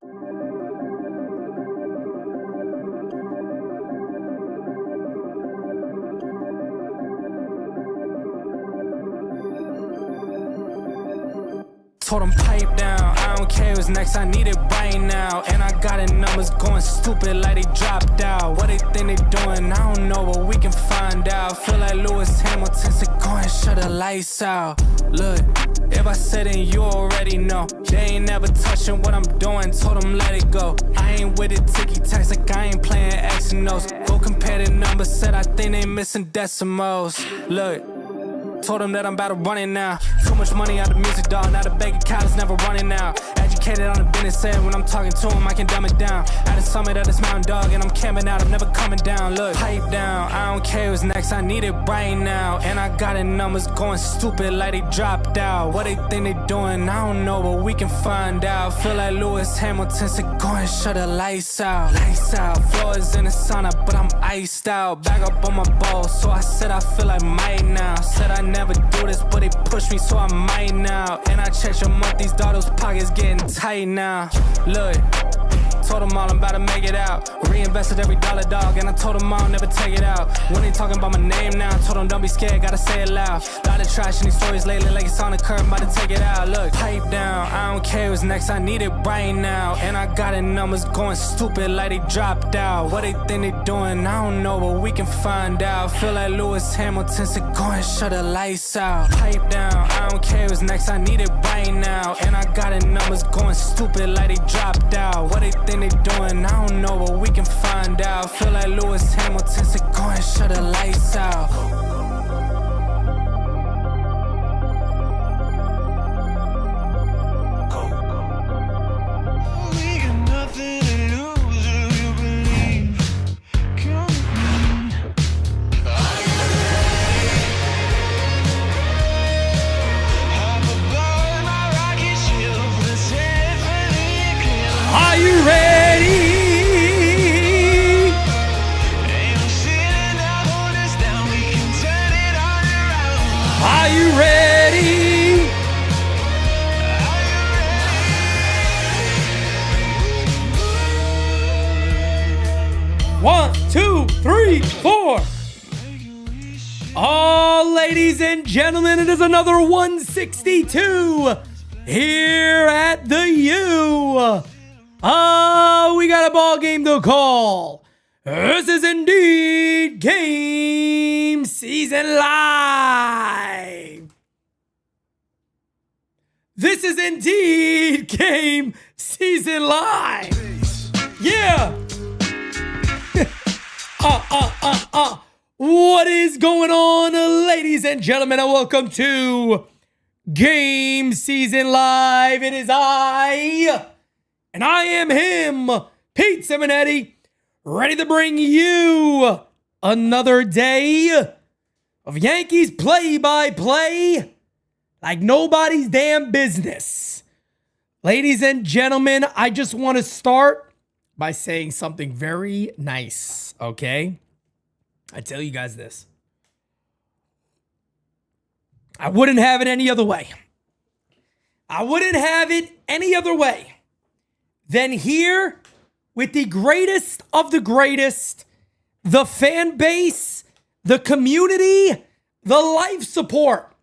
Told them pipe down, I don't care what's next, I need it right now. And I got it numbers going stupid like they dropped out. What they think they doing, I don't know, but we can find out. Feel like Lewis Hamilton said go and shut the lights out. Look, if I said it, you already know. They ain't never touching what I'm doing, told them let it go. I ain't with it ticky-tacks like I ain't playing X and O's. Go compare the numbers, said I think they missing decimals. Look, told them that I'm about to run it now. Too much money out of music, dog. Now the bank account is never running out. Educated on the business, said when I'm talking to him, I can dumb it down. At the summit of this mountain, dog, and I'm camping out. I'm never coming down. Look, pipe down. I don't care what's next. I need it right now. And I got the numbers going stupid like they dropped out. What they think they doing, I don't know, but we can find out. Feel like Lewis Hamilton said go and shut the lights out. Lights out. Floors in the sauna, but I'm iced out. Back up on my balls, so I said I feel like might now. Said I never do this, but they push me, so I might now. And I checked your month, these daughters' pockets getting tight now. Look, told them all I'm about to make it out. Reinvested every dollar, dog, and I told them all never take it out. When they talking about my name now, told them don't be scared, gotta say it loud. Lot of trash in these stories lately, like it's on the curb, about to take it out. Look, pipe down, I don't care what's next, I need it right now. And I got the numbers going stupid like they dropped out. What they think they doing, I don't know, but we can find out. Feel like Lewis Hamilton said go and shut the lights out. Pipe down, I don't care what's next, I need it right now. And I got the numbers going stupid like they dropped out. What they think they doing, I don't know, but we can find out. Feel like Lewis Hamilton said go and shut the lights out. Are you ready? Are you ready? 1, 2, 3, 4. Oh, ladies and gentlemen, it is another 162 here at the U. We got a ball game to call. This is indeed GameSZN Live. This is indeed GameSZN Live. Yeah. What is going on, ladies and gentlemen, and welcome to GameSZN Live. It is I, and I am him, Pete Simonetti, ready to bring you another day of Yankees play-by-play like nobody's damn business. Ladies and gentlemen, I just want to start by saying something very nice, okay? I tell you guys this. I wouldn't have it any other way. I wouldn't have it any other way than here with the greatest of the greatest, the fan base, the community, the life support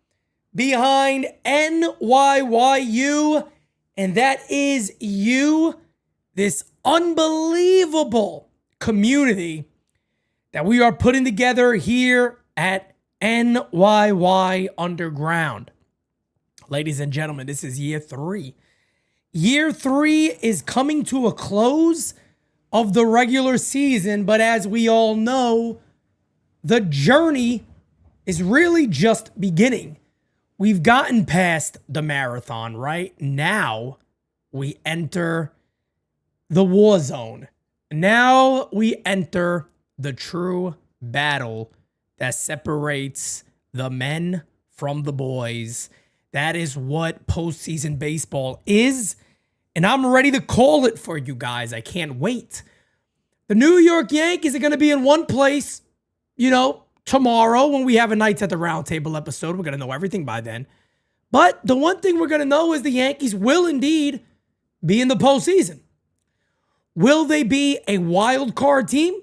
behind NYYU, and that is you, this unbelievable community that we are putting together here at NYY Underground. Ladies and gentlemen, this is year 3. Year 3 is coming to a close of the regular season, but as we all know, the journey is really just beginning. We've gotten past the marathon, right? Now we enter the war zone. Now we enter the true battle that separates the men from the boys. That is what postseason baseball is, and I'm ready to call it for you guys. I can't wait. The New York Yankees are going to be in one place, tomorrow when we have a Nights at the Round Table episode. We're going to know everything by then. But the one thing we're going to know is the Yankees will indeed be in the postseason. Will they be a wild card team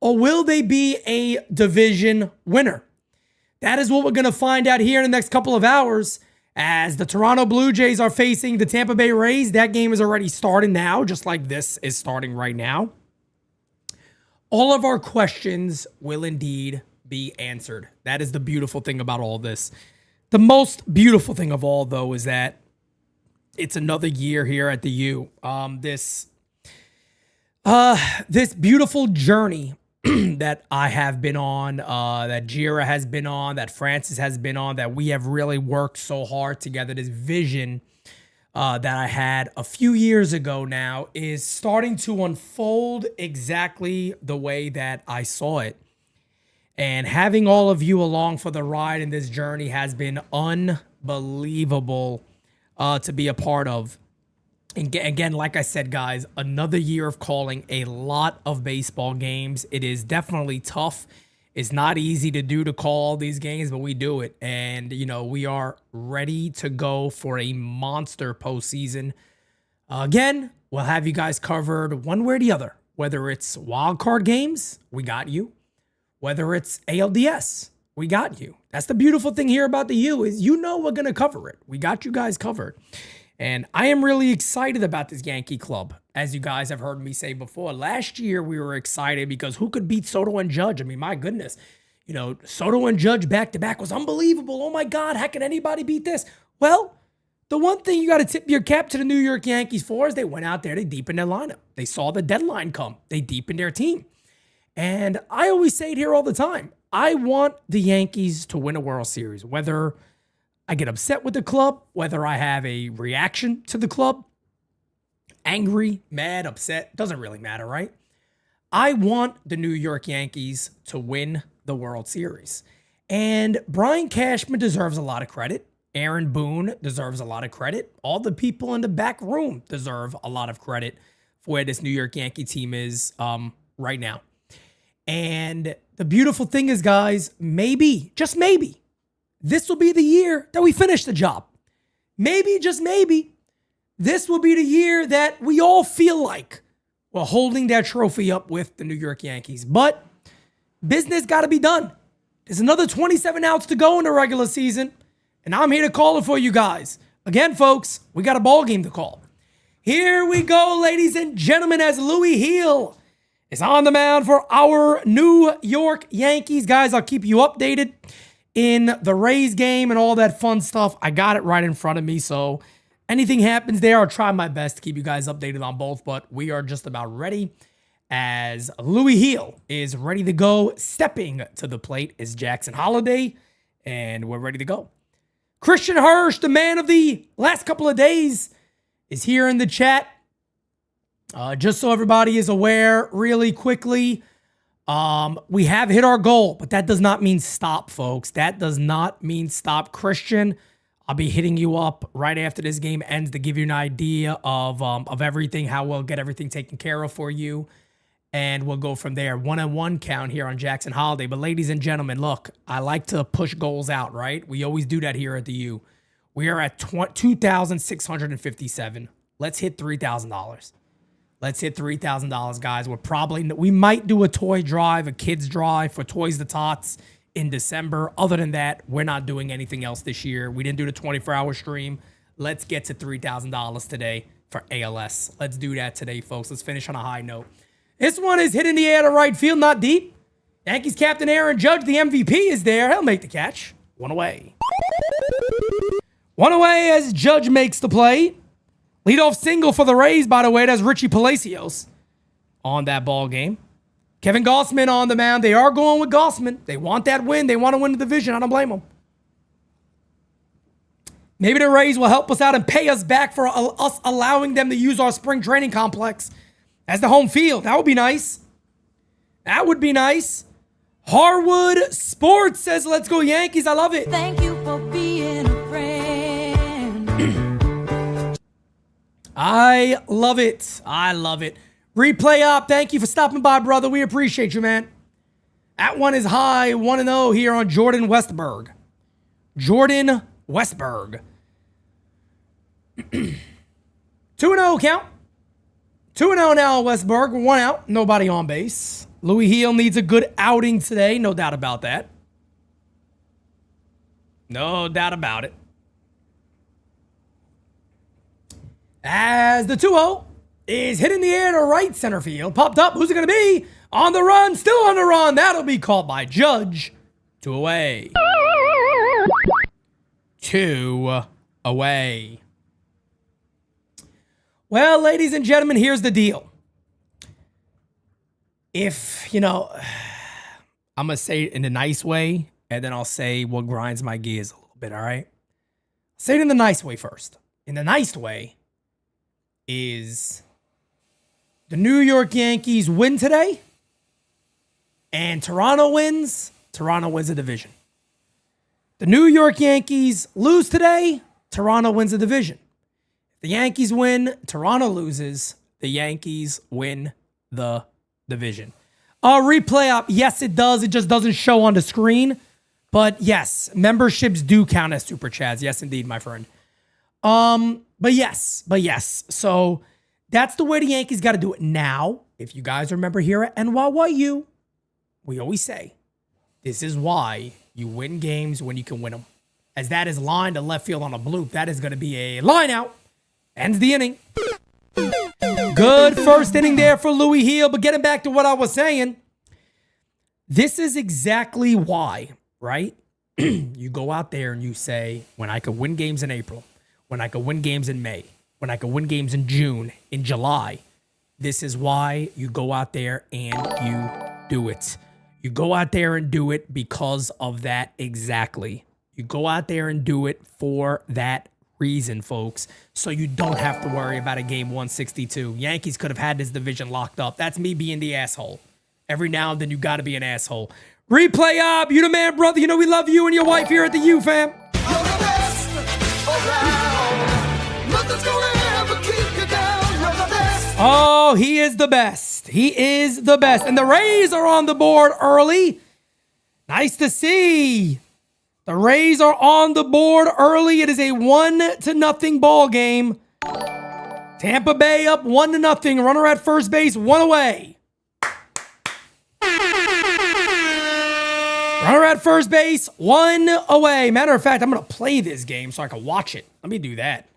or will they be a division winner? That is what we're going to find out here in the next couple of hours as the Toronto Blue Jays are facing the Tampa Bay Rays. That game is already starting now, just like this is starting right now. All of our questions will indeed be answered. That is the beautiful thing about all this. The most beautiful thing of all, though, is that it's another year here at the U. This beautiful journey that I have been on, that Jira has been on, that Francis has been on, that we have really worked so hard together. This vision that I had a few years ago now is starting to unfold exactly the way that I saw it. And having all of you along for the ride in this journey has been unbelievable to be a part of. And again, like I said, guys, another year of calling a lot of baseball games. It is definitely tough. It's not easy to call all these games, but we do it. And, we are ready to go for a monster postseason. Again, we'll have you guys covered one way or the other. Whether it's wild card games, we got you. Whether it's ALDS, we got you. That's the beautiful thing here about the U is we're going to cover it. We got you guys covered. And I am really excited about this Yankee club. As you guys have heard me say before, last year we were excited because who could beat Soto and Judge? I mean, my goodness, Soto and Judge back-to-back was unbelievable. Oh my God, how can anybody beat this? Well, the one thing you got to tip your cap to the New York Yankees for is they went out there, they deepened their lineup. They saw the deadline come. They deepened their team. And I always say it here all the time. I want the Yankees to win a World Series, whether I get upset with the club, whether I have a reaction to the club, angry, mad, upset, doesn't really matter, right? I want the New York Yankees to win the World Series. And Brian Cashman deserves a lot of credit. Aaron Boone deserves a lot of credit. All the people in the back room deserve a lot of credit for where this New York Yankee team is right now. And the beautiful thing is, guys, maybe, just maybe, this will be the year that we finish the job. Maybe, just maybe, this will be the year that we all feel like we're holding that trophy up with the New York Yankees. But business got to be done. There's another 27 outs to go in the regular season, and I'm here to call it for you guys. Again, folks, we got a ball game to call. Here we go, ladies and gentlemen, as Louis Heel is on the mound for our New York Yankees. Guys, I'll keep you updated in the Rays game and all that fun stuff. I got it right in front of me, so anything happens there, I'll try my best to keep you guys updated on both, but we are just about ready as Louis Heel is ready to go. Stepping to the plate is Jackson Holliday, and we're ready to go. Christian Hirsch, the man of the last couple of days, is here in the chat. Just so everybody is aware, really quickly, we have hit our goal, but that does not mean stop, folks. That does not mean stop. Christian, I'll be hitting you up right after this game ends to give you an idea of everything, how we'll get everything taken care of for you, and we'll go from there. 1-on-1 count here on Jackson Holliday. But ladies and gentlemen, look, I like to push goals out, right? We always do that here at the U. We are at $2,657. Let's hit $3,000. Let's hit $3,000, guys. We might do a toy drive, a kids drive for Toys to Tots in December. Other than that, we're not doing anything else this year. We didn't do the 24-hour stream. Let's get to $3,000 today for ALS. Let's do that today, folks. Let's finish on a high note. This one is hit in the air to right field, not deep. Yankees captain Aaron Judge, the MVP, is there. He'll make the catch. One away. One away as Judge makes the play. Leadoff single for the Rays, by the way. That's Richie Palacios on that ball game. Kevin Gossman on the mound. They are going with Gossman. They want that win. They want to win the division. I don't blame them. Maybe the Rays will help us out and pay us back for us allowing them to use our spring training complex as the home field. That would be nice. That would be nice. Harwood Sports says, let's go Yankees. I love it. Thank you for being a friend. I love it. I love it. Replay up. Thank you for stopping by, brother. We appreciate you, man. That one is high. 1-0 here on Jordan Westberg. Jordan Westberg. 2-0 count. 2-0 now, Westberg. 1 out. Nobody on base. Louis Heel needs a good outing today. No doubt about that. No doubt about it. As the 2-0 is hit in the air to right center field. Popped up. Who's it going to be? On the run. Still on the run. That'll be called by Judge. 2 away. 2 away. Well, ladies and gentlemen, here's the deal. If, I'm going to say it in a nice way, and then I'll say what grinds my gears a little bit, all right? Say it in the nice way first. In the nice way is the New York Yankees win today, and Toronto wins the division. The New York Yankees lose today, Toronto wins the division. The Yankees win, Toronto loses, the Yankees win the division. Replay up, yes it does, it just doesn't show on the screen. But yes, memberships do count as super chats. Yes, indeed, my friend. But yes. So that's the way the Yankees got to do it. Now, if you guys remember here at NYYU, we always say, this is why you win games when you can win them. As that is line to left field on a bloop, that is going to be a line out. Ends the inning. Good first inning there for Louis Heel. But getting back to what I was saying, this is exactly why, right? You go out there and you say, when I could win games in April, when I could win games in May, when I could win games in June, in July, this is why you go out there and you do it. You go out there and do it because of that exactly. You go out there and do it for that reason, folks, so you don't have to worry about a game 162. Yankees could have had this division locked up. That's me being the asshole. Every now and then you got to be an asshole. Replay up. You the man, brother. You know we love you and your wife here at the U, fam. You're the best around. Nothing's gonna ever keep you down. You're the best. Oh, he is the best. He is the best. And the Rays are on the board early. Nice to see. The Rays are on the board early. It is a 1-0 ball game. Tampa Bay up 1-0. Runner at first base, 1 away. Runner at first base, 1 away. Matter of fact, I'm going to play this game so I can watch it. Let me do that.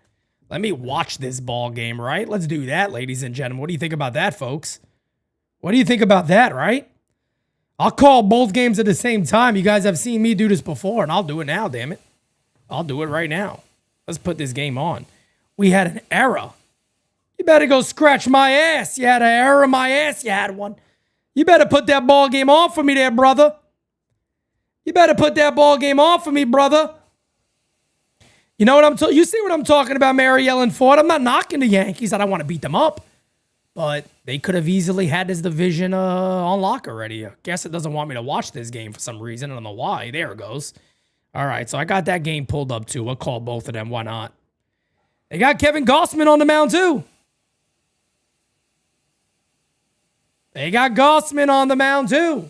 Let me watch this ball game, right? Let's do that, ladies and gentlemen. What do you think about that, folks? What do you think about that, right? I'll call both games at the same time. You guys have seen me do this before, and I'll do it now, damn it. I'll do it right now. Let's put this game on. We had an error. You better go scratch my ass. You had an error in my ass. You had one. You better put that ball game on for me there, brother. You better put that ball game on for me, brother. You know what you see what I'm talking about, Mary Ellen Ford? I'm not knocking the Yankees. I don't want to beat them up. But they could have easily had this division on lock already. I guess it doesn't want me to watch this game for some reason. I don't know why. There it goes. All right, so I got that game pulled up too. We'll call both of them. Why not? They got Kevin Gossman on the mound too. They got Gossman on the mound too.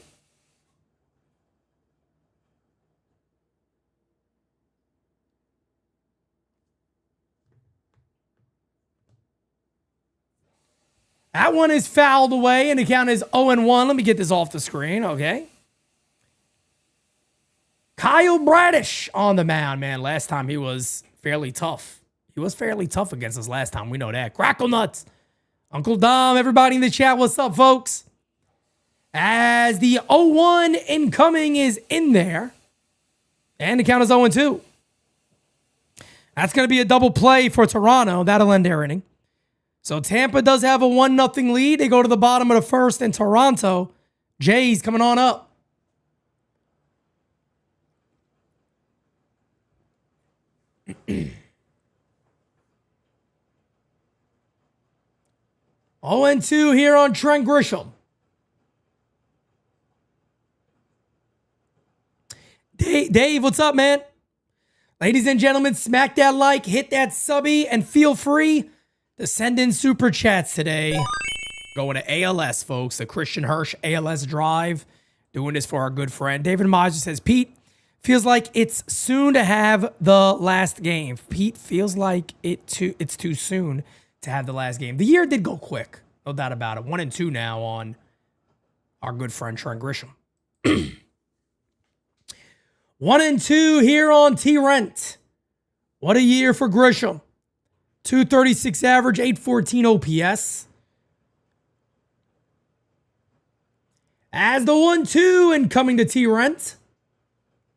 That one is fouled away, and the count is 0-1. Let me get this off the screen, okay? Kyle Bradish on the mound, man. Last time he was fairly tough. He was fairly tough against us last time. We know that. Crackle Nuts. Uncle Dom, everybody in the chat, what's up, folks? As the 0-1 incoming is in there, and the count is 0-2. That's going to be a double play for Toronto. That'll end their inning. So Tampa does have a 1-0 lead. They go to the bottom of the first in Toronto. Jays coming on up. Oh, and 2 here on Trent Grisham. Dave, what's up, man? Ladies and gentlemen, smack that like, hit that subby, and feel free to send in super chats today. Going to ALS, folks. The Christian Hirsch ALS drive. Doing this for our good friend. David Maja says, Pete, feels like it's soon to have the last game. Pete, feels like it's too soon to have the last game. The year did go quick. No doubt about it. 1-2 now on our good friend Trent Grisham. 1-2 here on T-Rent. What a year for Grisham. 236 average, 814 OPS. As the 1-2 and coming to T-Rent.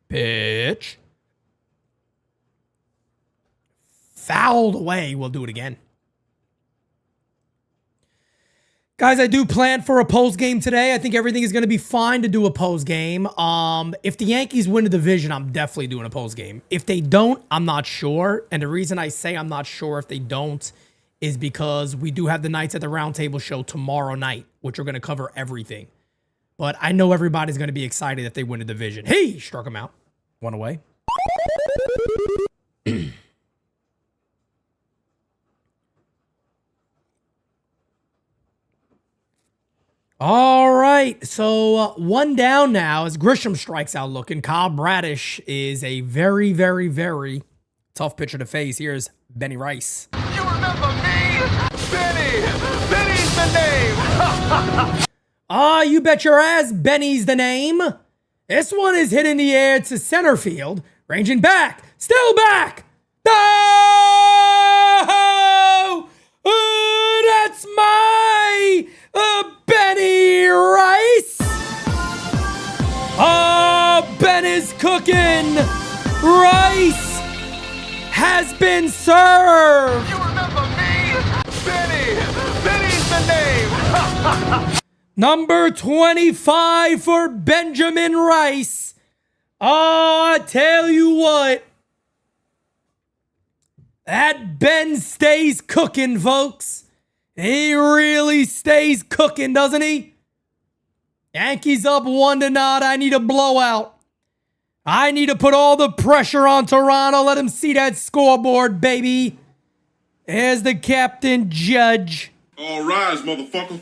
Pitch. Fouled away. We'll do it again. Guys, I do plan for a post game today. I think everything is going to be fine to do a post game. If the Yankees win the division, I'm definitely doing a post game. If they don't, I'm not sure. And the reason I say I'm not sure if they don't is because we do have the Nights at the Roundtable show tomorrow night, which are going to cover everything. But I know everybody's going to be excited if they win the division. Hey, struck him out. One away. All right, so one down now as Grisham strikes out looking. Kyle Bradish is a very, very, very tough pitcher to face. Here's Benny Rice. You remember me? Benny! Benny's the name! You bet your ass Benny's the name. This one is hit in the air to center field. Ranging back. Still back. Oh! That's my Benny Rice. Oh, Ben is cooking. Rice has been served. You remember me? Benny! Benny's the name! Number 25 for Benjamin Rice. Oh, I tell you what. That Ben stays cooking, folks. He really stays cooking, doesn't he? Yankees up 1-0. I need a blowout. I need to put all the pressure on Toronto. Let him see that scoreboard, baby. There's the captain, Judge. All rise, motherfucker.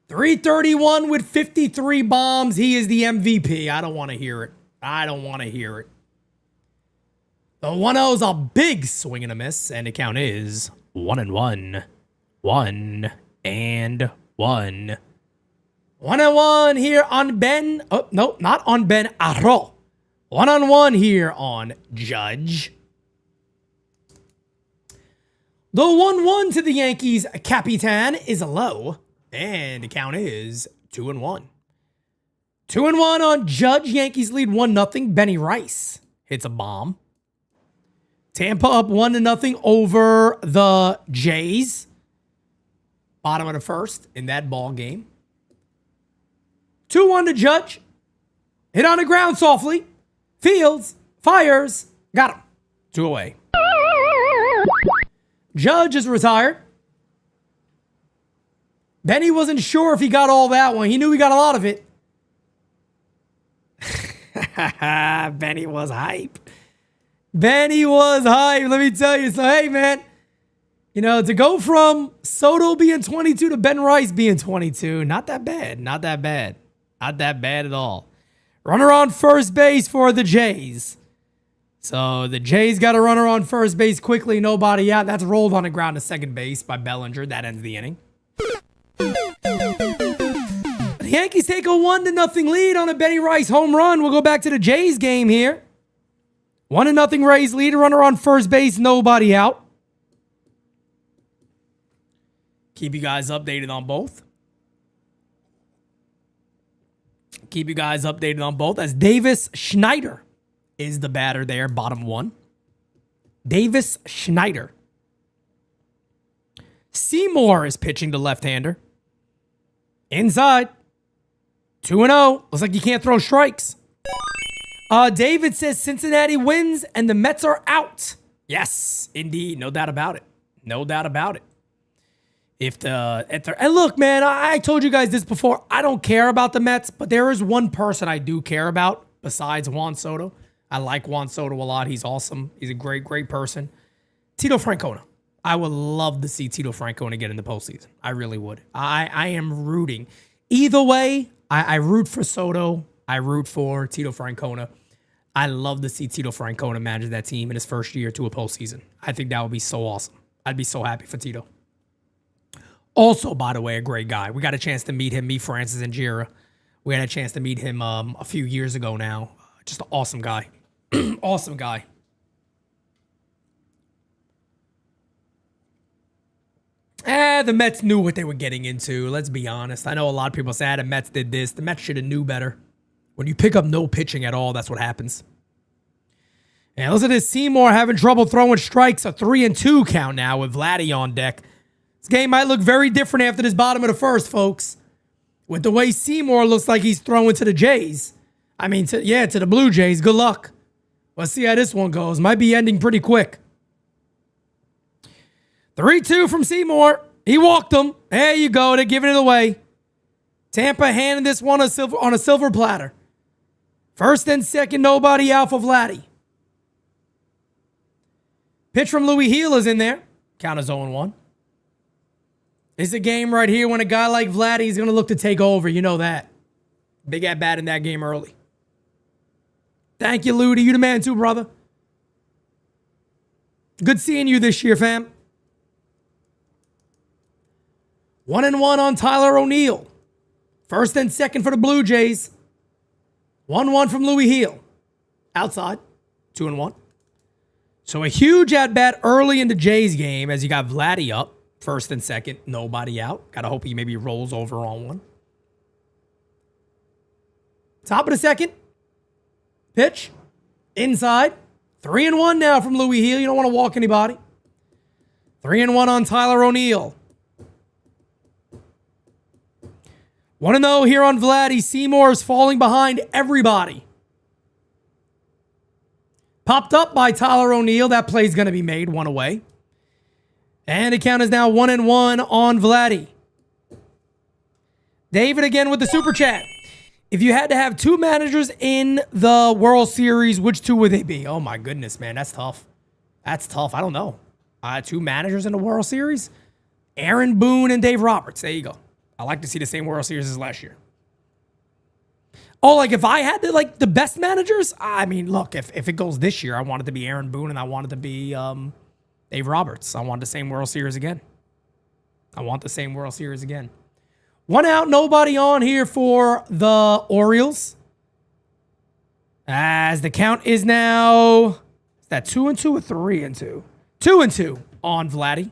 331 with 53 bombs. He is the MVP. I don't want to hear it. I don't want to hear it. The 1-0's a big swing and a miss, and the count is 1-1. 1-1. 1-1 here on Ben. Oh, no, not on Ben Arro. 1-1 here on Judge. The 1-1 to the Yankees Capitan is a low, and the count is 2-1. 2-1 on Judge. Yankees lead 1-0. Benny Rice hits a bomb. Tampa up 1-0 over the Jays. Bottom of the first in that ball game. 2-1 to Judge. Hit on the ground softly. Fields. Fires. Got him. 2 away. Judge is retired. Benny wasn't sure if he got all that one. He knew he got a lot of it. Benny was hype. Benny was hype. Let me tell you. So, hey, man. You know, to go from Soto being 22 to Ben Rice being 22, not that bad. Not that bad. Not that bad at all. Runner on first base for the Jays. So the Jays got a runner on first base quickly. Nobody out. That's rolled on the ground to second base by Bellinger. That ends the inning. The Yankees take a 1-0 lead on a Benny Rice home run. We'll go back to the Jays game here. 1-0 Rays lead. Runner on first base. Nobody out. Keep you guys updated on both. Keep you guys updated on both as Davis Schneider is the batter there, bottom one. Davis Schneider. Seymour is pitching the left-hander. Inside. 2-0. Looks like you can't throw strikes. David says Cincinnati wins and the Mets are out. Yes, indeed. No doubt about it. No doubt about it. And look, man, I told you guys this before. I don't care about the Mets, but there is one person I do care about besides Juan Soto. I like Juan Soto a lot. He's awesome. He's a great, great person. Tito Francona. I would love to see Tito Francona get in the postseason. I really would. I am rooting. Either way, I root for Soto. I root for Tito Francona. I love to see Tito Francona manage that team in his first year to a postseason. I think that would be so awesome. I'd be so happy for Tito. Also, by the way, a great guy. We got a chance to meet him, me, Francis, and Jira. We had a chance to meet him a few years ago now. Just an awesome guy. Awesome guy. The Mets knew what they were getting into. Let's be honest. I know a lot of people say, the Mets did this. The Mets should have knew better. When you pick up no pitching at all, that's what happens. And listen to this. Seymour having trouble throwing strikes. A 3-2 count now with Vladdy on deck. This game might look very different after this bottom of the first, folks. With the way Seymour looks like he's throwing to the Jays. I mean, to the Blue Jays. Good luck. Let's see how this one goes. Might be ending pretty quick. 3-2 from Seymour. He walked them. There you go. They're giving it away. Tampa handing this one on a silver platter. First and second, nobody out for Vladdy. Pitch from Louis Heel is in there. Count is 0-1. It's a game right here when a guy like Vladdy is going to look to take over. You know that. Big at bat in that game early. Thank you, Ludi. You the man too, brother. Good seeing you this year, fam. 1-1 on Tyler O'Neill. First and second for the Blue Jays. 1-1 from Louis Heel. Outside. 2-1. So a huge at-bat early in the Jays game as you got Vladdy up. First and second. Nobody out. Gotta hope he maybe rolls over on one. Top of the second. Pitch. Inside. 3-1 now from Louis Heel. You don't want to walk anybody. 3-1 on Tyler O'Neill. 1-0 here on Vladdy. Seymour is falling behind everybody. Popped up by Tyler O'Neill. That play's going to be made. One away. And the count is now 1-1 on Vladdy. David again with the super chat. If you had to have two managers in the World Series, which two would they be? Oh my goodness, man. That's tough. That's tough. I don't know. Two managers in the World Series? Aaron Boone and Dave Roberts. There you go. I like to see the same World Series as last year. Oh, like if I had the best managers? I mean, look, if it goes this year, I want it to be Aaron Boone and I want it to be Dave Roberts. I want the same World Series again. I want the same World Series again. One out, nobody on here for the Orioles. As the count is now, is that 2-2 or 3-2? 2-2 on Vladdy.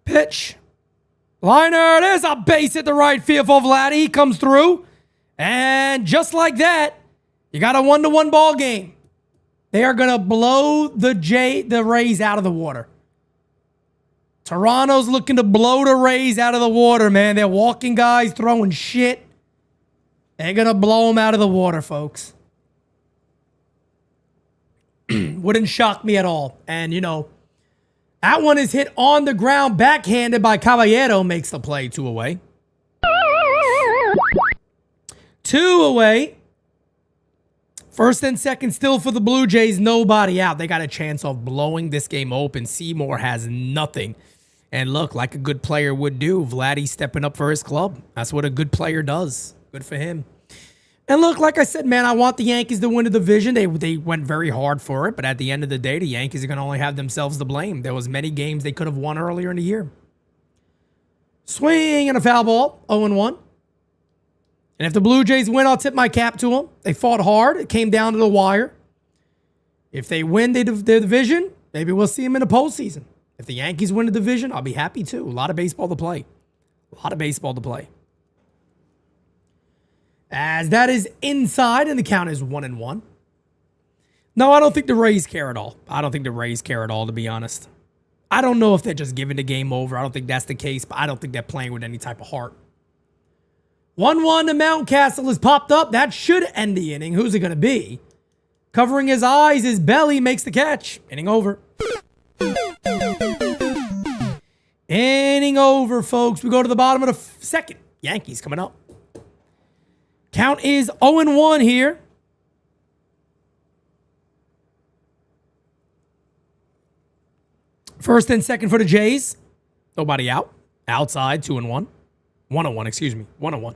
Pitch. Liner, there's a base at the right field for Vladdy. He comes through. And just like that, you got a 1-1 ball game. They are going to blow the Rays out of the water. Toronto's looking to blow the Rays out of the water, man. They're walking guys, throwing shit. They're going to blow them out of the water, folks. Wouldn't shock me at all. And, you know, that one is hit on the ground, backhanded by Caballero, makes the play. 2 away. 2 away. First and second still for the Blue Jays. Nobody out. They got a chance of blowing this game open. Seymour has nothing. And look, like a good player would do, Vladdy stepping up for his club. That's what a good player does. Good for him. And look, like I said, man, I want the Yankees to win the division. They went very hard for it, but at the end of the day, the Yankees are going to only have themselves to blame. There was many games they could have won earlier in the year. Swing and a foul ball, 0-1. And if the Blue Jays win, I'll tip my cap to them. They fought hard. It came down to the wire. If they win the division, maybe we'll see them in the postseason. If the Yankees win the division, I'll be happy too. A lot of baseball to play. A lot of baseball to play. As that is inside, and the count is 1-1. No, I don't think the Rays care at all. I don't think the Rays care at all, to be honest. I don't know if they're just giving the game over. I don't think that's the case, but I don't think they're playing with any type of heart. 1-1 to Mountcastle has popped up. That should end the inning. Who's it going to be? Covering his eyes, his belly makes the catch. Inning over. Inning over, folks. We go to the bottom of the second. Yankees coming up. Count is 0-1 here. First and second for the Jays. Nobody out. Outside, 2-1. 1-1, excuse me. 1-1.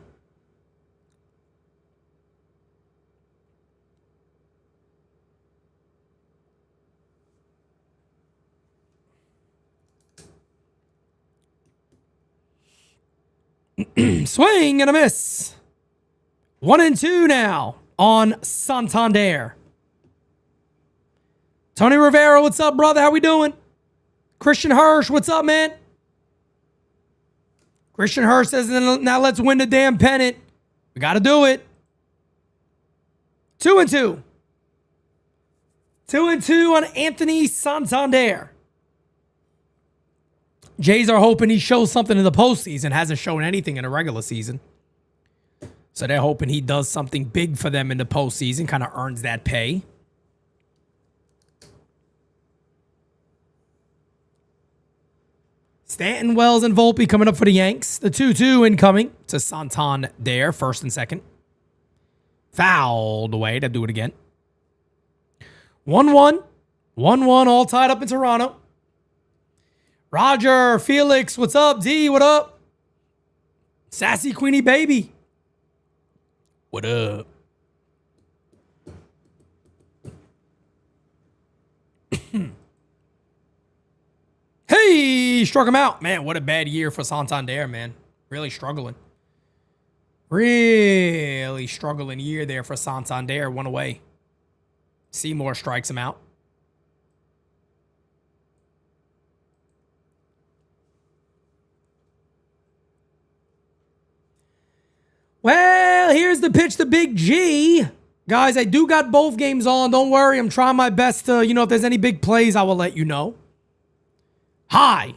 Swing and a miss. 1-2 now on Santander. Tony Rivera, what's up, brother? How we doing? Christian Hirsch, what's up, man? Christian Hirsch says, now let's win the damn pennant. We got to do it. 2-2. 2-2 on Anthony Santander. Jays are hoping he shows something in the postseason. Hasn't shown anything in the regular season. So they're hoping he does something big for them in the postseason. Kind of earns that pay. Stanton, Wells, and Volpe coming up for the Yanks. The 2-2 incoming to Santander, first and second. Fouled away. They'll do it again. 1-1. 1-1, all tied up in Toronto. Roger, Felix, what's up? D, what up? Sassy Queenie Baby. What up? Hey, struck him out. Man, what a bad year for Santander, man. Really struggling. Really struggling year there for Santander. One away. Seymour strikes him out. Well, here's the pitch to Big G. Guys, I do got both games on. Don't worry. I'm trying my best to, if there's any big plays, I will let you know. Hi.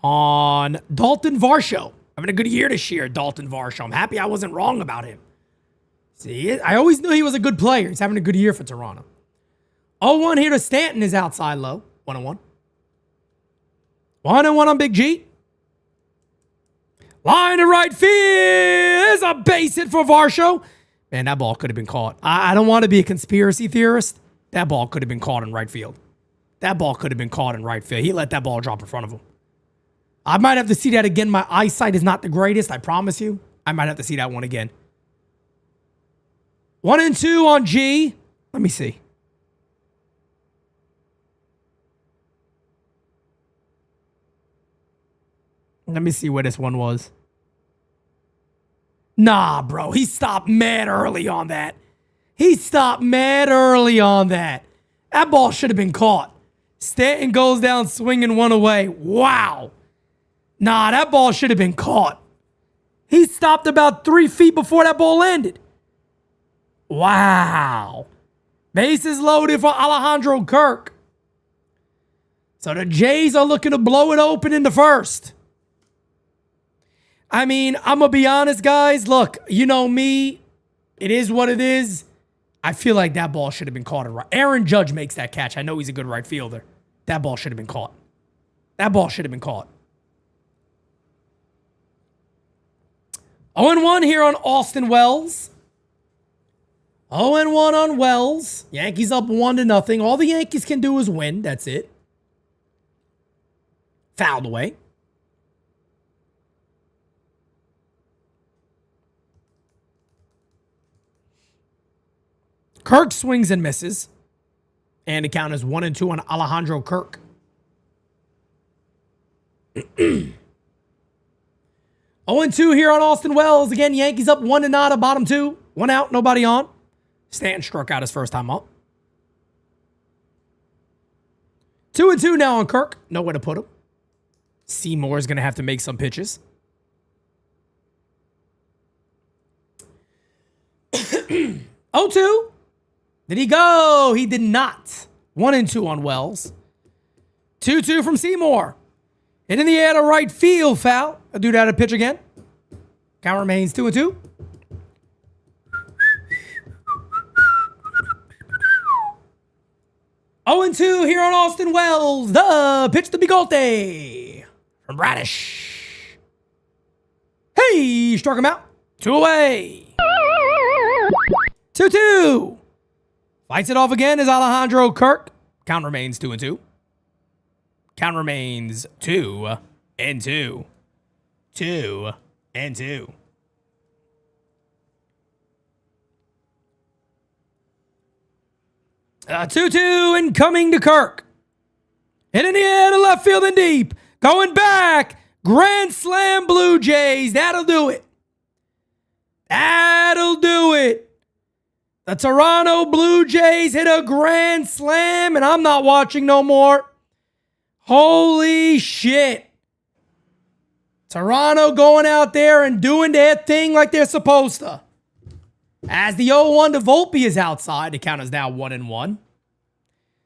On Dalton Varsho. Having a good year this year, Dalton Varsho. I'm happy I wasn't wrong about him. See, I always knew he was a good player. He's having a good year for Toronto. 0-1 here to Stanton is outside low. 1-1. 1-1 on Big G. Line to right field. There's a base hit for Varsho. Man, that ball could have been caught. I don't want to be a conspiracy theorist. That ball could have been caught in right field. That ball could have been caught in right field. He let that ball drop in front of him. I might have to see that again. My eyesight is not the greatest, I promise you. I might have to see that one again. 1-2 on G. Let me see. Let me see where this one was. Nah, bro. He stopped mad early on that. That ball should have been caught. Stanton goes down swinging one away. Wow. Nah, that ball should have been caught. He stopped about 3 feet before that ball landed. Wow. Bases loaded for Alejandro Kirk. So the Jays are looking to blow it open in the first. I mean, I'm going to be honest, guys. Look, you know me. It is what it is. I feel like that ball should have been caught. Aaron Judge makes that catch. I know he's a good right fielder. That ball should have been caught. 0-1 here on Austin Wells. 0-1 on Wells. Yankees up 1-0. All the Yankees can do is win. That's it. Fouled away. Kirk swings and misses. And the count is 1-2 on Alejandro Kirk. 0-2 here on Austin Wells. Again, Yankees up 1-0, bottom 2. 1 out, nobody on. Stanton struck out his first time up. 2-2 now on Kirk. Nowhere to put him. Seymour is going to have to make some pitches. 0-2. Did he go? He did not. 1-2 on Wells. 2-2 from Seymour. Hit in the air to right field, foul. I'll do that a pitch again. Count remains 2-2. Oh, 2 here on Austin Wells. The pitch to Bigote from Bradish. Hey, struck him out. 2 away. 2-2. Fights it off again is Alejandro Kirk. Count remains 2-2. Count remains 2-2. 2-2. 2-2 incoming to Kirk. Hit in the air to left field and deep. Going back. Grand Slam Blue Jays. That'll do it. That'll do it. The Toronto Blue Jays hit a grand slam, and I'm not watching no more. Holy shit. Toronto going out there and doing their thing like they're supposed to. As the 0-1 to Volpe is outside, the count is now 1-1.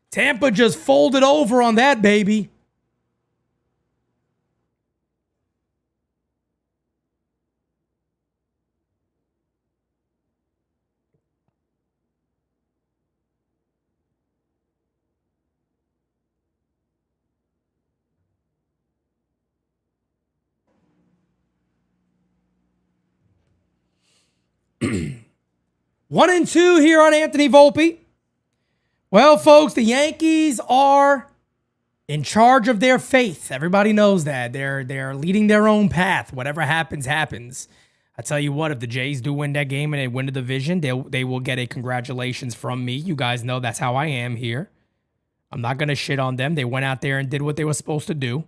Tampa just folded over on that, baby. One and two here on Anthony Volpe. Well, folks, the Yankees are in charge of their fate. Everybody knows that. They're leading their own path. Whatever happens, happens. I tell you what, if the Jays do win that game and they win the division, they will get a congratulations from me. You guys know that's how I am here. I'm not going to shit on them. They went out there and did what they were supposed to do.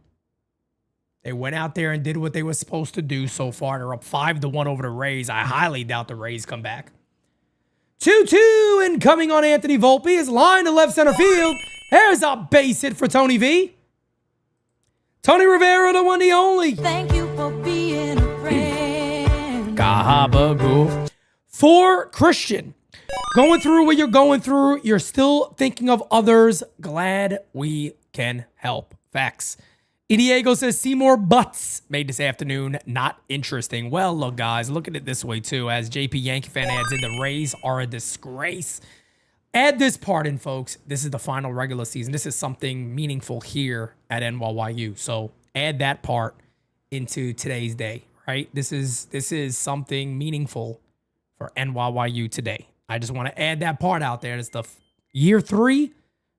They went out there and did what they were supposed to do so far. They're up 5-1 over the Rays. I highly doubt the Rays come back. 2-2 and coming on Anthony Volpe is line to left center field. There's a base hit for Tony V. Tony Rivera, the one, the only. Thank you for being a friend. Gahabagoo. For Christian, going through what you're going through, you're still thinking of others. Glad we can help. Facts. Diego says Seymour Butts made this afternoon not interesting. Well, look, guys, look at it this way, too. As JP Yankee fan adds in, the Rays are a disgrace. Add this part in, folks. This is the final regular season. This is something meaningful here at NYYU. So add that part into today's day, right? This is something meaningful for NYYU today. I just want to add that part out there. It's the year 3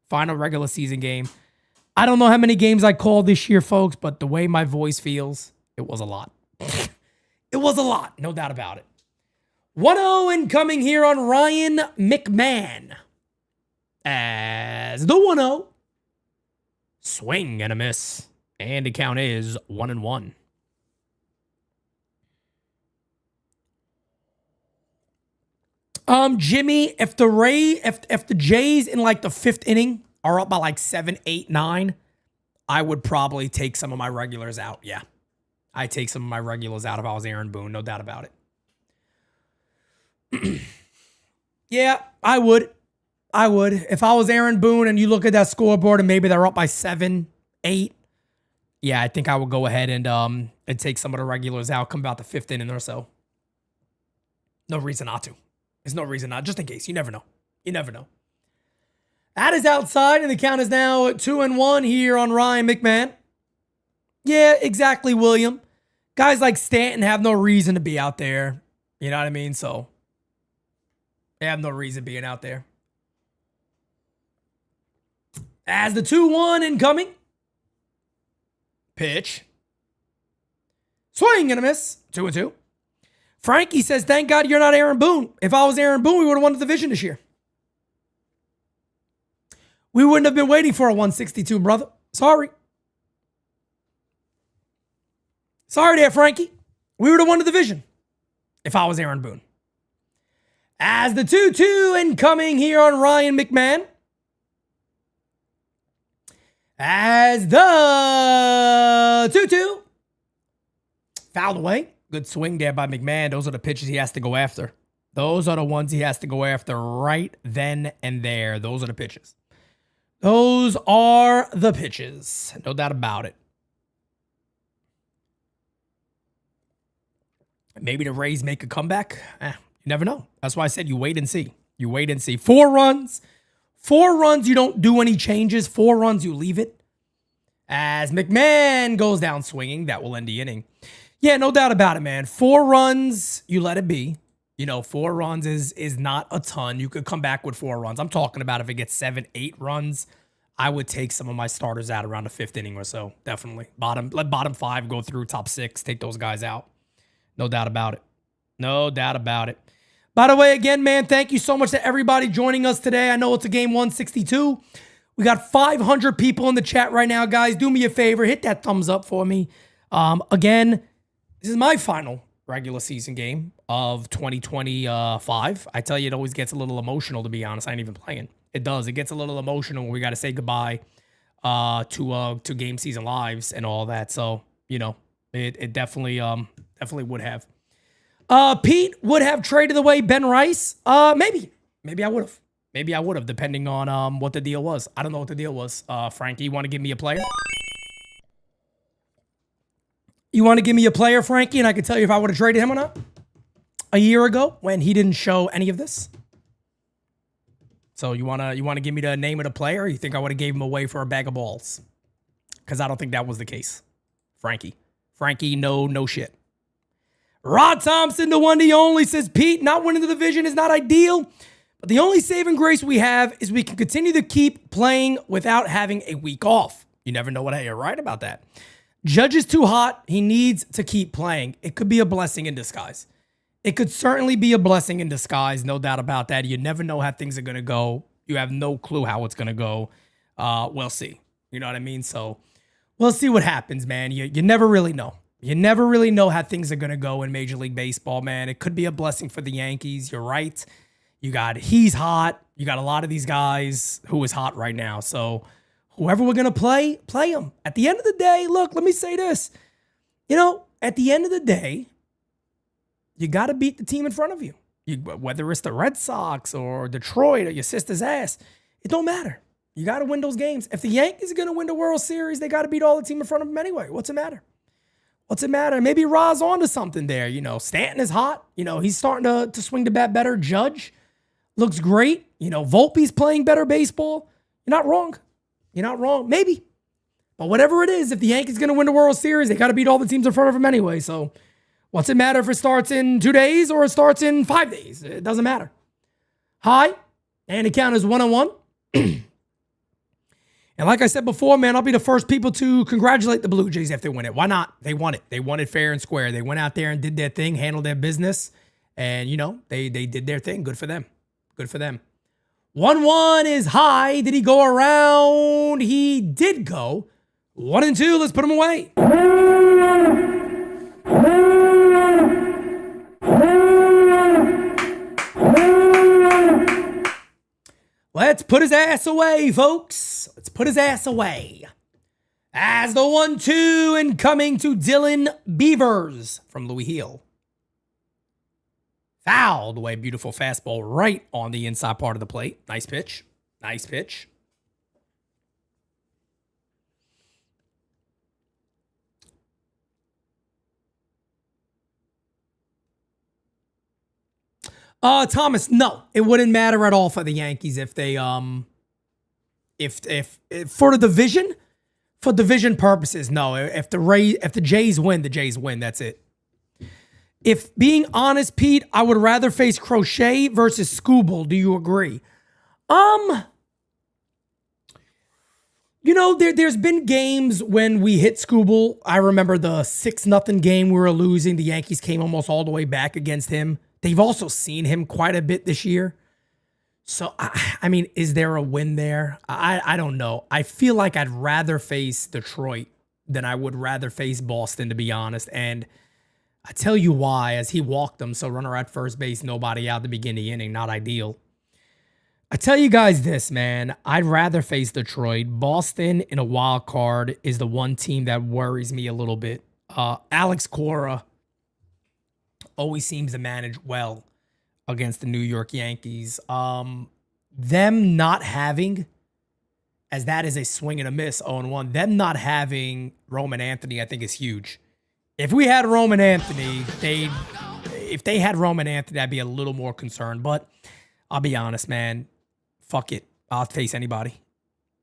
final regular season game. I don't know how many games I called this year, folks, but the way my voice feels, it was a lot. It was a lot, no doubt about it. 1-0 incoming here on Ryan McMahon. As the 1-0. Swing and a miss. And the count is 1-1. Jimmy, if the Jays in like the 5th inning are up by like 7, 8, 9, I would probably take some of my regulars out. Yeah. I'd take some of my regulars out if I was Aaron Boone. No doubt about it. Yeah, I would. If I was Aaron Boone and you look at that scoreboard and maybe they're up by 7, 8, yeah, I think I would go ahead and take some of the regulars out, come about the 5th inning or so. No reason not to. There's no reason not. Just in case. You never know. You never know. That is outside, and the count is now 2-1 here on Ryan McMahon. Yeah, exactly, William. Guys like Stanton have no reason to be out there. You know what I mean? So, they have no reason being out there. As the 2-1 incoming. Pitch. Swing and a miss. 2-2. Frankie says, thank God you're not Aaron Boone. If I was Aaron Boone, we would have won the division this year. We wouldn't have been waiting for a 162, brother. Sorry. Sorry there, Frankie. We would have won the division if I was Aaron Boone. As the 2-2 incoming here on Ryan McMahon. As the 2-2. Fouled away. Good swing there by McMahon. Those are the pitches he has to go after. Those are the ones he has to go after right then and there. Those are the pitches. Those are the pitches. No doubt about it. Maybe the Rays make a comeback. You never know. That's why I said you wait and see. You wait and see. 4 runs. 4 runs, you don't do any changes. 4 runs, you leave it. As McMahon goes down swinging, that will end the inning. Yeah, no doubt about it, man. 4 runs, you let it be. You know, 4 runs is not a ton. You could come back with 4 runs. I'm talking about if it gets 7, 8 runs, I would take some of my starters out around the 5th inning or so. Definitely. Let bottom 5 go through top 6. Take those guys out. No doubt about it. No doubt about it. By the way, again, man, thank you so much to everybody joining us today. I know it's a game 162. We got 500 people in the chat right now, guys. Do me a favor. Hit that thumbs up for me. Again, this is my final regular season game of 2025. I tell you, it always gets a little emotional, to be honest. I ain't even playing. It does. It gets a little emotional when we got to say goodbye to game season lives and all that. So, you know, it definitely would have. Pete would have traded away Ben Rice. Maybe I would have. Maybe I would have, depending on what the deal was. I don't know what the deal was. Frankie, you want to give me a player? You want to give me a player, Frankie, and I can tell you if I would have traded him or not? A year ago, when he didn't show any of this. So you wanna give me the name of the player? Or you think I would have gave him away for a bag of balls? Because I don't think that was the case. Frankie, no shit. Rod Thompson, the one, the only, says, Pete, not winning the division is not ideal. But the only saving grace we have is we can continue to keep playing without having a week off. You never know what you're right about that. Judge is too hot. He needs to keep playing. It could be a blessing in disguise. It could certainly be a blessing in disguise, no doubt about that. You never know how things are going to go. You have no clue how it's going to go. We'll see. You know what I mean? So we'll see what happens, man. You never really know. You never really know how things are going to go in Major League Baseball, man. It could be a blessing for the Yankees. You're right. He's hot. You got a lot of these guys who is hot right now. So whoever we're going to play them. At the end of the day, look, let me say this. You know, at the end of the day, you got to beat the team in front of you. Whether it's the Red Sox or Detroit or your sister's ass, it don't matter. You got to win those games. If the Yankees are going to win the World Series, they got to beat all the team in front of them anyway. What's it matter? Maybe Ra's onto something there. You know, Stanton is hot. You know, he's starting to swing the bat better. Judge looks great. You know, Volpe's playing better baseball. You're not wrong. Maybe. But whatever it is, if the Yankees are going to win the World Series, they got to beat all the teams in front of them anyway. So what's it matter if it starts in 2 days or it starts in 5 days? It doesn't matter. Hi, and the count is 1-1. And like I said before, man, I'll be the first people to congratulate the Blue Jays if they win it. Why not? They won it. They won it fair and square. They went out there and did their thing, handled their business. And, you know, they did their thing. Good for them. 1-1 is high. Did he go around? He did go. 1-2. Let's put him away. Let's put his ass away, folks. Let's put his ass away. As the 1-2 incoming to Dylan Beavers from Louis Hill. Fouled away, beautiful fastball right on the inside part of the plate. Nice pitch. Thomas, no, it wouldn't matter at all for the Yankees if they if for the division, for division purposes, no. If the Jays win, the Jays win. That's it. If being honest, Pete, I would rather face Crochet versus Scooble. Do you agree? You know, there's been games when we hit Scooble. I remember the 6-0 game we were losing. The Yankees came almost all the way back against him. They've also seen him quite a bit this year. So, I mean, is there a win there? I don't know. I feel like I'd rather face Detroit than I would rather face Boston, to be honest. And I tell you why, as he walked them. So runner at first base, nobody out to begin the inning. Not ideal. I tell you guys this, man. I'd rather face Detroit. Boston in a wild card is the one team that worries me a little bit. Alex Cora always seems to manage well against the New York Yankees. Them not having, as that is a swing and a miss, 0-1, them not having Roman Anthony, I think, is huge. If we had Roman Anthony, if they had Roman Anthony, I'd be a little more concerned. But I'll be honest, man. Fuck it. I'll face anybody.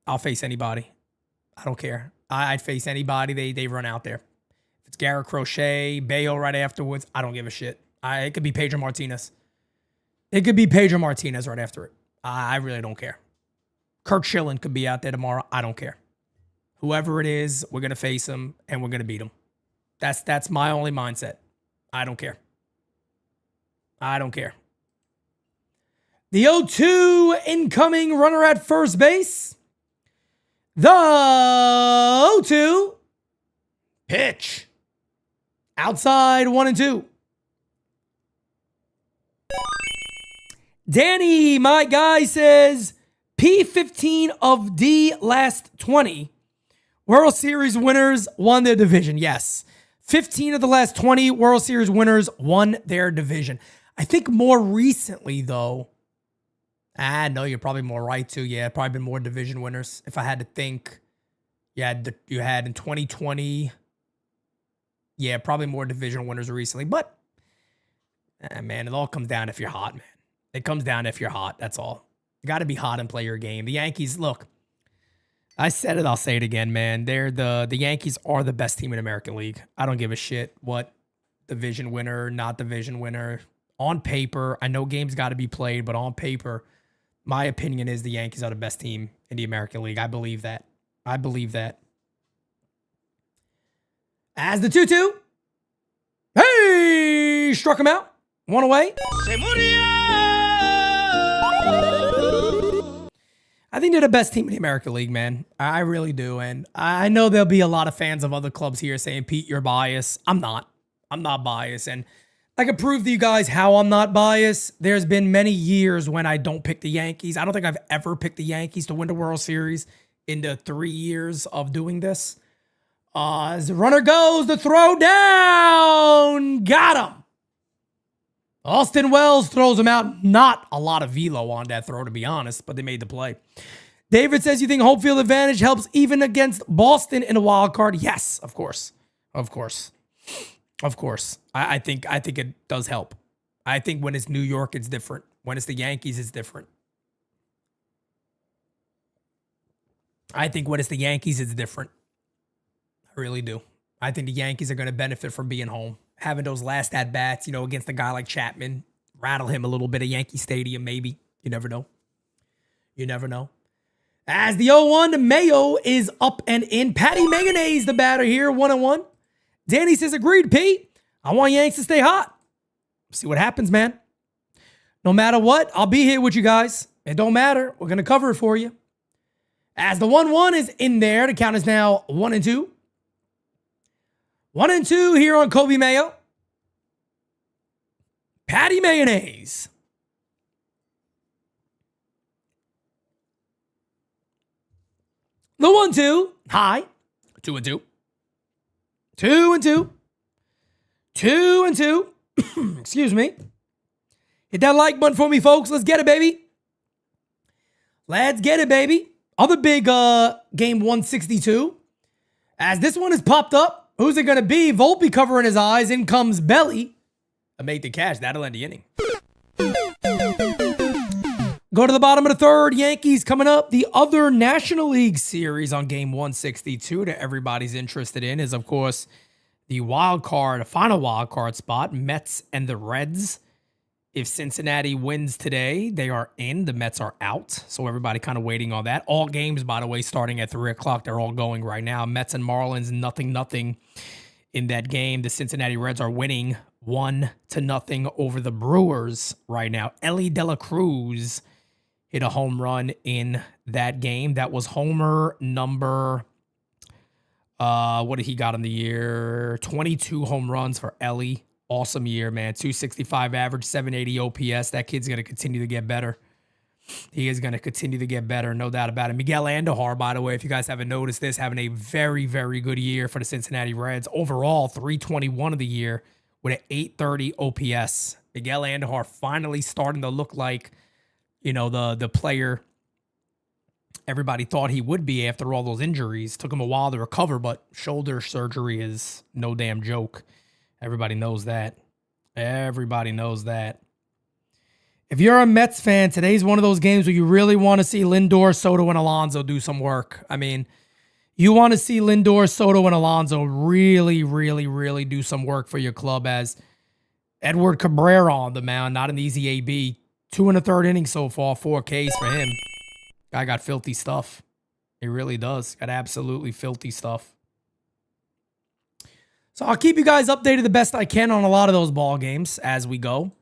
I don't care. I'd face anybody they run out there. If it's Garrett Crochet, Bayo right afterwards, I don't give a shit. It could be Pedro Martinez. Right after it. I really don't care. Kurt Schilling could be out there tomorrow. I don't care. Whoever it is, we're going to face him and we're going to beat him. That's my only mindset. I don't care. The 0-2 incoming runner at first base. The 0-2 pitch. Outside 1 and 2. Danny, my guy, says P15 of D last 20. World Series winners won their division. Yes. 15 of the last 20 World Series winners won their division. I think more recently, though. No, you're probably more right, too. Yeah, probably been more division winners. If I had to think, you had in 2020. Yeah, probably more division winners recently. But, man, it all comes down if you're hot, man. It comes down if you're hot. That's all. You got to be hot and play your game. The Yankees, look, I said it. I'll say it again, man. The Yankees are the best team in American League. I don't give a shit what division winner, not division winner. On paper, I know games got to be played, but on paper, my opinion is the Yankees are the best team in the American League. I believe that. I believe that. As the 2-2. Hey! Struck him out. One away. I think they're the best team in the American League, man. I really do. And I know there'll be a lot of fans of other clubs here saying, Pete, you're biased. I'm not. I'm not biased. And I can prove to you guys how I'm not biased. There's been many years when I don't pick the Yankees. I don't think I've ever picked the Yankees to win the World Series in the 3 years of doing this. As the runner goes, the throw down. Got him. Austin Wells throws him out. Not a lot of velo on that throw, to be honest, but they made the play. David says, you think home field advantage helps even against Boston in a wild card? Yes, of course. Of course. Of course. I think it does help. I think when it's New York, it's different. When it's the Yankees, it's different. I think when it's the Yankees, it's different. I really do. I think the Yankees are going to benefit from being home. Having those last at-bats, against a guy like Chapman. Rattle him a little bit at Yankee Stadium, maybe. You never know. You never know. As the 0-1, Mayo is up and in. Patty Mayonnaise, the batter here, 1-1. Danny says, agreed, Pete. I want Yanks to stay hot. See what happens, man. No matter what, I'll be here with you guys. It don't matter. We're going to cover it for you. As the 1-1 is in there, the count is now 1-2. 1-2 here on Kobe Mayo. Patty Mayonnaise. The 1-2. High. 2-2. 2-2. 2-2. Excuse me. Hit that like button for me, folks. Let's get it, baby. Let's get it, baby. Other big game 162. As this one has popped up. Who's it going to be? Volpe covering his eyes. In comes Belly. I made the catch. That'll end the inning. Go to the bottom of the third. Yankees coming up. The other National League series on game 162 that everybody's interested in is, of course, the wild card, final wild card spot, Mets and the Reds. If Cincinnati wins today, they are in. The Mets are out. So everybody kind of waiting on that. All games, by the way, starting at 3 o'clock. They're all going right now. Mets and Marlins, 0-0 in that game. The Cincinnati Reds are winning 1-0 over the Brewers right now. Ellie De La Cruz hit a home run in that game. That was homer number, what did he got in the year? 22 home runs for Ellie. Awesome year, man. 265 average, 780 OPS. That kid's going to continue to get better. He is going to continue to get better, no doubt about it. Miguel Andujar, by the way, if you guys haven't noticed this, having a very, very good year for the Cincinnati Reds. Overall, 321 of the year with an 830 OPS. Miguel Andujar finally starting to look like, the player everybody thought he would be after all those injuries. Took him a while to recover, but shoulder surgery is no damn joke. Everybody knows that. Everybody knows that. If you're a Mets fan, today's one of those games where you really want to see Lindor, Soto, and Alonso do some work. I mean, you want to see Lindor, Soto, and Alonso really, really, really do some work for your club as Edward Cabrera on the mound. Not an easy AB. 2 1/3 innings so far, 4 Ks for him. Guy got filthy stuff. He really does. Got absolutely filthy stuff. So I'll keep you guys updated the best I can on a lot of those ball games as we go.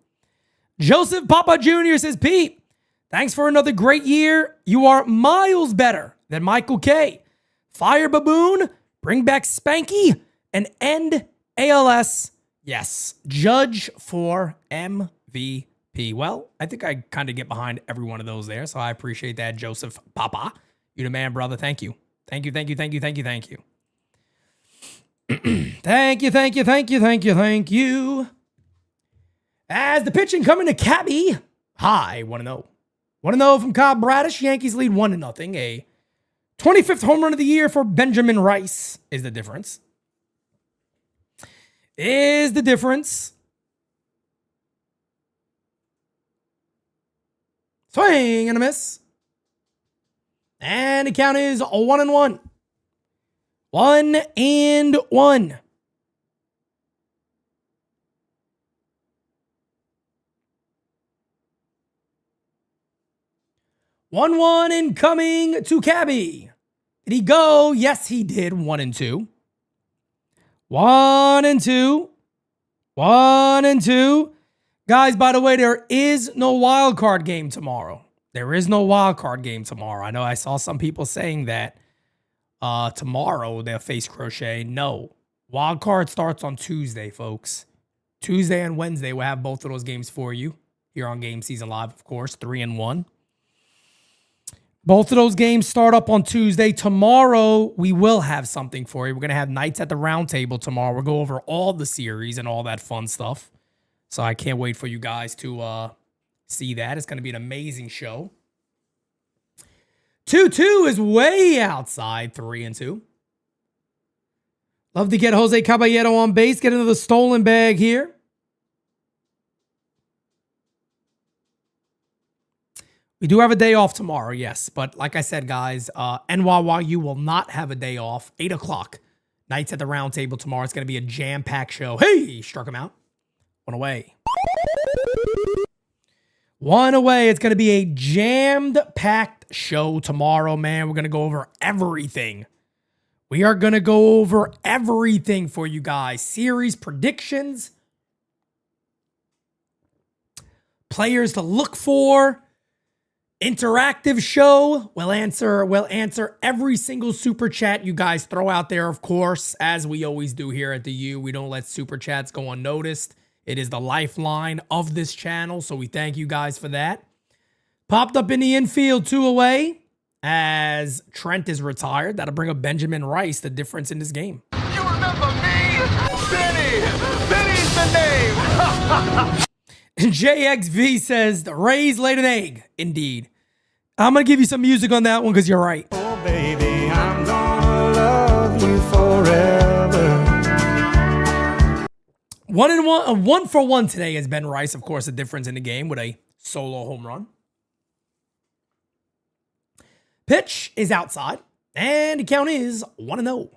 Joseph Papa Jr. says, Pete, thanks for another great year. You are miles better than Michael K. Fire Baboon, bring back Spanky, and end ALS, yes. Judge for MVP. Well, I think I kind of get behind every one of those there, so I appreciate that, Joseph Papa. You the man, brother. Thank you. Thank you, thank you, thank you, thank you, thank you. Thank you, thank you, thank you, thank you, thank you. As the pitching coming to Cabby. Hi, 1-0. 1-0 from Cobb Bradish. Yankees lead 1-0. A 25th home run of the year for Benjamin Rice is the difference. Is the difference. Swing and a miss. And the count is 1-1. 1-1. One incoming to Cabby. Did he go? Yes, he did. 1-2. 1-2. 1-2. Guys, by the way, there is no wild card game tomorrow. There is no wild card game tomorrow. I know I saw some people saying that tomorrow they'll face Crochet. No. Wild card starts on Tuesday, folks. Tuesday and Wednesday, we'll have both of those games for you here on GameSZN Live, of course, 3-1. Both of those games start up on Tuesday. Tomorrow, we will have something for you. We're going to have Nights at the Round Table tomorrow. We'll go over all the series and all that fun stuff. So I can't wait for you guys to see that. It's going to be an amazing show. 2-2 is way outside. 3-2. Love to get Jose Caballero on base. Get into the stolen bag here. We do have a day off tomorrow, yes. But like I said, guys, NYYU will not have a day off. 8 o'clock. Nights at the Round Table tomorrow. It's going to be a jam-packed show. Hey, struck him out. One away. One away. It's going to be a jammed-packed show tomorrow, man. We're going to go over everything. We are going to go over everything for you guys. Series predictions. Players to look for. Interactive show. We'll answer every single super chat you guys throw out there, of course, as we always do here at the U. We don't let super chats go unnoticed. It is the lifeline of this channel, so we thank you guys for that. Popped up in the infield, 2 away, as Trent is retired. That'll bring up Benjamin Rice, the difference in this game. You remember me? Benny! Benny's the name! JXV says, the Rays laid an egg. Indeed. I'm going to give you some music on that one because you're right. Oh, baby, I'm gonna love you forever. 1-1, 1-for-1 today has Ben Rice, of course, the difference in the game with a solo home run. Pitch is outside, and the count is 1-0.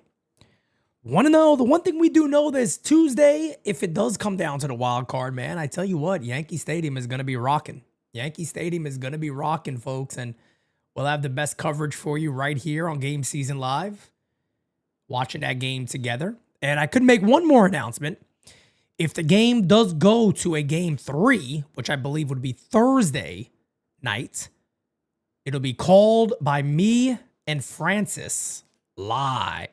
1-0. The one thing we do know is Tuesday, if it does come down to the wild card, man, I tell you what, Yankee Stadium is going to be rocking. Yankee Stadium is going to be rocking, folks, and we'll have the best coverage for you right here on GameSZN Live, watching that game together. And I could make one more announcement. If the game does go to a game 3, which I believe would be Thursday night, it'll be called by me and Francis live.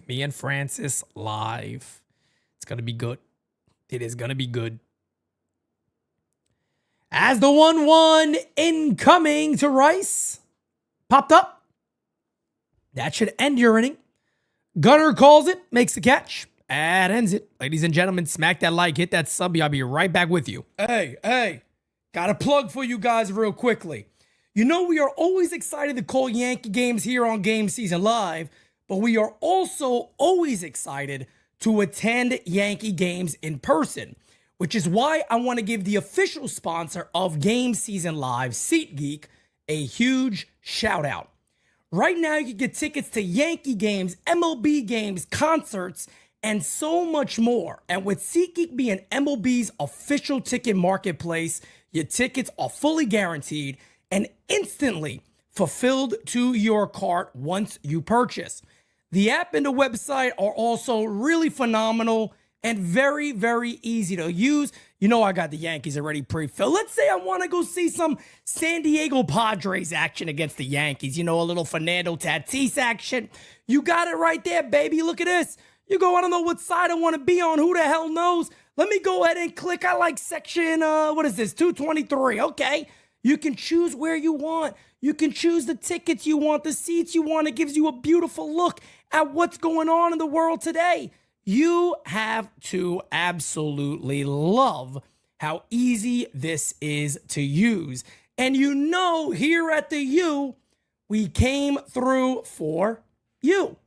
Me and Francis live. It's going to be good. It is going to be good. As the 1-1 incoming to Rice popped up. That should end your inning. Gunner calls it, makes the catch. That ends it. Ladies and gentlemen, smack that like, hit that sub. I'll be right back with you. Hey, got a plug for you guys real quickly. You know we are always excited to call Yankee games here on GameSZN Live, but we are also always excited to attend Yankee games in person, which is why I want to give the official sponsor of GameSZN Live, SeatGeek, a huge shout out. Right now, you can get tickets to Yankee games, MLB games, concerts, and so much more. And with SeatGeek being MLB's official ticket marketplace, your tickets are fully guaranteed and instantly fulfilled to your cart once you purchase. The app and the website are also really phenomenal and very, very easy to use. You know I got the Yankees already pre-filled. Let's say I want to go see some San Diego Padres action against the Yankees. You know, a little Fernando Tatis action. You got it right there, baby. Look at this. You go, I don't know what side I want to be on. Who the hell knows? Let me go ahead and click. I like section, what is this? 223. Okay. You can choose where you want. You can choose the tickets you want, the seats you want. It gives you a beautiful look at what's going on in the world today. You have to absolutely love how easy this is to use. And you know, here at the U, we came through for you.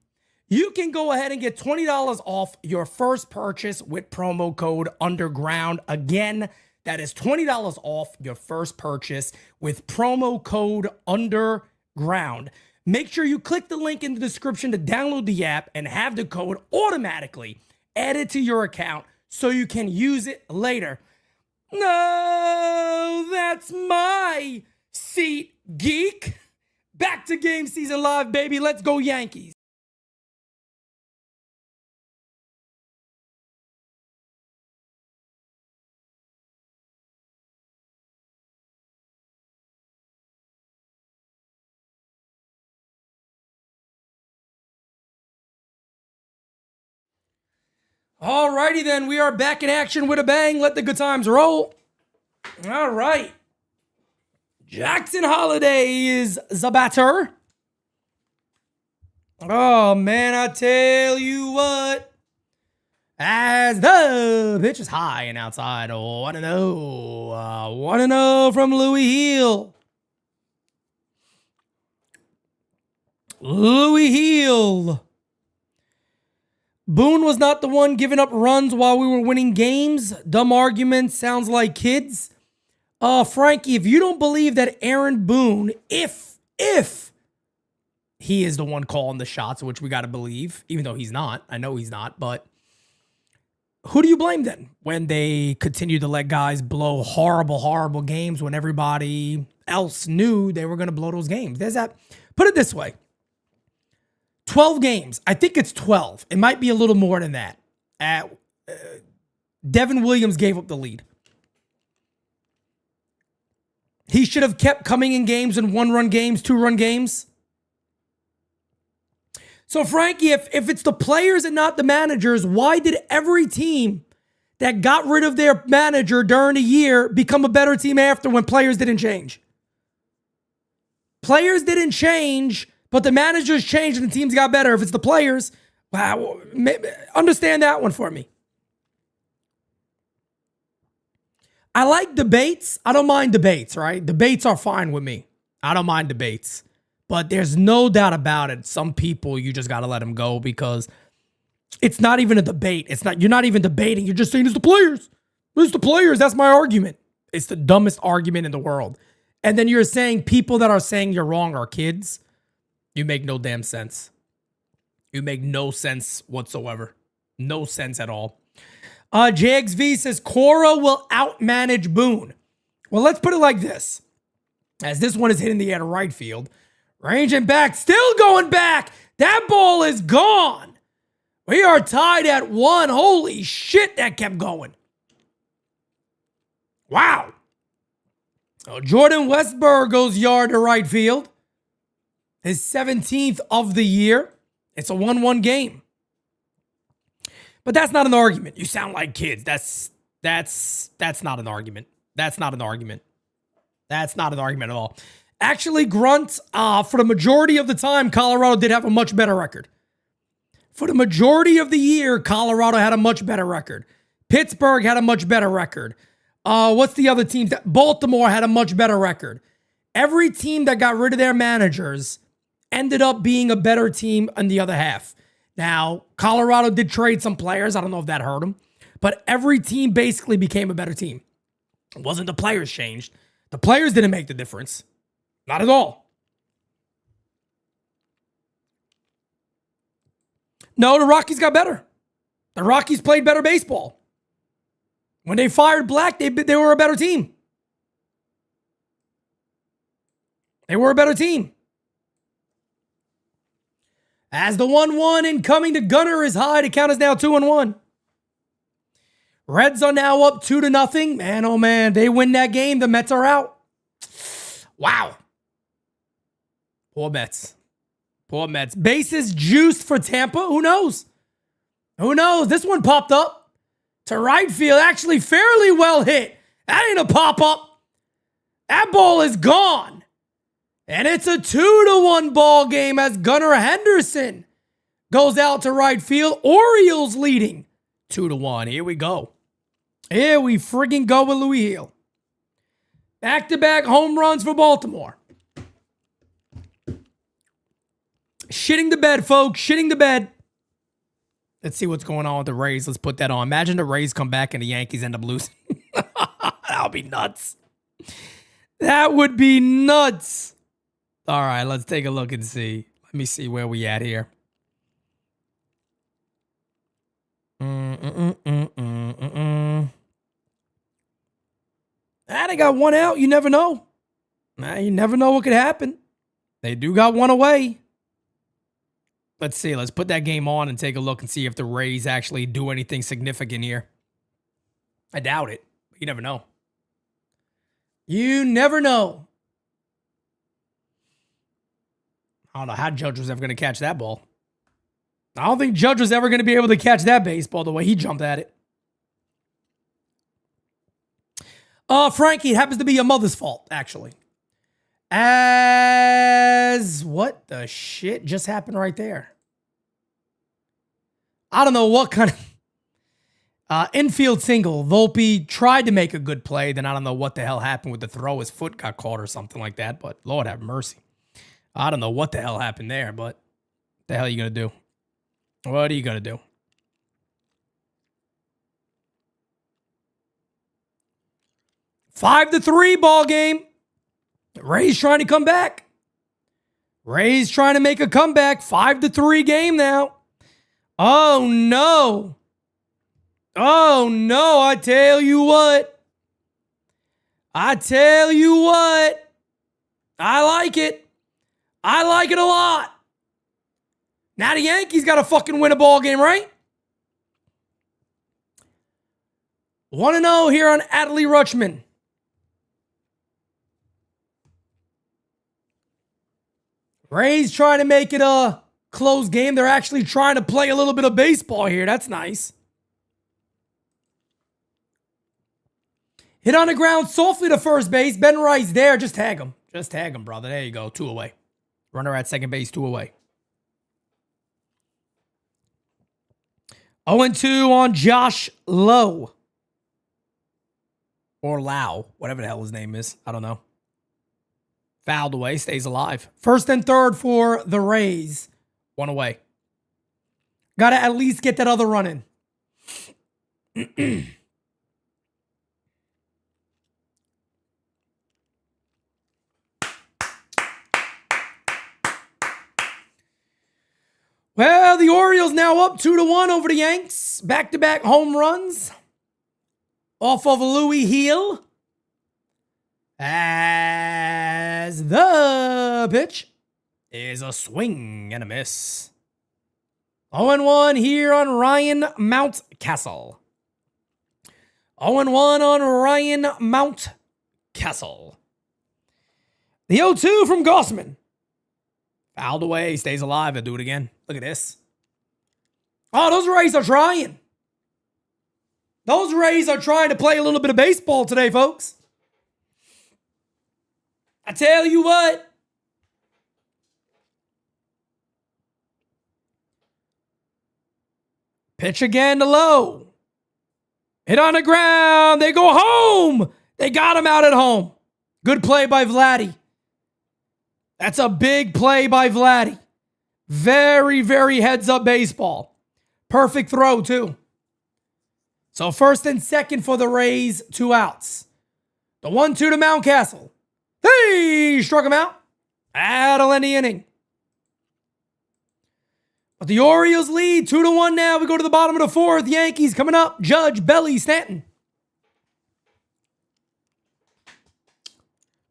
You can go ahead and get $20 off your first purchase with promo code UNDERGROUND. Again, that is $20 off your first purchase with promo code UNDERGROUND. Make sure you click the link in the description to download the app and have the code automatically added to your account so you can use it later. No, that's my seat, geek. Back to Game Season Live, baby. Let's go Yankees. Alrighty then, we are back in action with a bang. Let the good times roll. All right. Jackson Holiday is the batter. Oh, man, I tell you what. As the pitch is high and outside, 1-0. 1-0 from Louis Hill. Louis Hill. Boone was not the one giving up runs while we were winning games. Dumb argument, sounds like kids. Frankie, if you don't believe that Aaron Boone, if he is the one calling the shots, which we got to believe, even though he's not, I know he's not, but who do you blame then when they continue to let guys blow horrible games when everybody else knew they were going to blow those games? There's that. Put it this way. 12 games. I think it's 12. It might be a little more than that. Devin Williams gave up the lead. He should have kept coming in games and 1-run games, 2-run games. So, Frankie, if it's the players and not the managers, why did every team that got rid of their manager during the year become a better team after when players didn't change? Players didn't change, but the managers changed and the teams got better. If it's the players, wow, understand that one for me. I like debates. I don't mind debates, right? Debates are fine with me. I don't mind debates. But there's no doubt about it. Some people, you just got to let them go because it's not even a debate. You're not even debating. You're just saying it's the players. It's the players. That's my argument. It's the dumbest argument in the world. And then you're saying people that are saying you're wrong are kids. You make no damn sense. You make no sense whatsoever. No sense at all. Jags V says Cora will outmanage Boone. Well, let's put it like this. As this one is hitting the air to right field. Ranging back, still going back. That ball is gone. We are tied at 1. Holy shit, that kept going. Wow. Oh, Jordan Westburg goes yard to right field. His 17th of the year. It's a 1-1 game. But that's not an argument. You sound like kids. That's not an argument. That's not an argument. That's not an argument at all. Actually, Grunt, for the majority of the time, Colorado did have a much better record. For the majority of the year, Colorado had a much better record. Pittsburgh had a much better record. What's the other team? Baltimore had a much better record. Every team that got rid of their managers ended up being a better team on the other half. Now, Colorado did trade some players. I don't know if that hurt them. But every team basically became a better team. It wasn't the players changed. The players didn't make the difference. Not at all. No, the Rockies got better. The Rockies played better baseball. When they fired Black, they were a better team. They were a better team. As the 1-1 incoming to Gunner is high, the count is now 2-1. Reds are now up 2-0. Man, oh man, they win that game. The Mets are out. Wow. Poor Mets. Poor Mets. Bases juiced for Tampa. Who knows? Who knows? This one popped up to right field. Actually, fairly well hit. That ain't a pop-up. That ball is gone. And it's a 2-1 ball game as Gunnar Henderson goes out to right field. Orioles leading 2-1. Here we go. Here we friggin' go with Louis Hill. Back-to-back home runs for Baltimore. Shitting the bed, folks. Shitting the bed. Let's see what's going on with the Rays. Let's put that on. Imagine the Rays come back and the Yankees end up losing. That would be nuts. That would be nuts. All right, let's take a look and see. Let me see where we at here. They got one out. You never know. You never know what could happen. They do got one away. Let's see. Let's put that game on and take a look and see if the Rays actually do anything significant here. I doubt it. But you never know. You never know. I don't know how Judge was ever going to catch that ball. I don't think Judge was ever going to be able to catch that baseball the way he jumped at it. Frankie, it happens to be your mother's fault, actually. As what the shit just happened right there? I don't know what kind of infield single. Volpe tried to make a good play. Then I don't know what the hell happened with the throw. His foot got caught or something like that. But Lord have mercy. I don't know what the hell happened there. But what the hell are you going to do? What are you going to do? Five to 3 ball game. Rays trying to come back. Rays trying to make a comeback. 5 to 3 game now. Oh, no. Oh, no. I tell you what. I tell you what. I like it. I like it a lot. Now the Yankees got to fucking win a ball game, right? 1-0 here on Adley Rutschman. Rays trying to make it a close game. They're actually trying to play a little bit of baseball here. That's nice. Hit on the ground softly to first base. Ben Wright's there. Just tag him. Just tag him, brother. There you go. 2 away. Runner at second base, 2 away. 0-2 on Josh Lowe. Or Lau. Whatever the hell his name is. I don't know. Fouled away, stays alive. First and third for the Rays. 1 away. Got to at least get that other run in. Well, the Orioles now up 2-1 over the Yanks. Back-to-back home runs off of Louis Hill. As the pitch is a swing and a miss. 0-1 here on Ryan Mountcastle. 0-1 on Ryan Mountcastle. The 0-2 from Gossman. Fouled away, stays alive. I'll do it again. Look at this. Oh, those Rays are trying. Those Rays are trying to play a little bit of baseball today, folks. I tell you what. Pitch again to Lowe. Hit on the ground. They go home. They got him out at home. Good play by Vladdy. That's a big play by Vladdy. Very, very heads-up baseball. Perfect throw, too. So first and second for the Rays, 2 outs. The 1-2 to Mountcastle. Hey, struck him out. That'll end the inning. But the Orioles lead 2-1 now. We go to the bottom of the 4th. Yankees coming up. Judge, Belly, Stanton.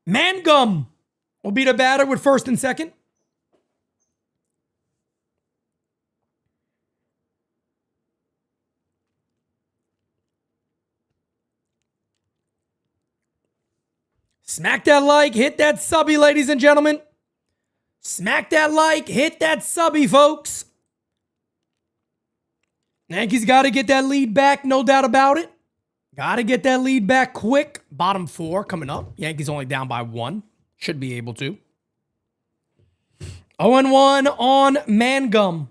Mangum will be the batter with first and second. Smack that like, hit that subby, ladies and gentlemen. Smack that like, hit that subby, folks. Yankees got to get that lead back, no doubt about it. Got to get that lead back quick. Bottom 4 coming up. Yankees only down by 1. Should be able to. 0-1 on Mangum.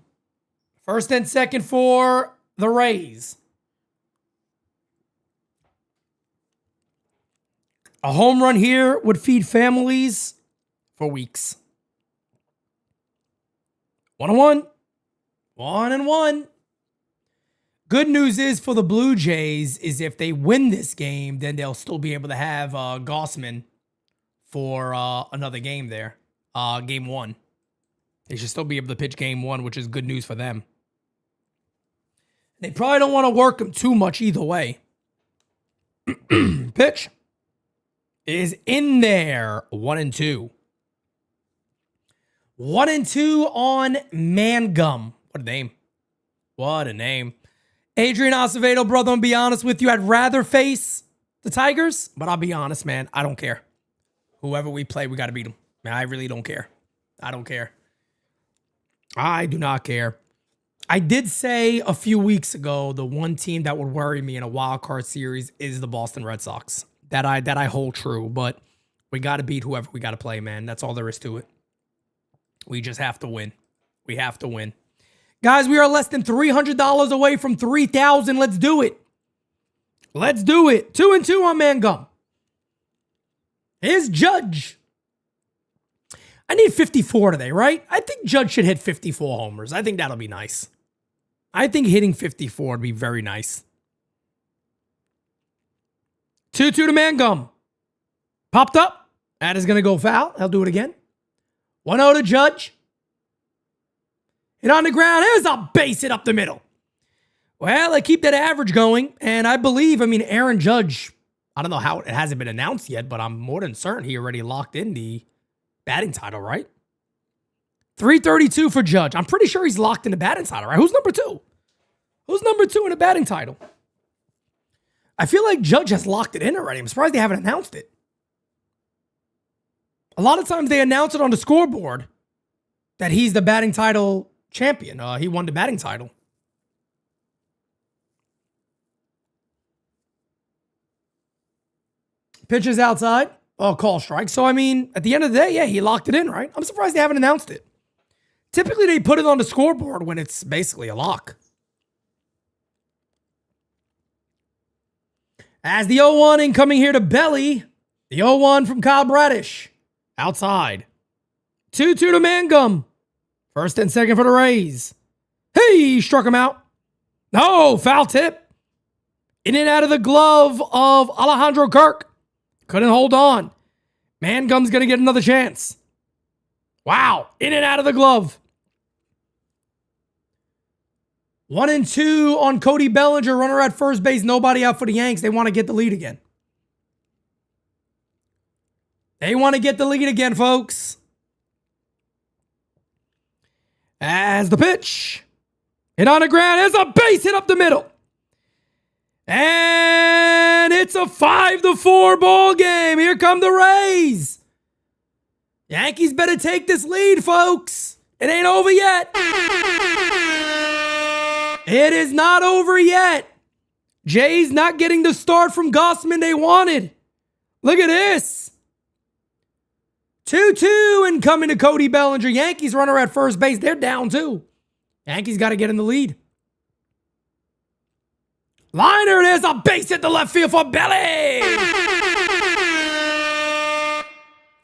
First and second for the Rays. A home run here would feed families for weeks. 1-1. 1-1. Good news is for the Blue Jays is if they win this game, then they'll still be able to have Gossman for another game there. Game 1. They should still be able to pitch game 1, which is good news for them. They probably don't want to work him too much either way. Pitch is in there. 1-2. 1-2 on Mangum. What a name. What a name. Adrian Acevedo, brother, I'm going to be honest with you. I'd rather face the Tigers, but I'll be honest, man. I don't care. Whoever we play, we got to beat them. Man, I really don't care. I don't care. I do not care. I did say a few weeks ago, the one team that would worry me in a wild card series is the Boston Red Sox. That I hold true, but we got to beat whoever we got to play, man. That's all there is to it. We just have to win. We have to win. Guys, we are less than $300 away from 3,000. Let's do it. Let's do it. 2-2 on Mangum. Here's Judge. I need 54 today, right? I think Judge should hit 54 homers. I think that'll be nice. I think hitting 54 would be very nice. 2-2 to Mangum. Popped up. That is going to go foul. I'll do it again. 1-0 to Judge. Hit on the ground. There's a base hit up the middle. Well, I keep that average going. And I believe, Aaron Judge, I don't know how it hasn't been announced yet, but I'm more than certain he already locked in the batting title, right? 332 for Judge. I'm pretty sure he's locked in the batting title, right? Who's number 2? Who's number 2 in the batting title? I feel like Judge has locked it in already. I'm surprised they haven't announced it. A lot of times they announce it on the scoreboard that he's the batting title champion. He won the batting title. Pitches outside. Oh, call strike. So, at the end of the day, yeah, he locked it in, right? I'm surprised they haven't announced it. Typically, they put it on the scoreboard when it's basically a lock. As the 0-1 incoming here to Belly. The 0-1 from Kyle Bradish. Outside. 2-2 to Mangum. First and second for the Rays. Hey, struck him out. No, foul tip. In and out of the glove of Alejandro Kirk. Couldn't hold on. Mangum's going to get another chance. Wow. In and out of the glove. 1-2 on Cody Bellinger. Runner at first base. Nobody out for the Yanks. They want to get the lead again. They want to get the lead again, folks. As the pitch. Hit on the ground. There's a base hit up the middle. And it's a 5-4 ball game. Here come the Rays. Yankees better take this lead, folks. It ain't over yet. It is not over yet. Jays not getting the start from Gossman they wanted. Look at this. 2-2 and coming to Cody Bellinger. Yankees runner at first base. They're down too. Yankees got to get in the lead. Liner, there's a base hit the left field for Belly.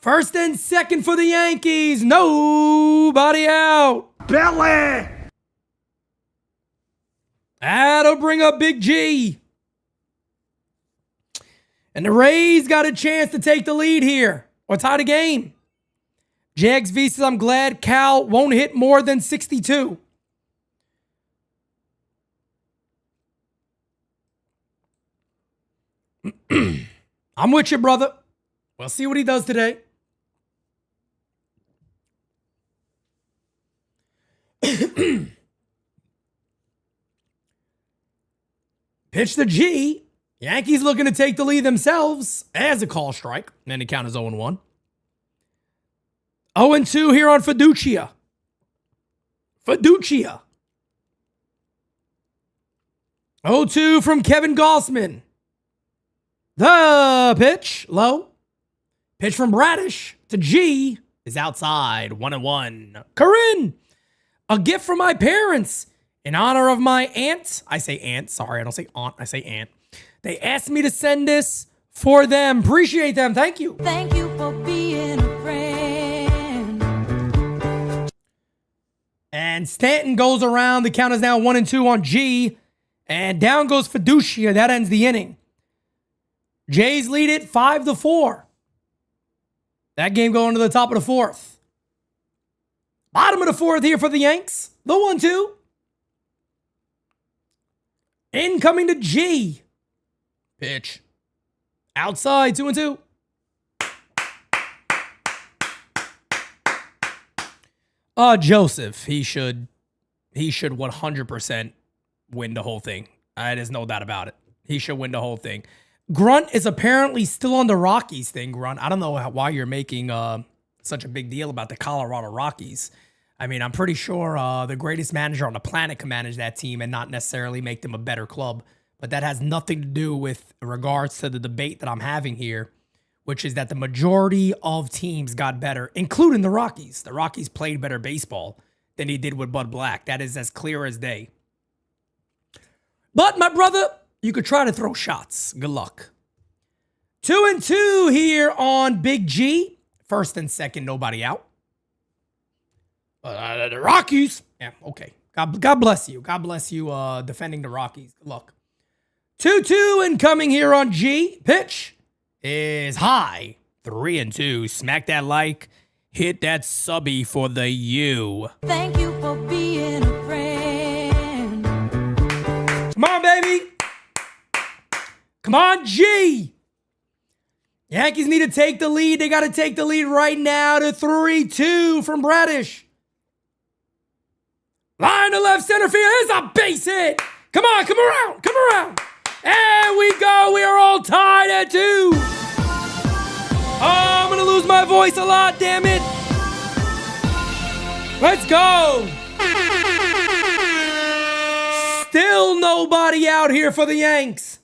First and second for the Yankees. Nobody out. Belly! That'll bring up Big G. And the Rays got a chance to take the lead here or tie the game. JXV says, I'm glad Cal won't hit more than 62. I'm with you, brother. We'll see what he does today. Pitch the G. Yankees looking to take the lead themselves as a call strike. And the count is 0-1. 0-2 here on Fiducia. 0-2 from Kevin Gossman. The pitch, low. Pitch from Bradish to G is outside, 1-1. Corinne, a gift from my parents in honor of my aunt. I say aunt, sorry, I don't say aunt, I say aunt. They asked me to send this for them. Appreciate them, thank you. Thank you for being a friend. And Stanton goes around. The count is now 1-2 on G. And down goes Fiducia. That ends the inning. Jays lead it 5-4. That game going to the top of the fourth. Bottom of the fourth here for the Yanks. The 1-2. Incoming to G. Pitch. Outside, 2-2. Joseph, he should 100% win the whole thing. There's no doubt about it. He should win the whole thing. Grunt is apparently still on the Rockies thing, Grunt. I don't know why you're making such a big deal about the Colorado Rockies. I mean, I'm pretty sure the greatest manager on the planet can manage that team and not necessarily make them a better club. But that has nothing to do with regards to the debate that I'm having here, which is that the majority of teams got better, including the Rockies. The Rockies played better baseball than he did with Bud Black. That is as clear as day. But, my brother, you could try to throw shots. Good luck. 2-2 here on Big G. First and second, nobody out. The Rockies. Yeah, okay. God bless you. God bless you defending the Rockies. Good luck. 2-2 incoming here on G. Pitch is high. 3-2. Smack that like. Hit that subby for the U. Thank you for being a friend. Come on, baby. Come on, G. Yankees need to take the lead. They got to take the lead right now to 3-2 from Bradish. Line to left center field. It's a base hit. Come on, come around, come around. And we go. We are all tied at 2. Oh, I'm going to lose my voice a lot, damn it. Let's go. Still nobody out here for the Yanks.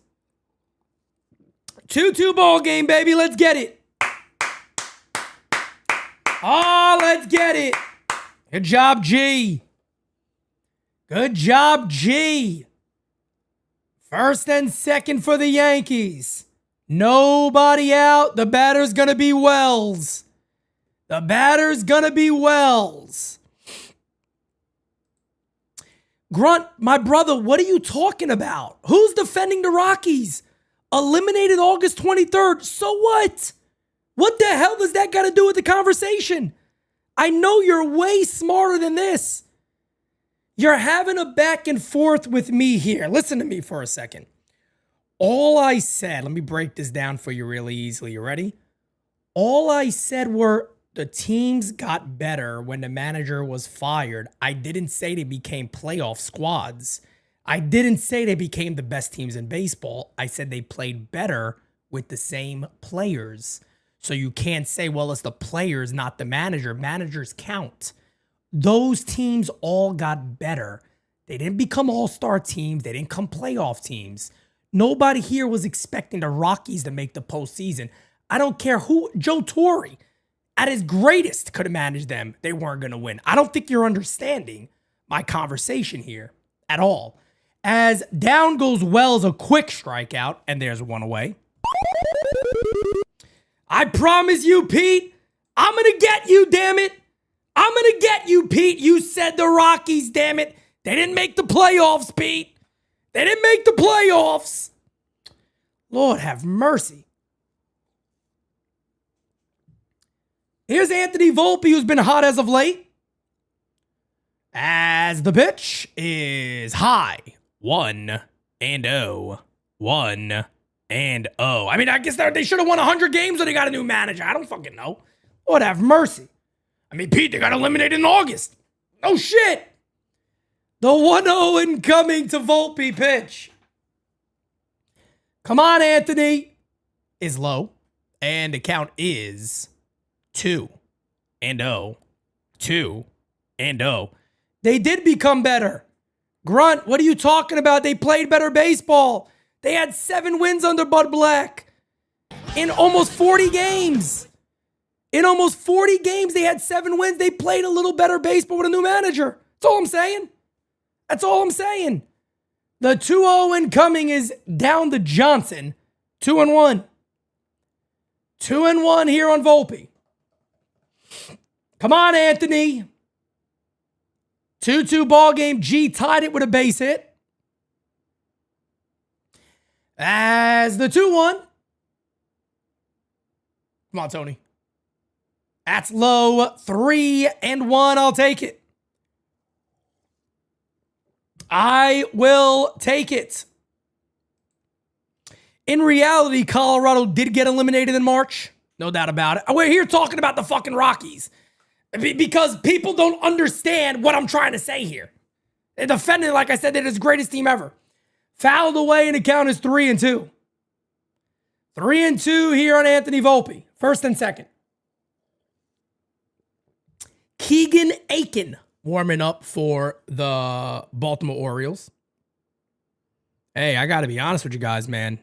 2-2 ball game, baby. Let's get it. Oh, let's get it. Good job, G. Good job, G. First and second for the Yankees. Nobody out. The batter's going to be Wells. The batter's going to be Wells. Grunt, my brother, what are you talking about? Who's defending the Rockies? Eliminated August 23rd. So what? What the hell does that got to do with the conversation? I know you're way smarter than this. You're having a back and forth with me here. Listen to me for a second. All I said, let me break this down for you really easily. You ready? All I said were the teams got better when the manager was fired. I didn't say they became playoff squads. I didn't say they became the best teams in baseball. I said they played better with the same players. So you can't say, well, it's the players, not the manager. Managers count. Those teams all got better. They didn't become all-star teams. They didn't become playoff teams. Nobody here was expecting the Rockies to make the postseason. I don't care who. Joe Torre, at his greatest, could have managed them. They weren't going to win. I don't think you're understanding my conversation here at all. As down goes Wells, a quick strikeout, and there's one away. I promise you, Pete, I'm going to get you, damn it. I'm going to get you, Pete. You said the Rockies, damn it. They didn't make the playoffs, Pete. They didn't make the playoffs. Lord have mercy. Here's Anthony Volpe, who's been hot as of late. As the pitch is high. 1-0. 1-0. I mean, I guess they should have won 100 games when they got a new manager. I don't fucking know. Lord have mercy. I mean, Pete, they got eliminated in August. No shit. The 1-0 incoming to Volpe pitch. Come on, Anthony. Is low. And the count is 2-0. 2-0. They did become better. Grunt, what are you talking about? They played better baseball. They had 7 wins under Bud Black in almost 40 games. In almost 40 games, they had 7 wins. They played a little better baseball with a new manager. That's all I'm saying. That's all I'm saying. The 2-0 incoming is down to Johnson. 2-1. 2-1 here on Volpe. Come on, Anthony. 2-2 ball game. G tied it with a base hit. As the 2-1. Come on, Tony. That's low. 3-1. I'll take it. I will take it. In reality, Colorado did get eliminated in March. No doubt about it. We're here talking about the fucking Rockies because people don't understand what I'm trying to say here. They're defending, like I said, they're the greatest team ever. Fouled away, and the count is 3-2. 3-2 here on Anthony Volpe. First and second. Keegan Aiken warming up for the Baltimore Orioles. Hey, I got to be honest with you guys, man.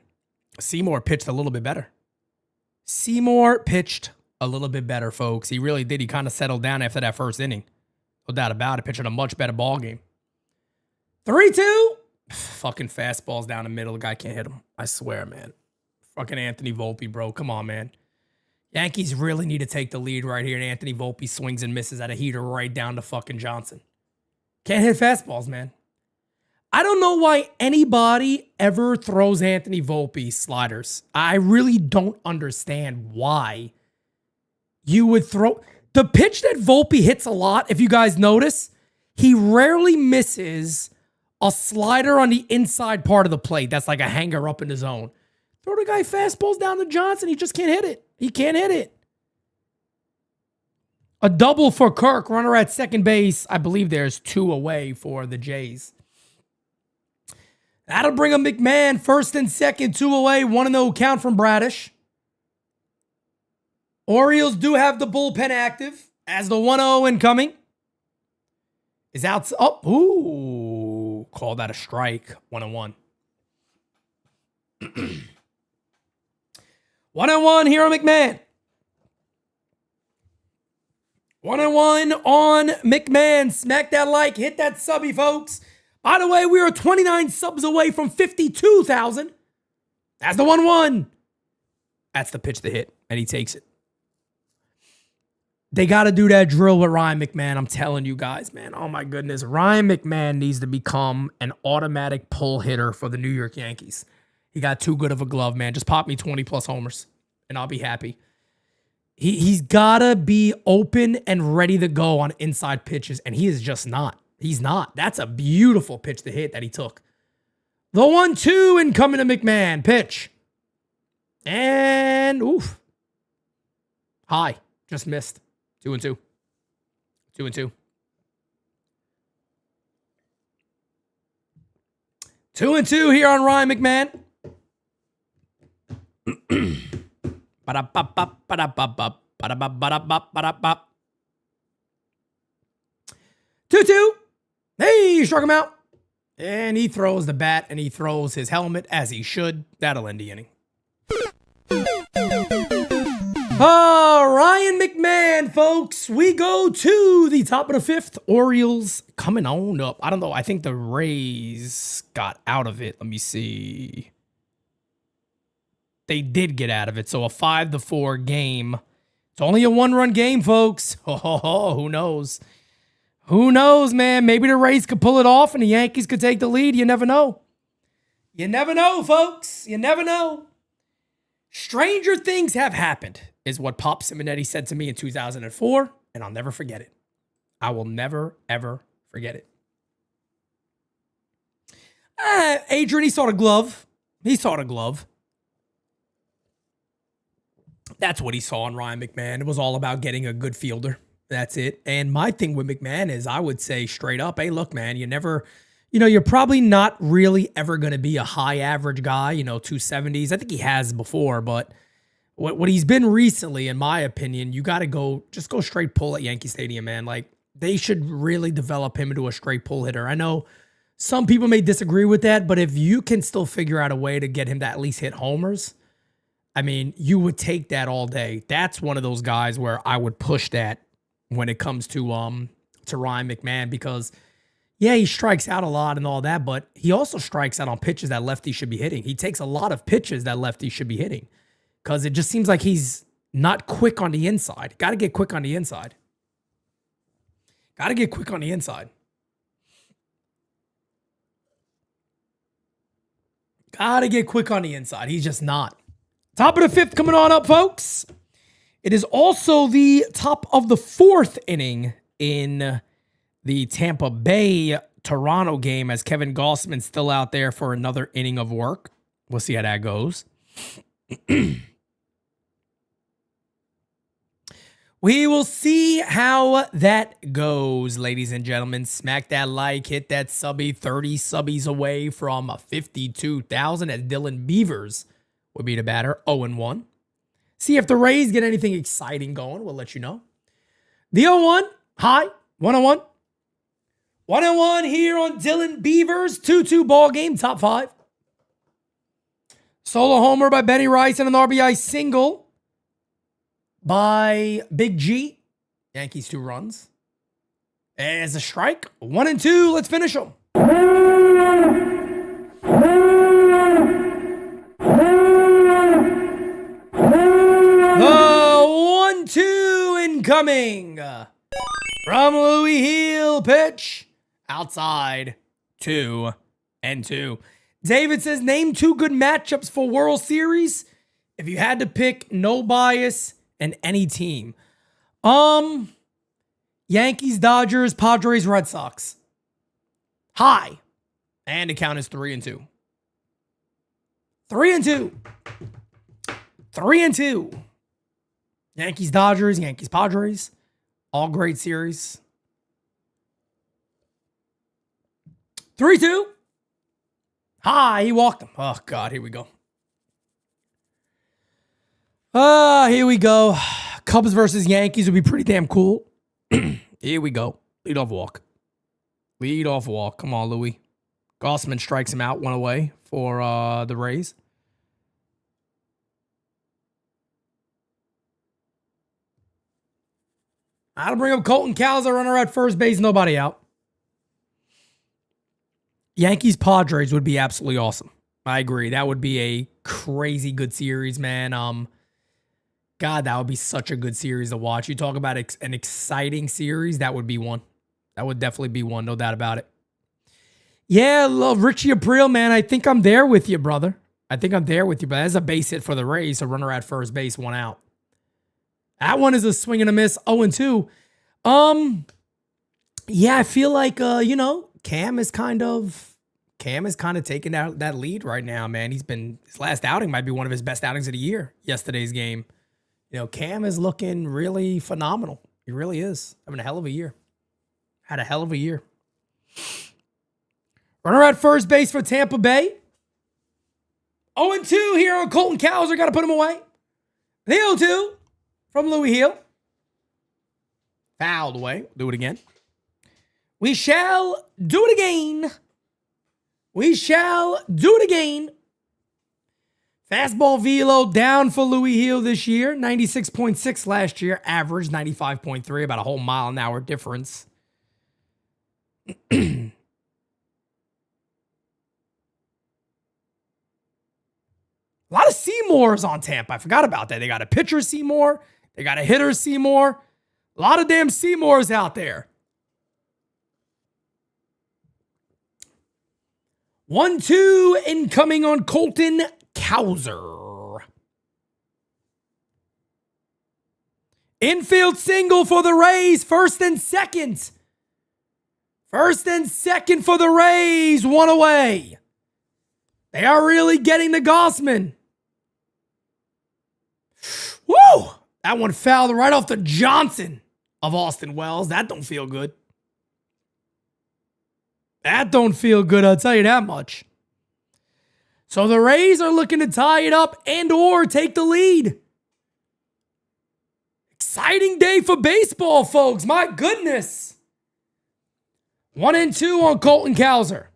Seymour pitched a little bit better. Seymour pitched a little bit better, folks. He really did. He kind of settled down after that first inning. No doubt about it. Pitching a much better ball game. 3-2. Fucking fastballs down the middle. The guy can't hit him. I swear, man. Fucking Anthony Volpe, bro. Come on, man. Yankees really need to take the lead right here. And Anthony Volpe swings and misses at a heater right down to fucking Johnson. Can't hit fastballs, man. I don't know why anybody ever throws Anthony Volpe sliders. I really don't understand why you would throw. The pitch that Volpe hits a lot, if you guys notice, he rarely misses a slider on the inside part of the plate. That's like a hanger up in the zone. Throw the guy fastballs down to Johnson. He just can't hit it. He can't hit it. A double for Kirk. Runner at second base. I believe there's 2 away for the Jays. That'll bring a McMahon first and second, 2 away, 1-0 count from Bradish. Orioles do have the bullpen active as the 1-0 incoming is out. Oh, ooh, call that a strike. 1-1. 1-1 here on McMahon. 1-1 on McMahon. Smack that like, hit that subby, folks. By the way, we are 29 subs away from 52,000. That's the 1-1. That's the pitch to hit, and he takes it. They got to do that drill with Ryan McMahon. I'm telling you guys, man. Oh, my goodness. Ryan McMahon needs to become an automatic pull hitter for the New York Yankees. He got too good of a glove, man. Just pop me 20-plus homers, and I'll be happy. He's got to be open and ready to go on inside pitches, and he is just not. He's not. That's a beautiful pitch to hit that he took. The 1-2 incoming to McMahon. Pitch. And, oof. High. Just missed. 2-2. 2-2. 2-2 here on Ryan McMahon. 2-2. Hey, struck him out. And he throws the bat and he throws his helmet as he should. That'll end the inning. Ryan McMahon, folks. We go to the top of the fifth. Orioles coming on up. I don't know. I think the Rays got out of it. Let me see. They did get out of it. So a 5-4 game. It's only a 1-run game, folks. Oh, who knows? Who knows, man? Maybe the Rays could pull it off and the Yankees could take the lead. You never know. You never know, folks. You never know. Stranger things have happened, is what Pop Simonetti said to me in 2004, and I'll never forget it. I will never, ever forget it. Adrian, he saw the glove. He saw the glove. That's what he saw in Ryan McMahon. It was all about getting a good fielder. That's it. And my thing with McMahon is I would say straight up, hey, look, man, you're probably not really ever going to be a high average guy, 270s. I think he has before, but what he's been recently, in my opinion, you got to go straight pull at Yankee Stadium, man. Like, they should really develop him into a straight pull hitter. I know Some people may disagree with that, but if you can still figure out a way to get him to at least hit homers, I mean, you would take that all day. That's one of those guys where I would push that when it comes to Ryan McMahon, because yeah, he strikes out a lot and all that, but he also strikes out on pitches that lefties should be hitting. He takes a lot of pitches that lefties should be hitting because it just seems like he's not quick on the inside. Got to get quick on the inside. Got to get quick on the inside. Got to get quick on the inside. He's just not. Top of the fifth coming on up, folks. It is also the top of the fourth inning in the Tampa Bay Toronto game as Kevin Gausman's still out there for another inning of work. We'll see how that goes. We will see how that goes, ladies and gentlemen. Smack that like, hit that subby. 30 subbies away from 52,000 as Dylan Beavers would be the batter, 0-1. See if the Rays get anything exciting going. We'll let you know. The 0-1, high, 1-1. 1-1 here on Dylan Beavers. 2-2 ball game, top 5. Solo homer by Benny Rice and an RBI single by Big G. Yankees 2 runs. As a strike, 1-2. Let's finish them. The 1-2 incoming from Louis Heel. Pitch outside, 2-2. David says, name 2 good matchups for World Series if you had to pick, no bias, and any team. Yankees, Dodgers, Padres, Red Sox. High. And the count is 3-2. 3-2. 3-2. Yankees, Dodgers, Yankees, Padres. All great series. 3-2. High. He walked him. Oh, God. Here we go. Here we go. Cubs versus Yankees would be pretty damn cool. Here we go. Leadoff walk. Leadoff walk. Come on, Louis. Gausman strikes him out, 1 away for the Rays. I'll bring up Colton Cowser, runner at first base, nobody out. Yankees Padres would be absolutely awesome. I agree. That would be a crazy good series, man. God, that would be such a good series to watch. You talk about an exciting series, that would be one. That would definitely be one, no doubt about it. Yeah, love Richie Aprile, man. I think I'm there with you, brother. I think I'm there with you, but that's a base hit for the Rays, a runner at first base, 1 out. That one is a swing and a miss, 0-2. Yeah, I feel like Cam is kind of taking out that lead right now, man. His last outing might be one of his best outings of the year. Yesterday's game. Cam is looking really phenomenal. He really is. Having a hell of a year. Had a hell of a year. Runner at first base for Tampa Bay. 0-2 here on Colton Cowser. Got to put him away. The 0-2 from Louis Heel. Fouled away. Do it again. We shall do it again. We shall do it again. Fastball velo down for Louis Heel this year. 96.6 last year. Average 95.3. About a whole mile an hour difference. A lot of Seymours on Tampa. I forgot about that. They got a pitcher Seymour. They got a hitter Seymour. A lot of damn Seymours out there. 1-2 incoming on Colton Cowser. Infield single for the Rays. First and second. First and second for the Rays. 1 away. They are really getting to Gausman. Woo! That one fouled right off the Johnson of Austin Wells. That don't feel good. That don't feel good, I'll tell you that much. So the Rays are looking to tie it up and or take the lead. Exciting day for baseball, folks. My goodness. 1-2 on Colton Cowser.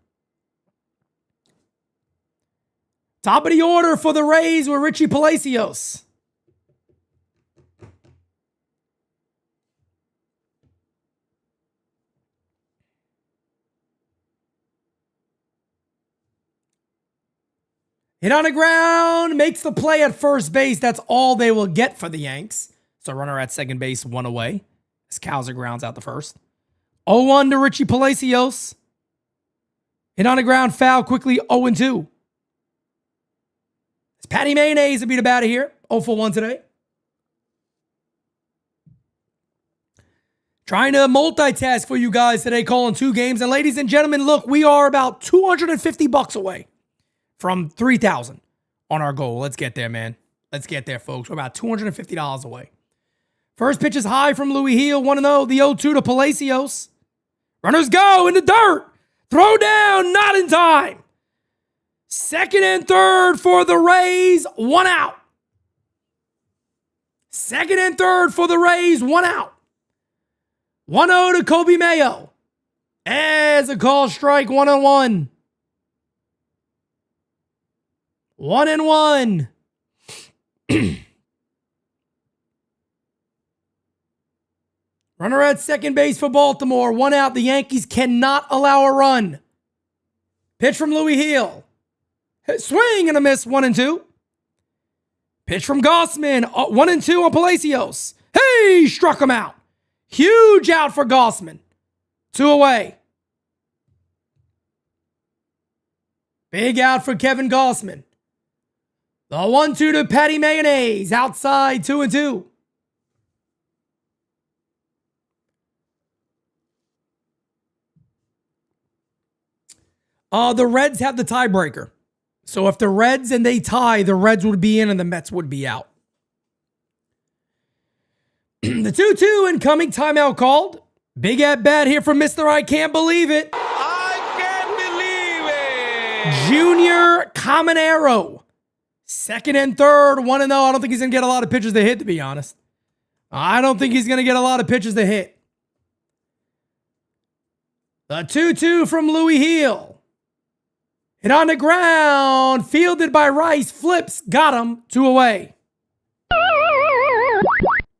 Top of the order for the Rays with Richie Palacios. Hit on the ground, makes the play at first base. That's all they will get for the Yanks. So runner at second base, one away. As Cowser grounds out the first. 0-1 to Richie Palacios. Hit on the ground, foul quickly, 0-2. It's Patty Mayonnaise to beat about it here. 0-for-1 today. Trying to multitask for you guys today, calling 2 games. And ladies and gentlemen, look, we are about $250 away from 3,000 on our goal. Let's get there, man. Let's get there, folks. We're about $250 away. First pitch is high from Louis Heel, 1-0. The 0-2 to Palacios. Runners go in the dirt. Throw down, not in time. Second and third for the Rays, 1 out. Second and third for the Rays, 1 out. 1-0 to Kobe Mayo. As a call strike, 1-1. 1-1. Runner at second base for Baltimore. 1 out. The Yankees cannot allow a run. Pitch from Louis Heel. Swing and a miss. 1-2. Pitch from Gossman. 1-2 on Palacios. Hey, struck him out. Huge out for Gossman. 2 away. Big out for Kevin Gossman. The 1-2 to Patty Mayonnaise. Outside, 2-2. The Reds have the tiebreaker. So if the Reds and they tie, the Reds would be in and the Mets would be out. The 2-2 incoming timeout called. Big at bat here from Mr. I Can't Believe It. I can't believe it. Junior Caminero. Second and third, 1-0. I don't think he's going to get a lot of pitches to hit, to be honest. I don't think he's going to get a lot of pitches to hit. The 2-2 from Louis Heel. Hit on the ground. Fielded by Rice. Flips. Got him. 2 away.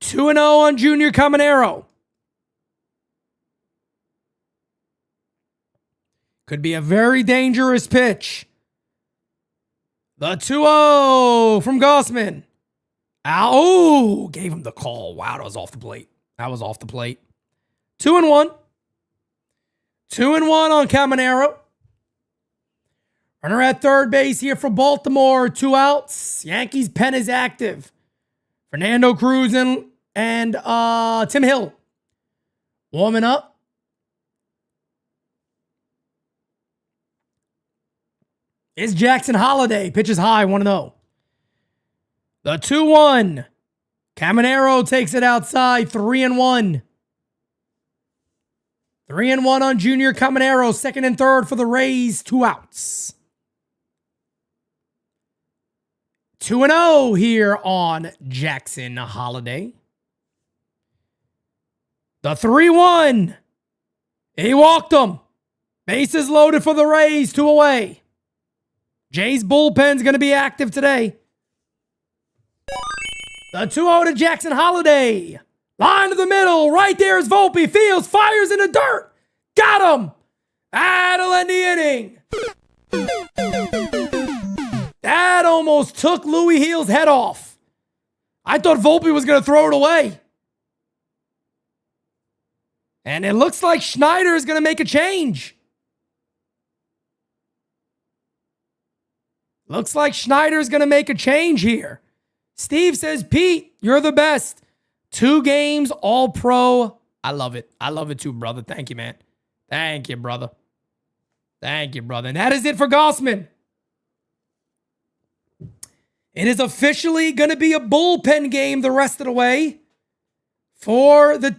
2-0 on Junior Caminero. Could be a very dangerous pitch. The 2-0 from Gossman. Ow, gave him the call. Wow, that was off the plate. 2-1. 2-1 on Caminero. Runner at third base here for Baltimore. 2 outs. Yankees pen is active. Fernando Cruz and Tim Hill warming up. It's Jackson Holiday. Pitches high, 1-0. The 2-1. Caminero takes it outside, 3-1. 3-1 on Junior Caminero. Second and third for the Rays, 2 outs. 2-0 here on Jackson Holiday. The 3-1. He walked him. Bases loaded for the Rays, 2 away. Jay's bullpen's going to be active today. The 2-0 to Jackson Holiday. Line to the middle. Right there is Volpe. Fields, fires in the dirt. Got him. That'll end the inning. That almost took Louis Heel's head off. I thought Volpe was going to throw it away. And it looks like Schneider is going to make a change. Looks like Schneider's going to make a change here. Steve says, Pete, you're the best. 2 games, all pro. I love it. I love it too, brother. Thank you, man. Thank you, brother. Thank you, brother. And that is it for Gossman. It is officially going to be a bullpen game the rest of the way for the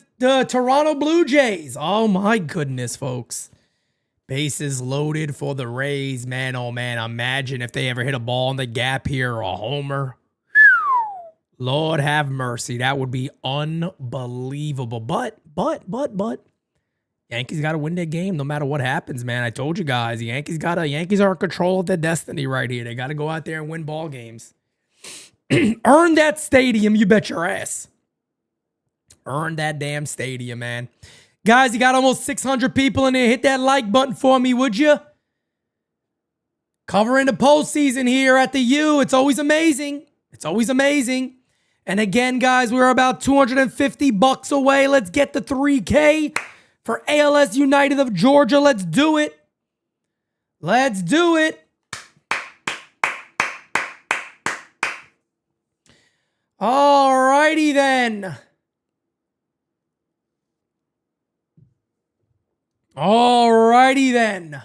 Toronto Blue Jays. Oh, my goodness, folks. Bases loaded for the Rays. Man, oh, man. Imagine if they ever hit a ball in the gap here or a homer. Lord have mercy. That would be unbelievable. But, Yankees got to win their game no matter what happens, man. I told you guys, the Yankees are in control of their destiny right here. They got to go out there and win ball games. Earn that stadium, you bet your ass. Earn that damn stadium, man. Guys, you got almost 600 people in there. Hit that like button for me, would you? Covering the postseason here at the U. It's always amazing. It's always amazing. And again, guys, we're about $250 away. Let's get the 3K for ALS United of Georgia. Let's do it. Let's do it. All righty then. All righty then.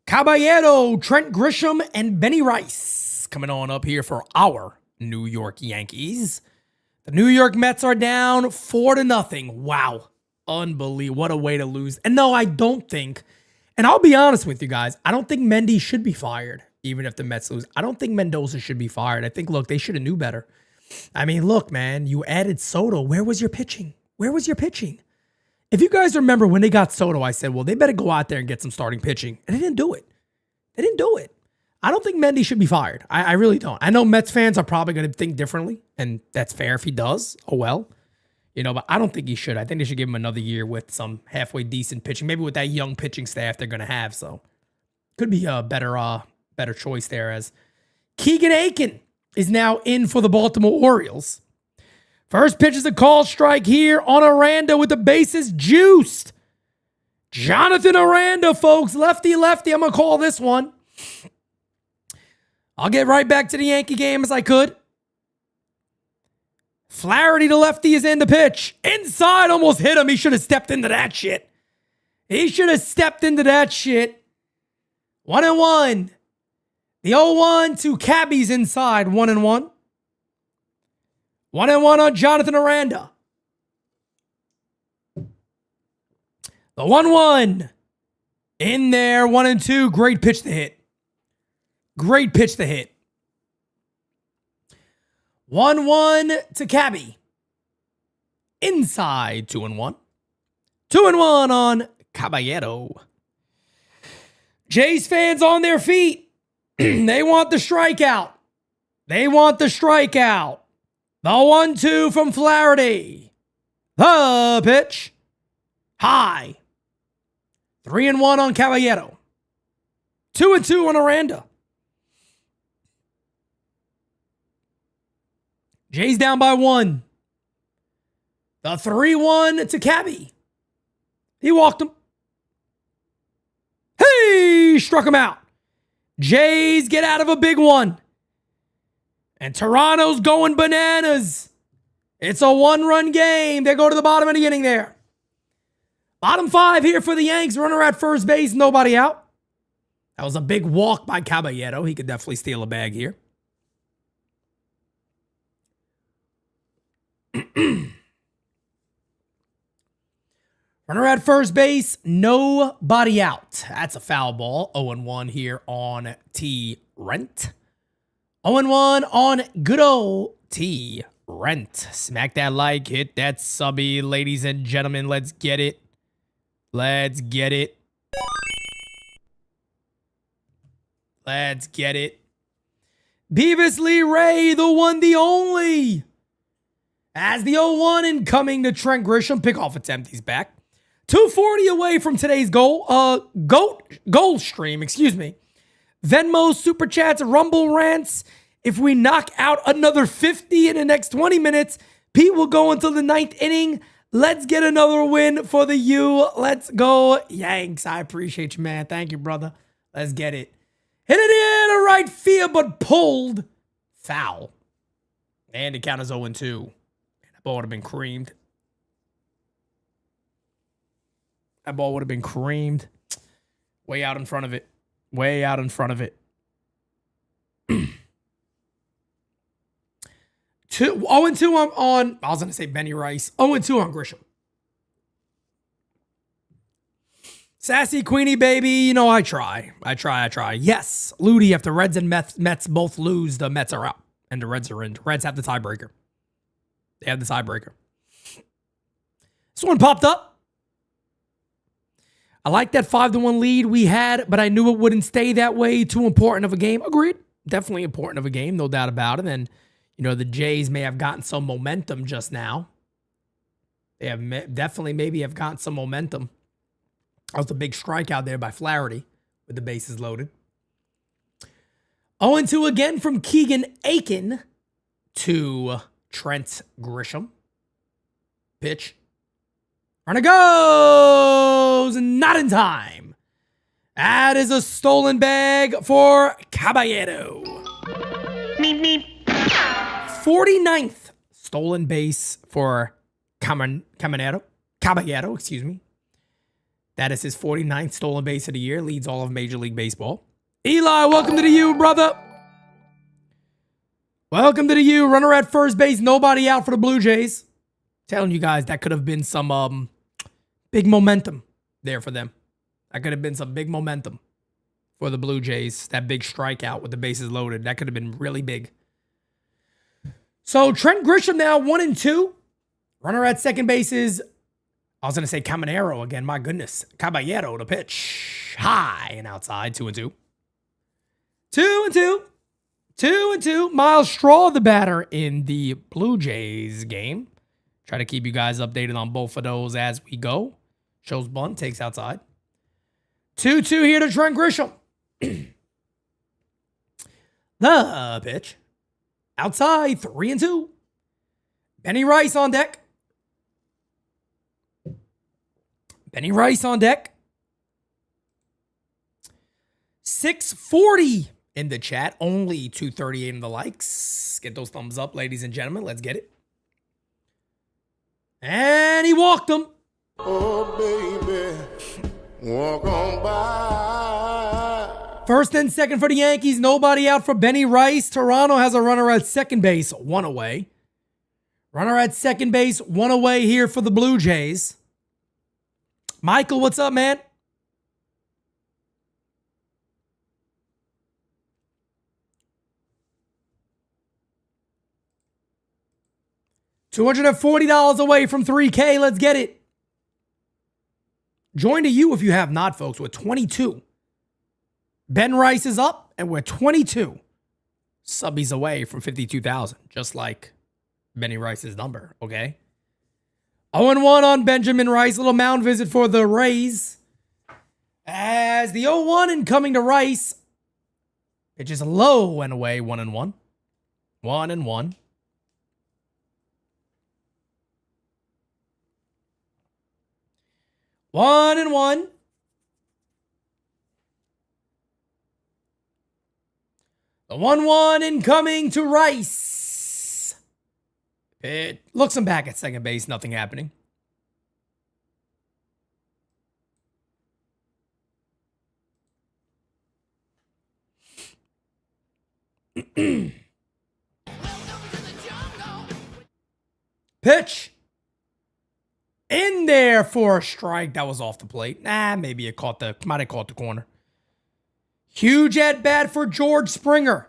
Caballero, Trent Grisham, and Benny Rice coming on up here for our New York Yankees. The New York Mets are down 4-0. Wow. Unbelievable. What a way to lose. And no, I don't think, and I'll be honest with you guys, I don't think Mendy should be fired, even if the Mets lose. I don't think Mendoza should be fired. I think, look, they should have knew better. I mean, look, man, you added Soto. Where was your pitching? Where was your pitching? If you guys remember when they got Soto, I said, well, they better go out there and get some starting pitching. And they didn't do it. They didn't do it. I don't think Mendy should be fired. I really don't. I know Mets fans are probably going to think differently, and that's fair if he does. Oh, well. You know, but I don't think he should. I think they should give him another year with some halfway decent pitching, maybe with that young pitching staff they're going to have. So could be a better choice there, as Keegan Aiken is now in for the Baltimore Orioles. First pitch is a call strike here on Aranda with the bases juiced. Jonathan Aranda, folks. Lefty. I'm going to call this one. I'll get right back to the Yankee game as I could. Flaherty, the lefty, is in the pitch. Inside, almost hit him. He should have stepped into that shit. 1-1. The 0-1 to Cabby's inside. 1-1. 1-1 on Jonathan Aranda. The 1-1. In there. 1-2. Great pitch to hit. 1-1 to Cabby. Inside. 2-1. 2-1 on Caballero. Jays fans on their feet. They want the strikeout. The 1-2 from Flaherty. The pitch. High. 3-1 on Caballero. 2-2 on Aranda. Jays down by 1. The 3-1 to Cabby. He walked him. Hey, struck him out. Jays get out of a big one. And Toronto's going bananas. It's a 1-run game. They go to the bottom of the inning there. Bottom 5 here for the Yanks. Runner at first base, nobody out. That was a big walk by Caballero. He could definitely steal a bag here. Runner at first base, nobody out. That's a foul ball. 0-1 here on T. Rent. 0-1 on good old T. Rent. Smack that like, hit that subby, ladies and gentlemen. Let's get it. Let's get it. Beavis Lee Ray, the one, the only. As the 0-1 incoming to Trent Grisham. Pickoff attempt, he's back. 240 away from today's goal. Goal stream, excuse me. Venmo, Super Chats, Rumble Rants. If we knock out another 50 in the next 20 minutes, Pete will go until the 9th inning. Let's get another win for the U. Let's go, Yanks. I appreciate you, man. Thank you, brother. Let's get it. Hit it in a right field, but pulled. Foul. And the count is 0-2. That ball would have been creamed. Way out in front of it. 0-2 on, I was going to say Benny Rice. 0-2 on Grisham. Sassy Queenie, baby. You know, I try. Yes, Ludi, if the Reds and Mets both lose, the Mets are out. And the Reds are in. The Reds have the tiebreaker. They have the tiebreaker. This one popped up. I like that 5-1 lead we had, but I knew it wouldn't stay that way. Too important of a game. Agreed. Definitely important of a game, no doubt about it. And, the Jays may have gotten some momentum just now. They have definitely maybe have gotten some momentum. That was a big strikeout there by Flaherty with the bases loaded. 0-2 again from Keegan Aiken to Trent Grisham. Pitch. Runner goes. Not in time. That is a stolen bag for Caballero. 49th stolen base for Caballero, excuse me. That is his 49th stolen base of the year. Leads all of Major League Baseball. Eli, welcome to the U, brother. Welcome to the U. Runner at first base. Nobody out for the Blue Jays. Telling you guys that could have been some big momentum there for them. That could have been some big momentum for the Blue Jays. That big strikeout with the bases loaded. That could have been really big. So Trent Grisham now 1-2. Runner at second base is, I was going to say Caminero again. My goodness. Caballero to pitch. High and outside. 2-2. 2-2. 2-2. Miles Straw, the batter in the Blue Jays game. Try to keep you guys updated on both of those as we go. Shows bunt, takes outside. 2-2 here to Trent Grisham. The pitch. Outside, 3-2. Benny Rice on deck. Benny Rice on deck. 640 in the chat. Only 238 in the likes. Get those thumbs up, ladies and gentlemen. Let's get it. And he walked him. Oh, baby, walk on by. First and second for the Yankees. Nobody out for Benny Rice. Toronto has a runner at second base, one away. Runner at second base, one away here for the Blue Jays. Michael, what's up, man? $240 away from 3K. Let's get it. Join to you if you have not, folks. We're 22. Ben Rice is up, and we're 22 subbies away from 52,000, just like Benny Rice's number, okay? 0-1 on Benjamin Rice. Little mound visit for the Rays. As the 0-1 incoming to Rice. Pitch is low and away, 1-1. 1-1. One and one. The 1-1 incoming to Rice. It looks him back at second base. Nothing happening. Pitch. In there for a strike. That was off the plate. Maybe it might have caught the corner. Huge at bat for George Springer.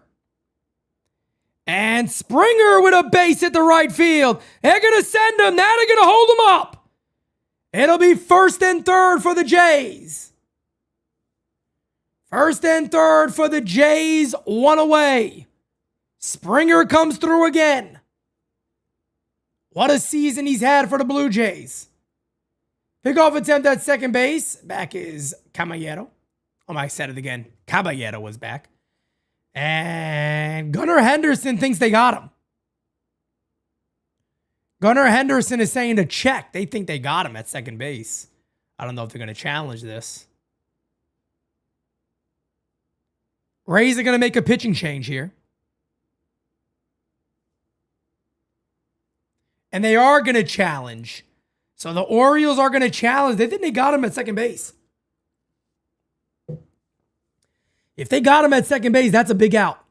And Springer with a base at the right field. They're going to send him. Now they're going to hold him up. It'll be first and third for the Jays. First and third for the Jays. One away. Springer comes through again. What a season he's had for the Blue Jays. Pickoff attempt at second base. Back is Caballero. I said it again. Caballero was back. And Gunnar Henderson thinks they got him. Gunnar Henderson is saying to check. They think they got him at second base. I don't know if they're going to challenge this. Rays are going to make a pitching change here. And they are going to challenge. So the Orioles are going to challenge. They think they got him at second base. If they got him at second base, that's a big out.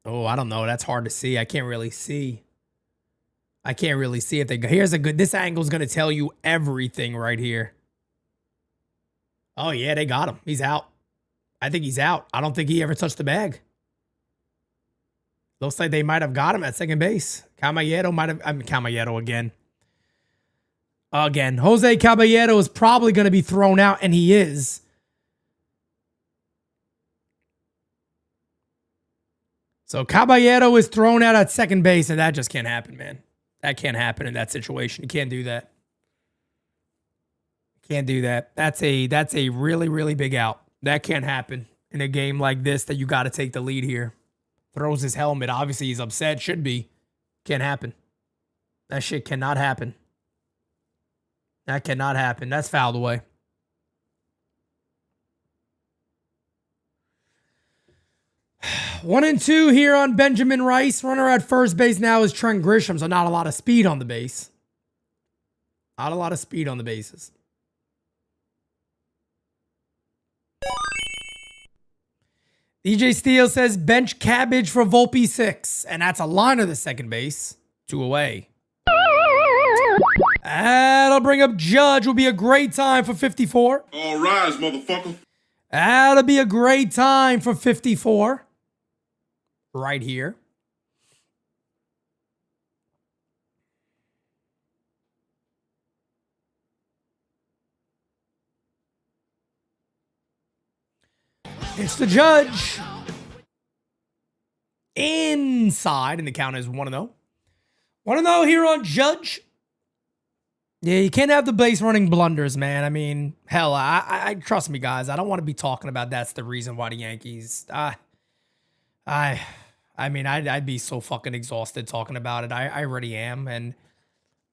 Oh, I don't know. That's hard to see. I can't really see. If they go. This angle is going to tell you everything right here. Oh, yeah, they got him. He's out. I think he's out. I don't think he ever touched the bag. Looks like they might have got him at second base. Caballero might have, Caballero again. Again, Jose Caballero is probably going to be thrown out, and he is. So Caballero is thrown out at second base, and that just can't happen, man. That can't happen in that situation. You can't do that. Can't do that. That's a really, really big out. That can't happen in a game like this that you got to take the lead here. Throws his helmet. Obviously, he's upset. Should be. Can't happen. That shit cannot happen. That cannot happen. That's fouled away. One and two here on Benjamin Rice. Runner at first base now is Trent Grisham, so not a lot of speed on the base. Not a lot of speed on the bases. DJ Steele says bench Cabbage for Volpe 6, and that's a liner to second base. 2 away. That'll bring up Judge. Will be a great time for 54. All rise, motherfucker. That'll be a great time for 54. Right here. It's the Judge. Inside, and the count is 1-0. 1-0 here on Judge. Yeah, you can't have the base running blunders, man. I mean, hell, I trust me, guys. I don't want to be talking about that's the reason why the Yankees. I mean, I'd be so fucking exhausted talking about it. I already am, and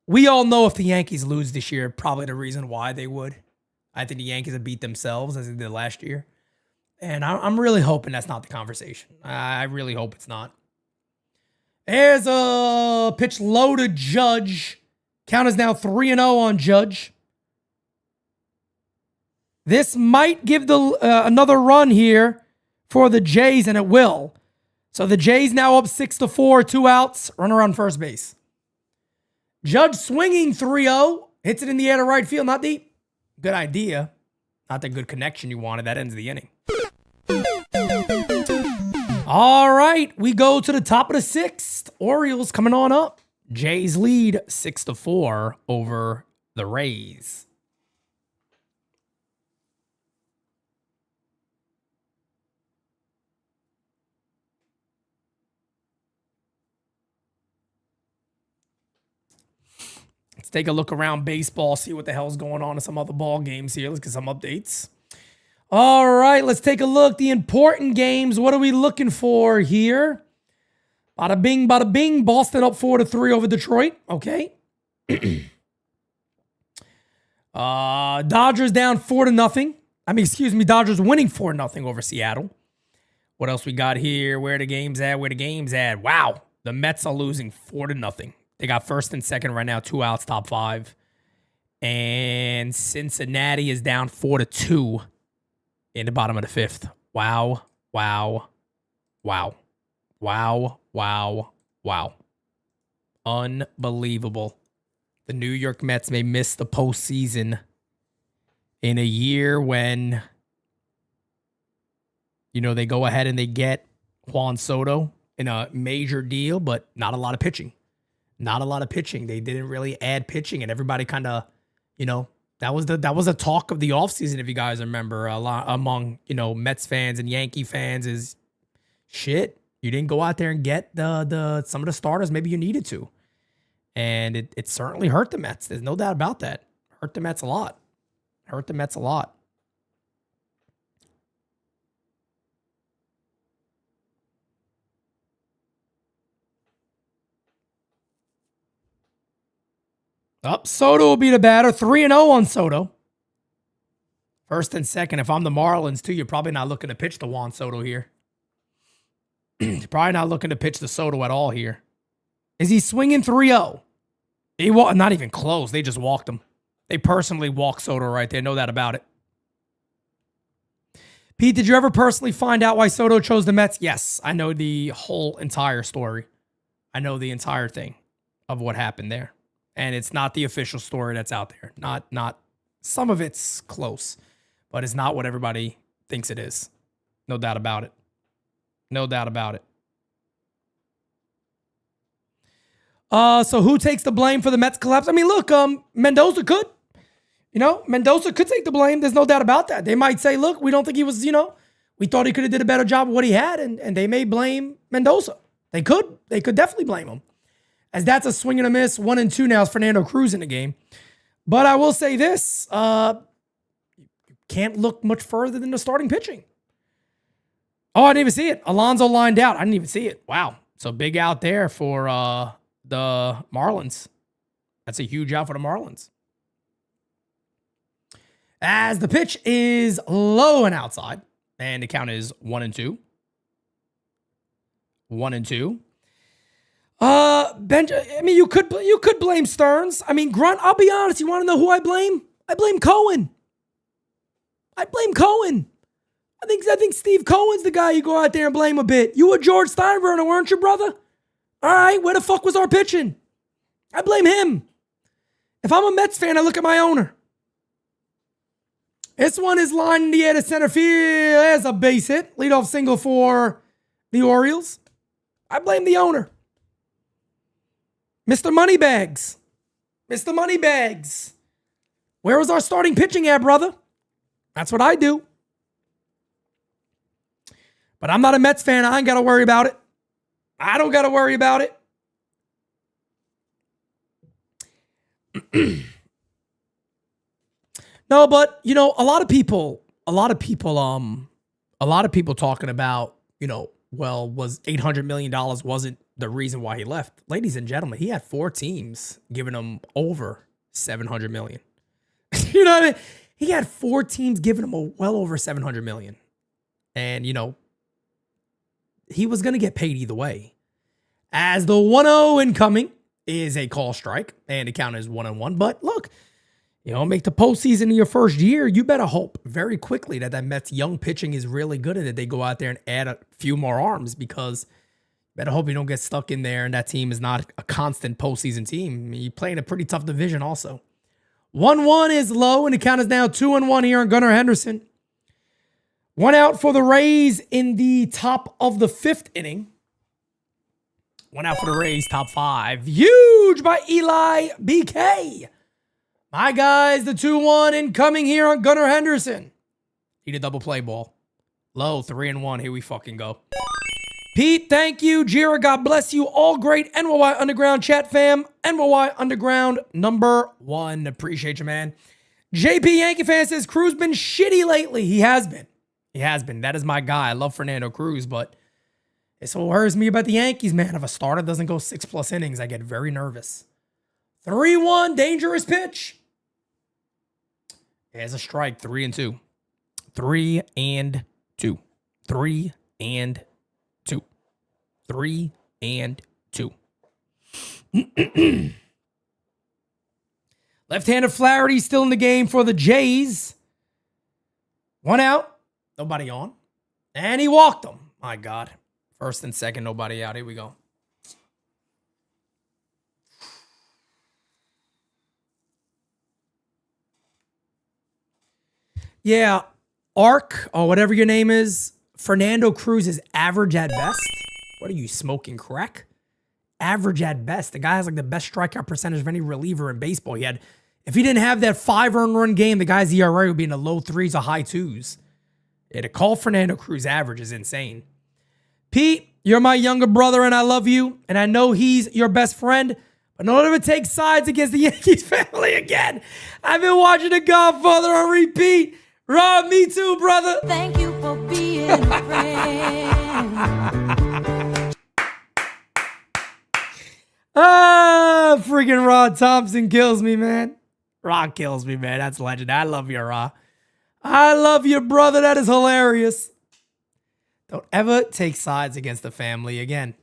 we all know if the Yankees lose this year, probably the reason why they would. I think the Yankees have beat themselves as they did last year, and I'm really hoping that's not the conversation. I really hope it's not. There's a pitch low to Judge. Count is now 3-0 on Judge. This might give the another run here for the Jays, and it will. So the Jays now up 6-4, 2 outs, runner on first base. Judge swinging 3-0, hits it in the air to right field, not deep. Good idea. Not the good connection you wanted. That ends the inning. All right, we go to the top of the 6th. Orioles coming on up. Jays lead 6-4 over the Rays. Let's take a look around baseball, see what the hell's going on in some other ball games here. Let's get some updates. All right, let's take a look. The important games. What are we looking for here? Bada bing, bada bing. Boston up 4-3 over Detroit. Okay. Dodgers down 4-0. Dodgers winning 4-0 over Seattle. What else we got here? Where the game's at? Wow. The Mets are losing 4-0. They got first and second right now, 2 outs, top 5. And Cincinnati is down 4-2 in the bottom of the 5th. Wow. Unbelievable. The New York Mets may miss the postseason in a year when, they go ahead and they get Juan Soto in a major deal, but not a lot of pitching. They didn't really add pitching, and everybody kind of, that was the talk of the offseason, if you guys remember, a lot among, Mets fans and Yankee fans is shit. You didn't go out there and get some of the starters maybe you needed to. And it certainly hurt the Mets. There's no doubt about that. Hurt the Mets a lot. Soto will be the batter. 3-0 on Soto. First and second. If I'm the Marlins, too, you're probably not looking to pitch the Juan Soto here. You're probably not looking to pitch the Soto at all here. Is he swinging 3-0? Not even close. They just walked him. They personally walked Soto right there. No doubt about it. Pete, did you ever personally find out why Soto chose the Mets? Yes, I know the whole entire story. I know the entire thing of what happened there. And it's not the official story that's out there. Not some of it's close, but it's not what everybody thinks it is. No doubt about it. So who takes the blame for the Mets collapse? I mean, look, Mendoza could. Mendoza could take the blame. There's no doubt about that. They might say, look, we don't think he was, we thought he could have did a better job of what he had, and they may blame Mendoza. They could definitely blame him. As that's a swing and a miss. 1-2 now is Fernando Cruz in the game. But I will say this, you can't look much further than the starting pitching. Oh, I didn't even see it. Alonso lined out. I didn't even see it. Wow. So big out there for the Marlins. That's a huge out for the Marlins. As the pitch is low and outside, and the count is 1-2. 1-2. I mean, you could blame Stearns. I mean, Grunt, I'll be honest. You want to know who I blame? I blame Cohen. I think Steve Cohen's the guy you go out there and blame a bit. You were George Steinbrenner, weren't you, brother? All right, where the fuck was our pitching? I blame him. If I'm a Mets fan, I look at my owner. This one is lined in the air to center field. There's a base hit. Leadoff single for the Orioles. I blame the owner. Mr. Moneybags. Mr. Moneybags. Where was our starting pitching at, brother? That's what I do. But I'm not a Mets fan. I ain't got to worry about it. I don't got to worry about it. No, but a lot of people talking about, well, was $800 million wasn't the reason why he left. Ladies and gentlemen, he had 4 teams giving him over $700 million. You know what I mean? He had 4 teams giving him well over $700 million. And, he was going to get paid either way. As the 1-0 incoming is a call strike, and the count is 1-1. But look, make the postseason in your first year, you better hope very quickly that Mets young pitching is really good and that they go out there and add a few more arms, because you better hope you don't get stuck in there and that team is not a constant postseason team. I mean, you play in a pretty tough division also. 1-1 is low, and the count is now 2-1 here on Gunnar Henderson. 1 out for the Rays in the top of the 5th inning. 1 out for the Rays, top 5. Huge by Eli BK. My guys, the 2-1 incoming here on Gunnar Henderson. Need a double play ball. Low, 3-1. Here we fucking go. Pete, thank you. Jira, God bless you. All great NYY Underground chat fam. NYY Underground #1. Appreciate you, man. JP Yankee fan says, Cruz been shitty lately. He has been. That is my guy. I love Fernando Cruz, but it's what worries me about the Yankees, man. If a starter doesn't go 6+ innings, I get very nervous. 3-1, dangerous pitch. There's a strike, 3-2. 3-2. 3-2. 3-2. Left-handed Flaherty still in the game for the Jays. 1 out. Nobody on. And he walked them. My God. First and second, nobody out. Here we go. Yeah. Ark, or whatever your name is, Fernando Cruz is average at best. What are you, smoking crack? Average at best. The guy has like the best strikeout percentage of any reliever in baseball. If he didn't have that 5 earned run game, the guy's ERA would be in the low 3s or high 2s. Yeah, to call Fernando Cruz average is insane. Pete, you're my younger brother and I love you. And I know he's your best friend. But in order to take sides against the Yankees family again, I've been watching The Godfather on repeat. Rob, me too, brother. Thank you for being a friend. Freaking Rod Thompson kills me, man. Rod kills me, man. That's legend. I love you, Rod. I love you, brother. That is hilarious. Don't ever take sides against the family again.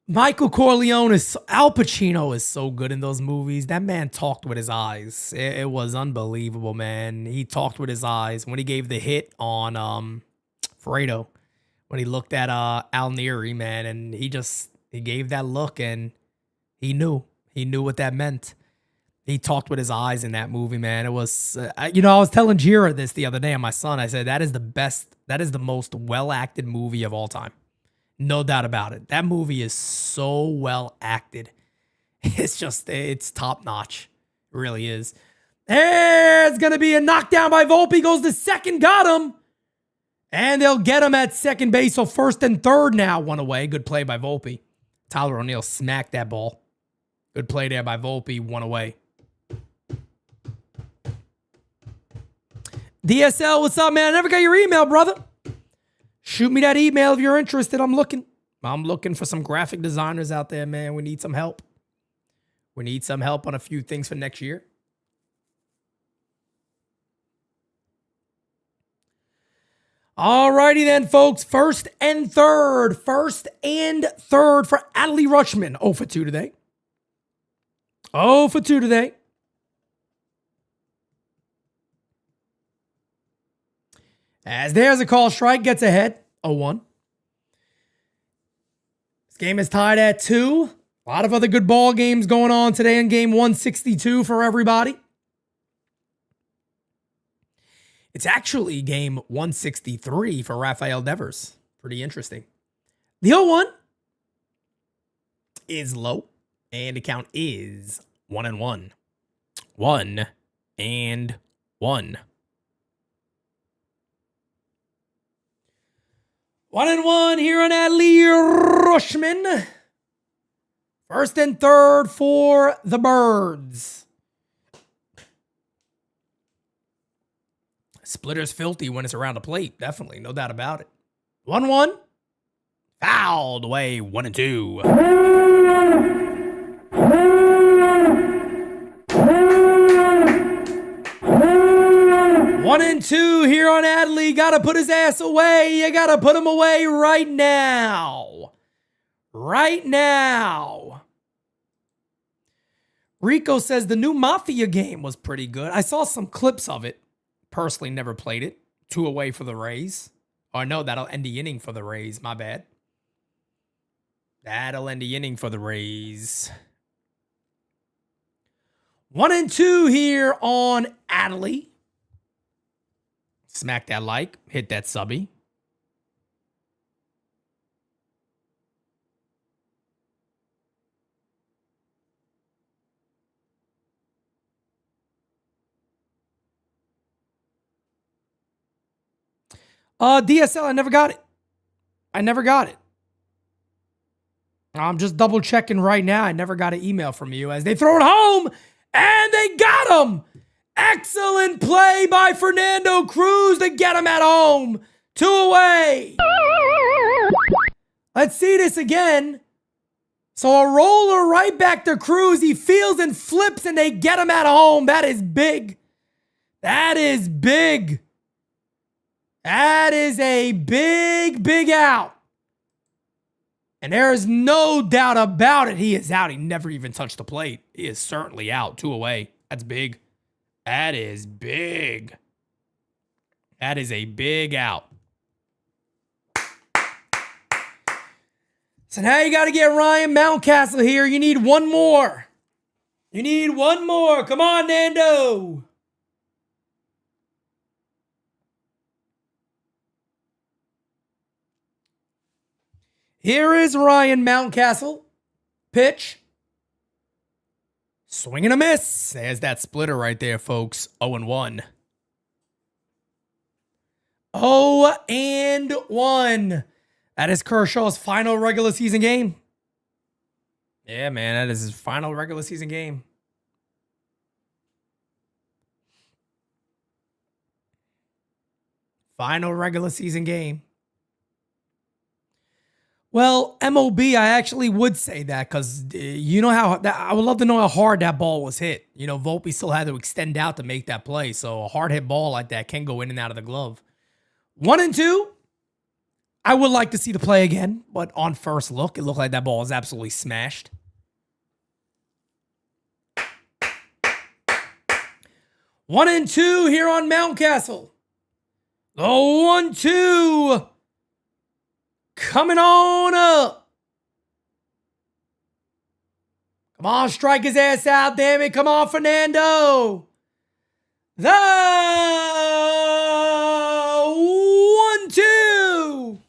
Michael Corleone Al Pacino is so good in those movies. That man talked with his eyes. It was unbelievable, man. He talked with his eyes when he gave the hit on Fredo. When he looked at Al Neri, man, and he gave that look, and he knew what that meant. He talked with his eyes in that movie, man. It was, I was telling Jira this the other day, and my son, I said, that is the most well-acted movie of all time. No doubt about it. That movie is so well acted. It's top notch. It really is. There's going to be a knockdown by Volpe. Goes to second. Got him. And they'll get him at second base. So first and third now. One away. Good play by Volpe. Tyler O'Neill smacked that ball. Good play there by Volpe. One away. DSL, what's up, man? I never got your email, brother. Shoot me that email if you're interested. I'm looking for some graphic designers out there, man. We need some help. We need some help on a few things for next year. Alrighty then, folks. First and third for Adley Rutschman. 0 for 2 today. 0 for 2 today. As there's a call strike, gets ahead. 0-1. This game is tied at 2. A lot of other good ball games going on today in game 162 for everybody. It's actually game 163 for Rafael Devers. Pretty interesting. The 0-1 is low, and the count is 1-1. 1-1. 1-1 here on Adley Rutschman. First and third for the Birds. Splitter's filthy when it's around the plate. Definitely. No doubt about it. 1-1. Fouled away. 1-2. 1-2 here on Adley. Gotta put his ass away. You gotta put him away right now. Right now. Rico says the new Mafia game was pretty good. I saw some clips of it. Personally, never played it. 2 away for the Rays. Oh, no, that'll end the inning for the Rays. My bad. That'll end the inning for the Rays. 1-2 here on Adley. Smack that like. Hit that subby. DSL, I never got it. I'm just double checking right now. I never got an email from you as they throw it home and they got him. Excellent play by Fernando Cruz to get him at home. 2 away. Let's see this again. So a roller right back to Cruz. He feels and flips and they get him at home. That is big. That is big. That is a big, big out. And there is no doubt about it. He is out. He never even touched the plate. He is certainly out. 2 away. That's big. That is big. That is a big out. So now you got to get Ryan Mountcastle here. You need one more. Come on, Nando. Here is Ryan Mountcastle. Pitch. Swing and a miss. There's that splitter right there, folks. 0-1. 0-1. That is Kershaw's final regular season game. Yeah, man, that is his final regular season game. Final regular season game. Well, MOB, I actually would say that because you know how I would love to know how hard that ball was hit. You know, Volpe still had to extend out to make that play. So a hard hit ball like that can go in and out of the glove. 1-2. I would like to see the play again, but on first look, it looked like that ball was absolutely smashed. 1-2 here on Mountcastle. The 1-2. Coming on up. Come on, strike his ass out, damn it. Come on, Fernando. The 1-2.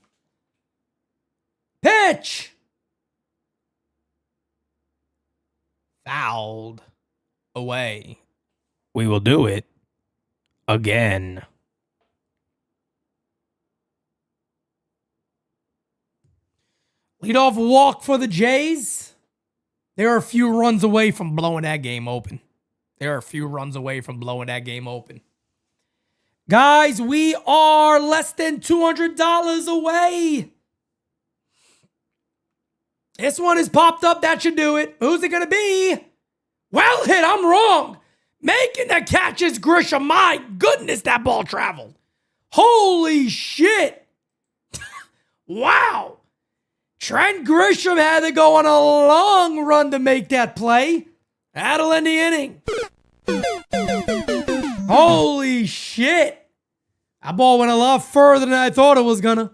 fouled away. We will do it again. Leadoff walk for the Jays. They're a few runs away from blowing that game open. Guys, we are less than $200 away. This one has popped up. That should do it. Who's it going to be? Well hit. I'm wrong. Making the catch is Grisham. My goodness, that ball traveled. Holy shit. Wow. Trent Grisham had to go on a long run to make that play. That'll end the inning. Holy shit. That ball went a lot further than I thought it was gonna.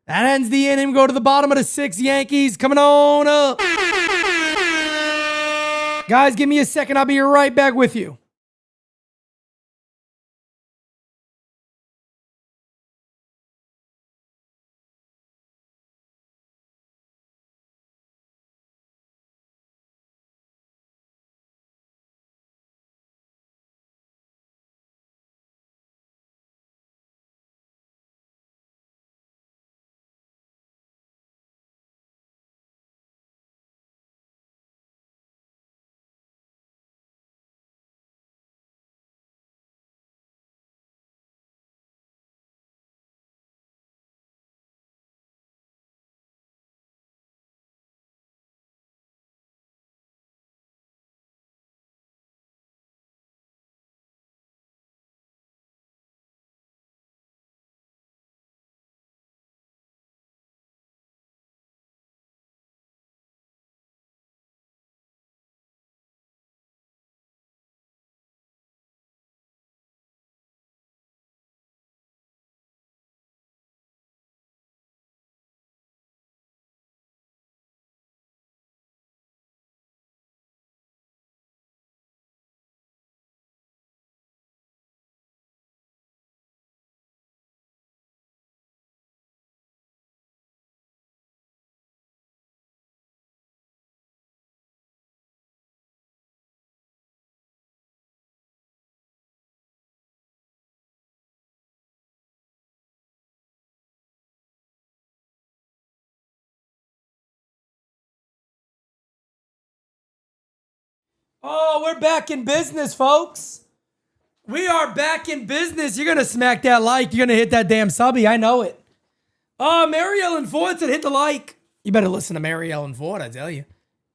That ends the inning. Go to the bottom of the sixth. Yankees coming on up. Guys, give me a second. I'll be right back with you. Oh, we're back in business, folks. We are back in business. You're going to smack that like. You're going to hit that damn subby. I know it. Mary Ellen Ford said hit the like. You better listen to Mary Ellen Ford, I tell you.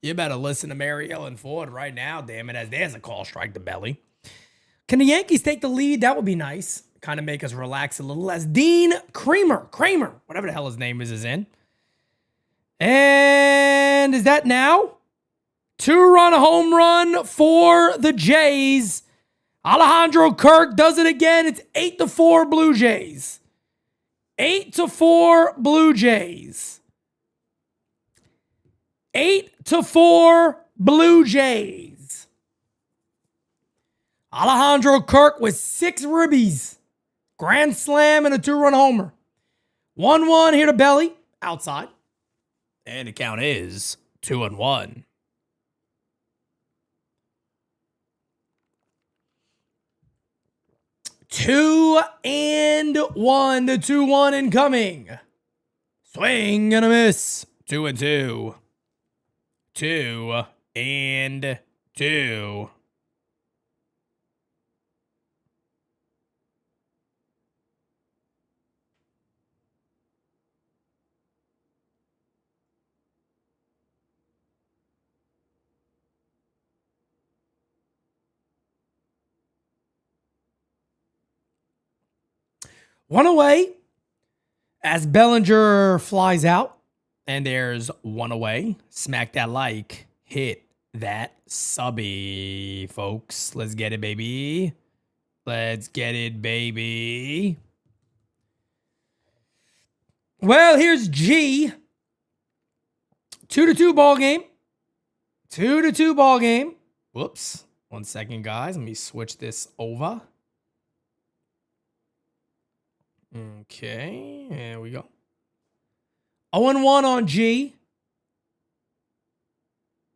You better listen to Mary Ellen Ford right now, damn it, as there's a call strike the belly. Can the Yankees take the lead? That would be nice. Kind of make us relax a little as Dean Kramer, whatever the hell his name is in. And is that now? 2-run home run for the Jays. Alejandro Kirk does it again. It's 8-4 Blue Jays. 8-4 Blue Jays. 8-4 Blue Jays. Alejandro Kirk with 6 ribbies. Grand slam and a 2-run homer. 1-1 here to Belly. Outside. And the count is 2-1. 2-1. The 2-1 incoming. Swing and a miss. 2-2. 2-2. 1 away as Bellinger flies out. And there's 1 away. Smack that like. Hit that subby, folks. Let's get it, baby. Let's get it, baby. Well, here's G. 2-2 ball game. 2-2 ball game. Whoops. 1 second, guys. Let me switch this over. Okay, there we go. 0-1 on G.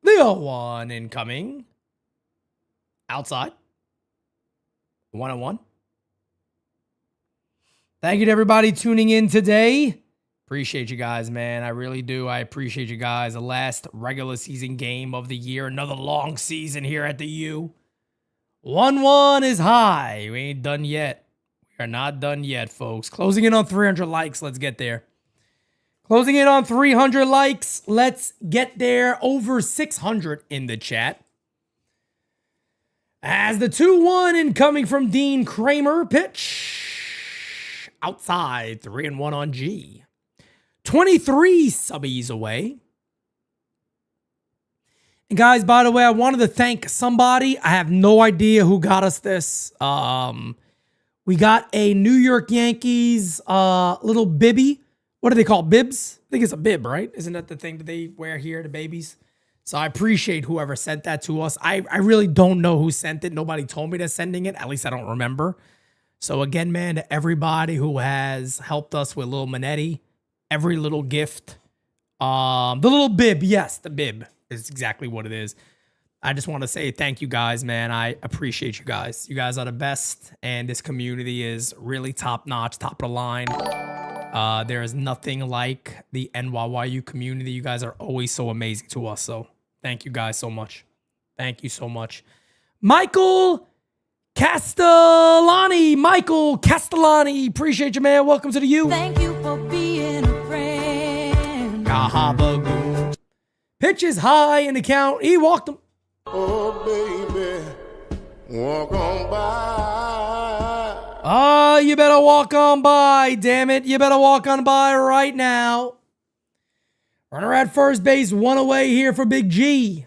The 0-1 incoming. Outside. 1-1. Thank you to everybody tuning in today. Appreciate you guys, man. I really do. I appreciate you guys. The last regular season game of the year. Another long season here at the U. 1-1 is high. We ain't done yet. We are not done yet, folks. Closing in on 300 likes. Let's get there. Closing in on 300 likes. Let's get there. Over 600 in the chat. As the 2-1 incoming from Dean Kramer. Pitch. Outside. 3-1 on G. 23 subbies away. And guys, by the way, I wanted to thank somebody. I have no idea who got us this. We got a New York Yankees little bibby. What do they call bibs? I think it's a bib, right? Isn't that the thing that they wear here, the babies? So I appreciate whoever sent that to us. I really don't know who sent it. Nobody told me they're sending it. At least I don't remember. So again, man, to everybody who has helped us with Little Manetti, every little gift. The little bib. Yes, the bib is exactly what it is. I just want to say thank you guys, man. I appreciate you guys. You guys are the best. And this community is really top notch, top of the line. There is nothing like the NYYU community. You guys are always so amazing to us. So thank you guys so much. Thank you so much. Michael Castellani. Michael Castellani. Appreciate you, man. Welcome to the U. Thank you for being a friend. Kahabagoo. Pitch is high in the count. He walked him. Oh, baby, walk on by. Oh, you better walk on by, damn it. You better walk on by right now. Runner at first base, one away here for Big G.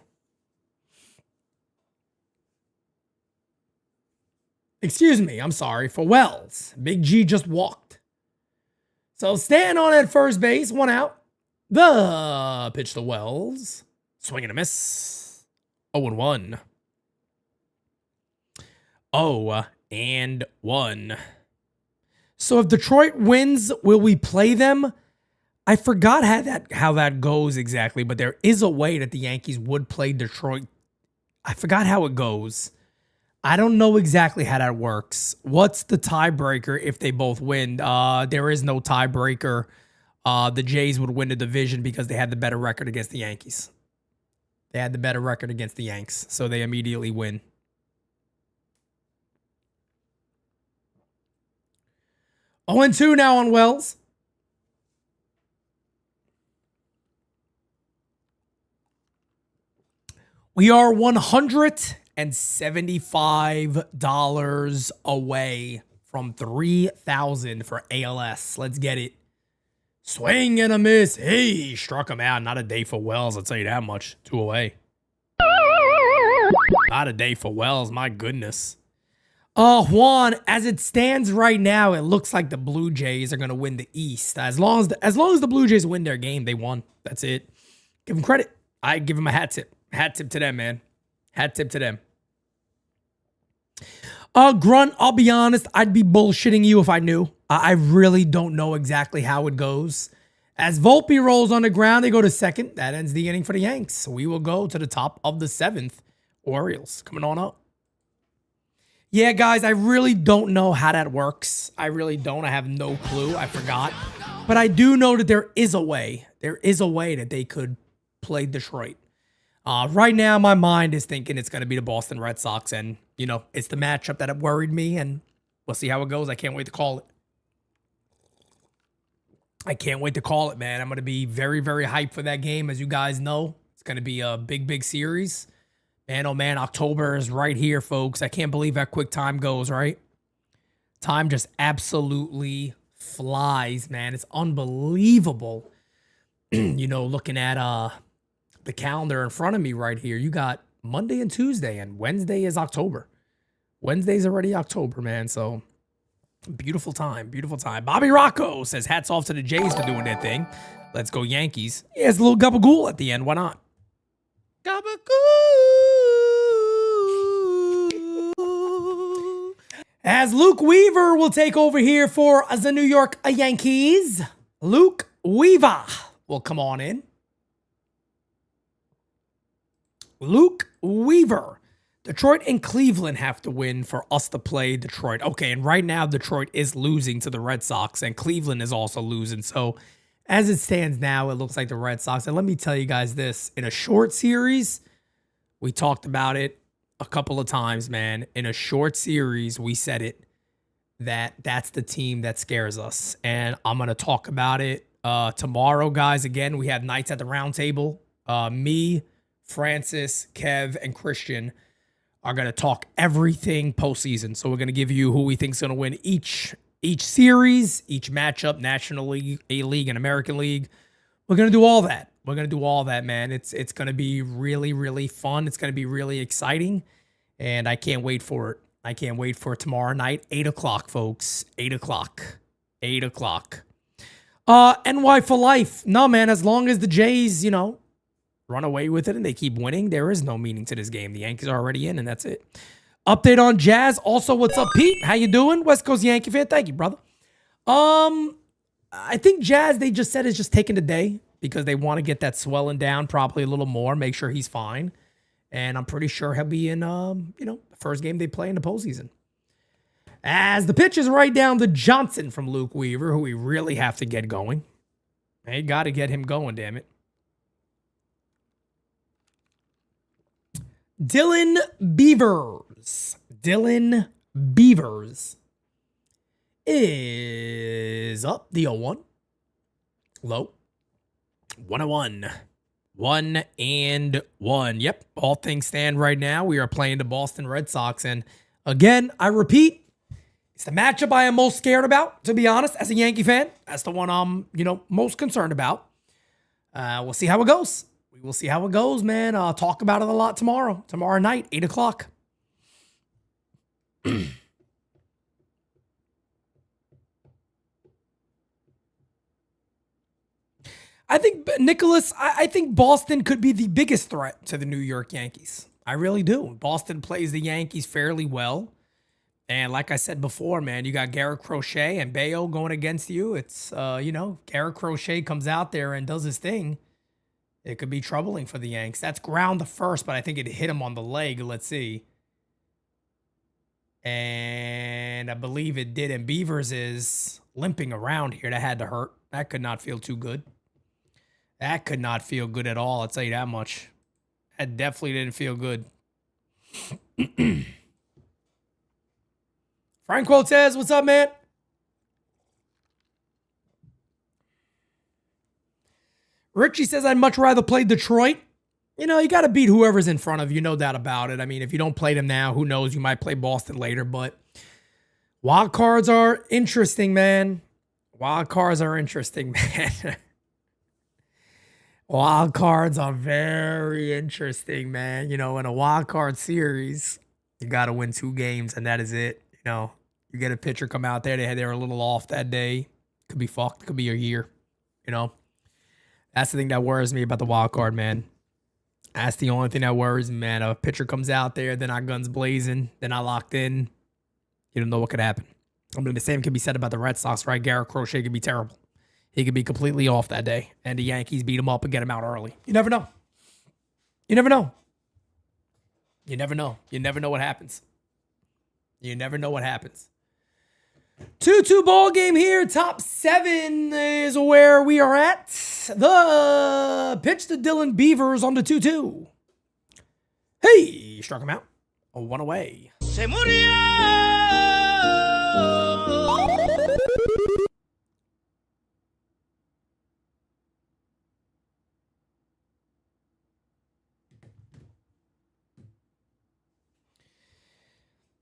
Excuse me, I'm sorry, for Wells. Big G just walked. So standing on at first base, one out. The pitch to Wells. Swing and a miss. 0-1. 0-1. So if Detroit wins, will we play them? I forgot how that goes exactly, but there is a way that the Yankees would play Detroit. I forgot how it goes. I don't know exactly how that works. What's the tiebreaker if they both win? There is no tiebreaker. The Jays would win the division because they had the better record against the Yankees. They had the better record against the Yanks, so they immediately win. Oh, and 2 now on Wells. We are $175 away from $3,000 for ALS. Let's get it. Swing and a miss. Hey, struck him out. Not a day for Wells, I'll tell you that much. 2 away. Not a day for Wells, my goodness. Juan, as it stands right now, it looks like the Blue Jays are going to win the East. As long as the Blue Jays win their game, they won. That's it. Give them credit. I give them a hat tip. Hat tip to them, man. Hat tip to them. Grunt, I'll be honest, I'd be bullshitting you if I knew. I really don't know exactly how it goes. As Volpe rolls on the ground, they go to second. That ends the inning for the Yanks. We will go to the top of the 7th. Orioles coming on up. Yeah, guys, I really don't know how that works. I really don't. I have no clue. I forgot. But I do know that there is a way. There is a way that they could play Detroit. Right now, my mind is thinking it's going to be the Boston Red Sox. And, you know, it's the matchup that worried me. And we'll see how it goes. I can't wait to call it. I can't wait to call it, man. I'm going to be very, very hyped for that game. As you guys know, it's going to be a big, big series. Man, oh man, October is right here, folks. I can't believe how quick time goes, right? Time just absolutely flies, man. It's unbelievable. You know, looking at the calendar in front of me right here, you got Monday and Tuesday, and Wednesday is October. Wednesday's already October, man. So beautiful time, beautiful time. Bobby Rocco says hats off to the Jays for doing their thing. Let's go Yankees. Yeah, it's a little gabagool at the end. Why not? Gabagool. As Luke Weaver will take over here for the New York Yankees. Luke Weaver will come on in. Luke Weaver. Detroit and Cleveland have to win for us to play Detroit. Okay, and right now Detroit is losing to the Red Sox and Cleveland is also losing. So as it stands now, it looks like the Red Sox. And let me tell you guys this. In a short series, we talked about it a couple of times, man. In a short series, we said it, that's the team that scares us. And I'm going to talk about it tomorrow, guys. Again, we have Nights at the Round Table. Me, Francis, Kev, and Christian are going to talk everything postseason. So we're going to give you who we think is going to win each series, each matchup, National League, A-League, and American League. We're going to do all that. We're going to do all that, man. It's going to be really, really fun. It's going to be really exciting, and I can't wait for it. I can't wait for tomorrow night, 8 o'clock, folks. 8 o'clock. 8 o'clock. NY for life. No, man, as long as the Jays, run away with it and they keep winning, there is no meaning to this game. The Yankees are already in, and that's it. Update on Jazz. Also, what's up, Pete? How you doing? West Coast Yankee fan. Thank you, brother. I think Jazz, they just said, is just taking the day because they want to get that swelling down probably a little more, make sure he's fine. And I'm pretty sure he'll be in, the first game they play in the postseason. As the pitch is right down to Johnson from Luke Weaver, who we really have to get going. They got to get him going, damn it. Dylan Beavers. Dylan Beavers is up the 0-1. Low. 1-1. 1-1. Yep. All things stand right now. We are playing the Boston Red Sox. And again, I repeat, it's the matchup I am most scared about, to be honest, as a Yankee fan. That's the one I'm, most concerned about. We'll see how it goes. We will see how it goes, man. I'll talk about it a lot tomorrow. Tomorrow night, 8 o'clock. I think, Nicholas, I think Boston could be the biggest threat to the New York Yankees. I really do. Boston plays the Yankees fairly well. And like I said before, man, you got Garrett Crochet and Bayo going against you. It's, Garrett Crochet comes out there and does his thing. It could be troubling for the Yanks. That's ground the first, but I think it hit him on the leg. Let's see. And I believe it did. And Beavers is limping around here. That had to hurt. That could not feel too good. That could not feel good at all. I'll tell you that much. That definitely didn't feel good. Frank Quote says, what's up, man? Richie says, I'd much rather play Detroit. You got to beat whoever's in front of you, no doubt about it. I mean, if you don't play them now, who knows? You might play Boston later, but wild cards are interesting, man. Wild cards are interesting, man. Wild cards are very interesting, man. In a wild card series, you got to win 2 games, and that is it. You get a pitcher come out there, they're a little off that day. Could be fucked. Could be your year. That's the thing that worries me about the wild card, man. That's the only thing that worries me, man. A pitcher comes out there, they're not guns blazing, they're not locked in. You don't know what could happen. I mean, the same can be said about the Red Sox, right? Garrett Crochet could be terrible. He could be completely off that day, and the Yankees beat him up and get him out early. You never know. You never know. You never know. You never know what happens. You never know what happens. 2-2 ball game here. Top 7 is where we are at. The pitch to Dylan Beavers on the 2-2. Hey, struck him out. 1 away. Se murió.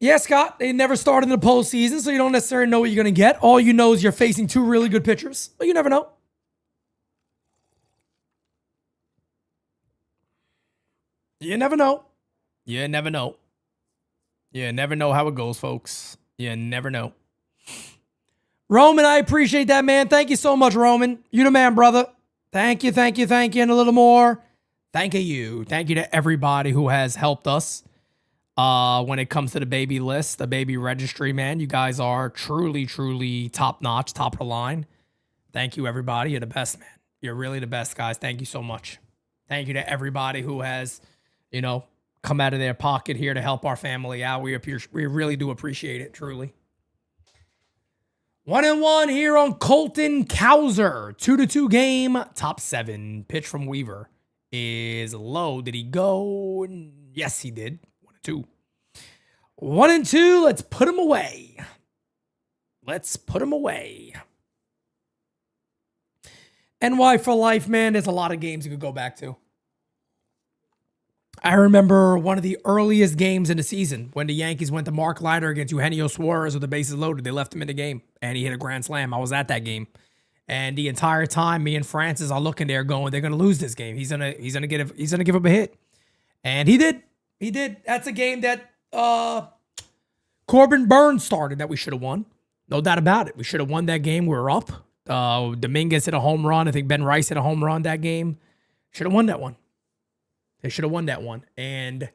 Yeah, Scott, they never started in the postseason, so you don't necessarily know what you're going to get. All you know is you're facing 2 really good pitchers, but you never know. You never know. You never know. You never know how it goes, folks. You never know. Roman, I appreciate that, man. Thank you so much, Roman. You the man, brother. Thank you, thank you, thank you, and a little more. Thank you. Thank you to everybody who has helped us. When it comes to the baby list, the baby registry, man, you guys are truly, truly top-notch, top of the line. Thank you, everybody. You're the best, man. You're really the best, guys. Thank you so much. Thank you to everybody who has come out of their pocket here to help our family out. We really do appreciate it, truly. 1-1 here on Colton Cowser. 2-2 game, top 7. Pitch from Weaver is low. Did he go? Yes, he did. 1-2. 1-2. Let's put him away. NY for life, man. There's a lot of games you could go back to. I remember one of the earliest games in the season when the Yankees went to Mark Leiter against Eugenio Suarez with the bases loaded. They left him in the game, and he hit a grand slam. I was at that game, and the entire time, me and Francis are looking there, going, "They're gonna lose this game. He's gonna give up a hit," and he did. He did. That's a game that Corbin Burns started that we should have won, no doubt about it. We should have won that game. We were up. Dominguez hit a home run. I think Ben Rice hit a home run that game. Should have won that one. They should have won that one. And,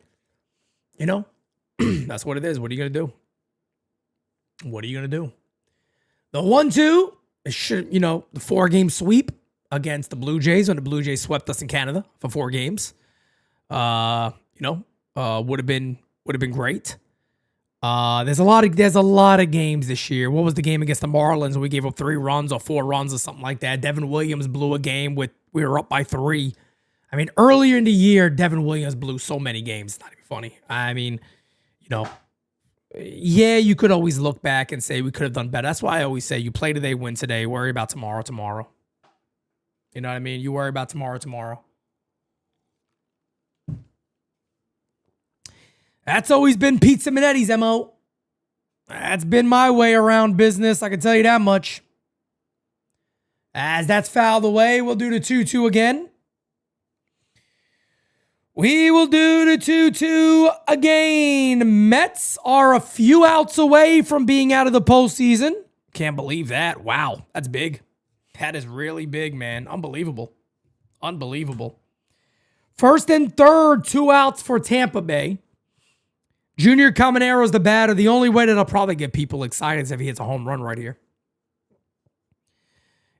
that's what it is. What are you going to do? The 1-2, the 4-game sweep against the Blue Jays when the Blue Jays swept us in Canada for 4 games. Would have been great. There's a lot of games this year. What was the game against the Marlins when we gave up 3 runs or 4 runs or something like that? Devin Williams blew a game we were up by 3. I mean, earlier in the year, Devin Williams blew so many games. It's not even funny. I mean, you could always look back and say we could have done better. That's why I always say you play today, win today. Worry about tomorrow. You know what I mean? You worry about tomorrow. That's always been Pete Simonetti's MO. That's been my way around business. I can tell you that much. As that's fouled away, we'll do the 2-2 again. We will do the 2-2 again. Mets are a few outs away from being out of the postseason. Can't believe that. Wow, that's big. That is really big, man. Unbelievable. First and third, 2 outs for Tampa Bay. Junior Camanero's the batter. The only way that I'll probably get people excited is if he hits a home run right here.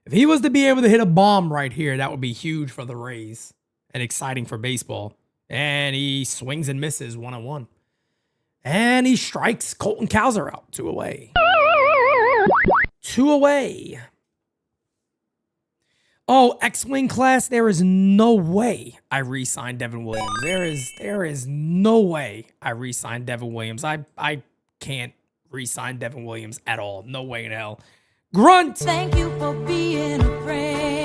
If he was to be able to hit a bomb right here, that would be huge for the Rays and exciting for baseball. And he swings and misses 1-1. And he strikes Colton Cowser out. 2 away. 2 away. Oh, X-Wing class, there is no way I re-signed Devin Williams. There is no way I re-signed Devin Williams. I can't re-sign Devin Williams at all. No way in hell. Grunt! Thank you for being a friend.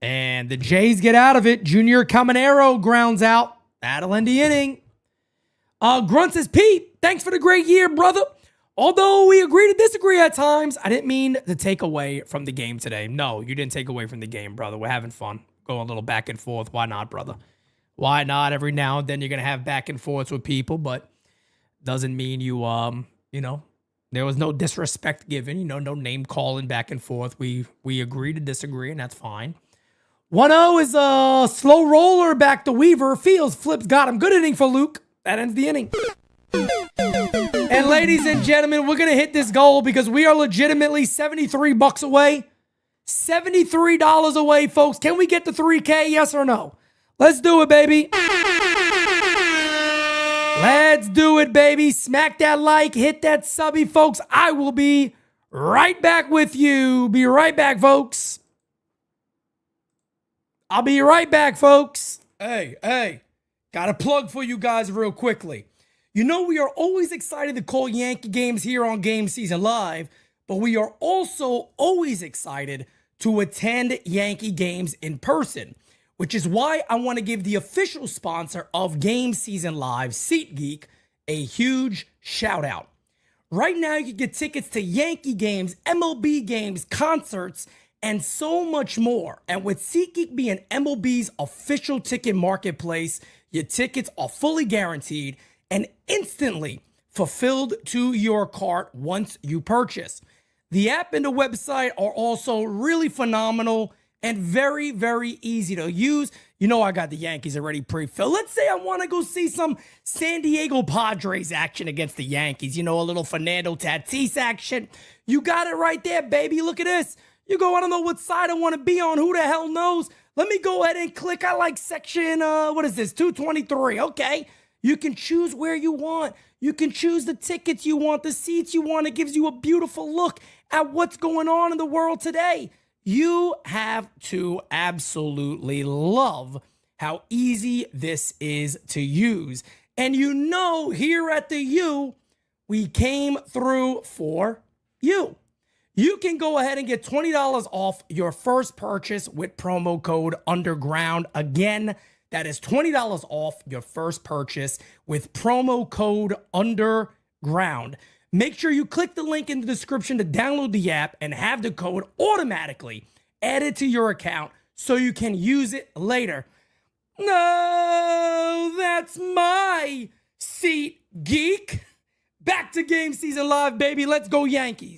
And the Jays get out of it. Junior Caminero grounds out. That'll end the inning. Grunt says, Pete, thanks for the great year, brother. Although we agree to disagree at times, I didn't mean to take away from the game today. No, you didn't take away from the game, brother. We're having fun. Going a little back and forth. Why not, brother? Why not? Every now and then you're going to have back and forths with people, but doesn't mean you, there was no disrespect given, no name calling back and forth. We agree to disagree, and that's fine. 1-0 is a slow roller back to Weaver. Fields flips, got him. Good inning for Luke. That ends the inning. And ladies and gentlemen, we're going to hit this goal because we are legitimately $73 away. $73 away, folks. Can we get to 3K? Yes or no? Let's do it, baby. Let's do it, baby. Smack that like, hit that subby, folks. I will be right back with you. Be right back, folks. I'll be right back, folks. Hey. Got a plug for you guys real quickly. We are always excited to call Yankee games here on GameSZN Live, but we are also always excited to attend Yankee games in person, which is why I want to give the official sponsor of GameSZN Live, SeatGeek, a huge shout out. Right now, you can get tickets to Yankee games, MLB games, concerts, and so much more. And with SeatGeek being MLB's official ticket marketplace, your tickets are fully guaranteed and instantly fulfilled to your cart once you purchase. The app and the website are also really phenomenal and very, very easy to use. I got the Yankees already pre-filled. Let's say I want to go see some San Diego Padres action against the Yankees. A little Fernando Tatis action. You got it right there, baby. Look at this. You go, I don't know what side I want to be on. Who the hell knows? Let me go ahead and click. I like section, what is this? 223. Okay. You can choose where you want. You can choose the tickets you want, the seats you want. It gives you a beautiful look at what's going on in the world today. You have to absolutely love how easy this is to use. And you know, here at the U, we came through for you. You can go ahead and get $20 off your first purchase with promo code UNDERGROUND. Again, that is $20 off your first purchase with promo code UNDERGROUND. Make sure you click the link in the description to download the app and have the code automatically added to your account so you can use it later. No, that's my seat, geek. Back to GameSZN Live, baby. Let's go Yankees.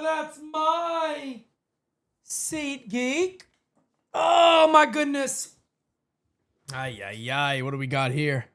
That's my seat, geek. Oh, my goodness. Ay, ay, ay. What do we got here?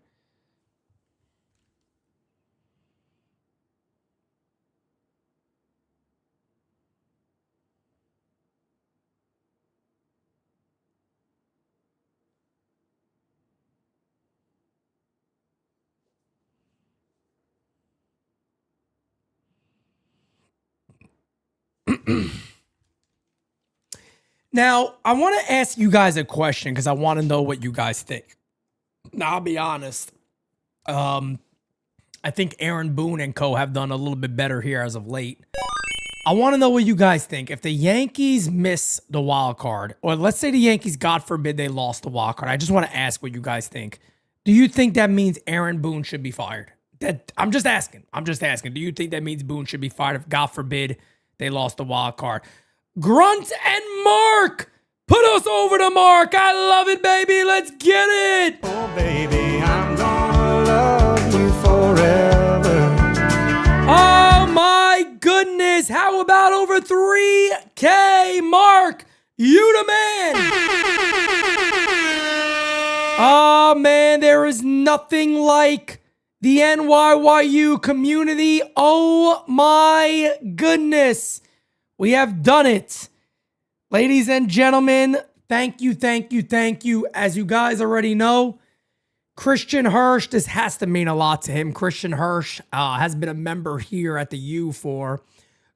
Now, I want to ask you guys a question because I want to know what you guys think. Now, I'll be honest. I think Aaron Boone and co have done a little bit better here as of late. I want to know what you guys think. If the Yankees miss the wild card, or let's say the Yankees, God forbid, they lost the wild card, I just want to ask what you guys think. Do you think that means Aaron Boone should be fired? I'm just asking. Do you think that means Boone should be fired if, God forbid, they lost the wild card? Grunt and Mark, put us over to Mark. I love it, baby. Let's get it. Oh, baby, I'm gonna love you forever. Oh, my goodness. How about over 3K? Mark, you the man. Oh, man, there is nothing like the NYYU community. Oh, my goodness. We have done it. Ladies and gentlemen, thank you. As you guys already know, Christian Hirsch, this has to mean a lot to him. Christian Hirsch has been a member here at the U for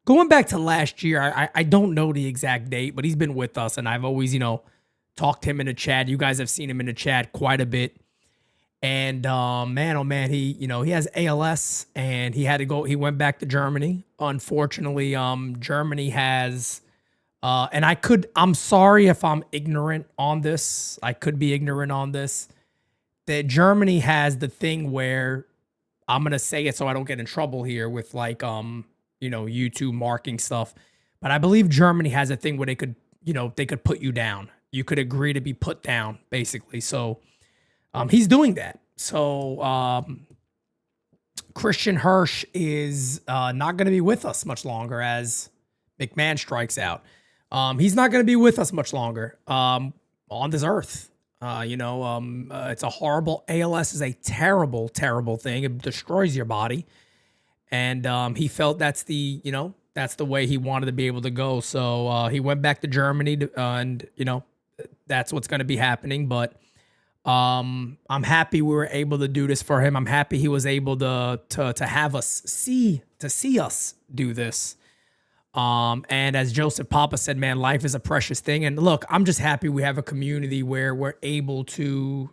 going back to last year. I don't know the exact date, but he's been with us, and I've always, talked to him in the chat. You guys have seen him in the chat quite a bit. And man, oh man, he has ALS and he had to go. He went back to Germany. Unfortunately, Germany has, and I'm sorry if I'm ignorant on this. I could be ignorant on this. That Germany has the thing where I'm gonna say it so I don't get in trouble here with YouTube marking stuff. But I believe Germany has a thing where they could put you down. You could agree to be put down, basically. So. He's doing that. So Christian Hirsch is not going to be with us much longer as McMahon strikes out. He's not going to be with us much longer on this earth. It's a horrible, ALS is a terrible, terrible thing. It destroys your body. And he felt that's the way he wanted to be able to go. So he went back to Germany and that's what's going to be happening. But I'm happy we were able to do this for him. I'm happy he was able to have us see us do this. And as Joseph Papa said, man, life is a precious thing. And look, I'm just happy we have a community where we're able to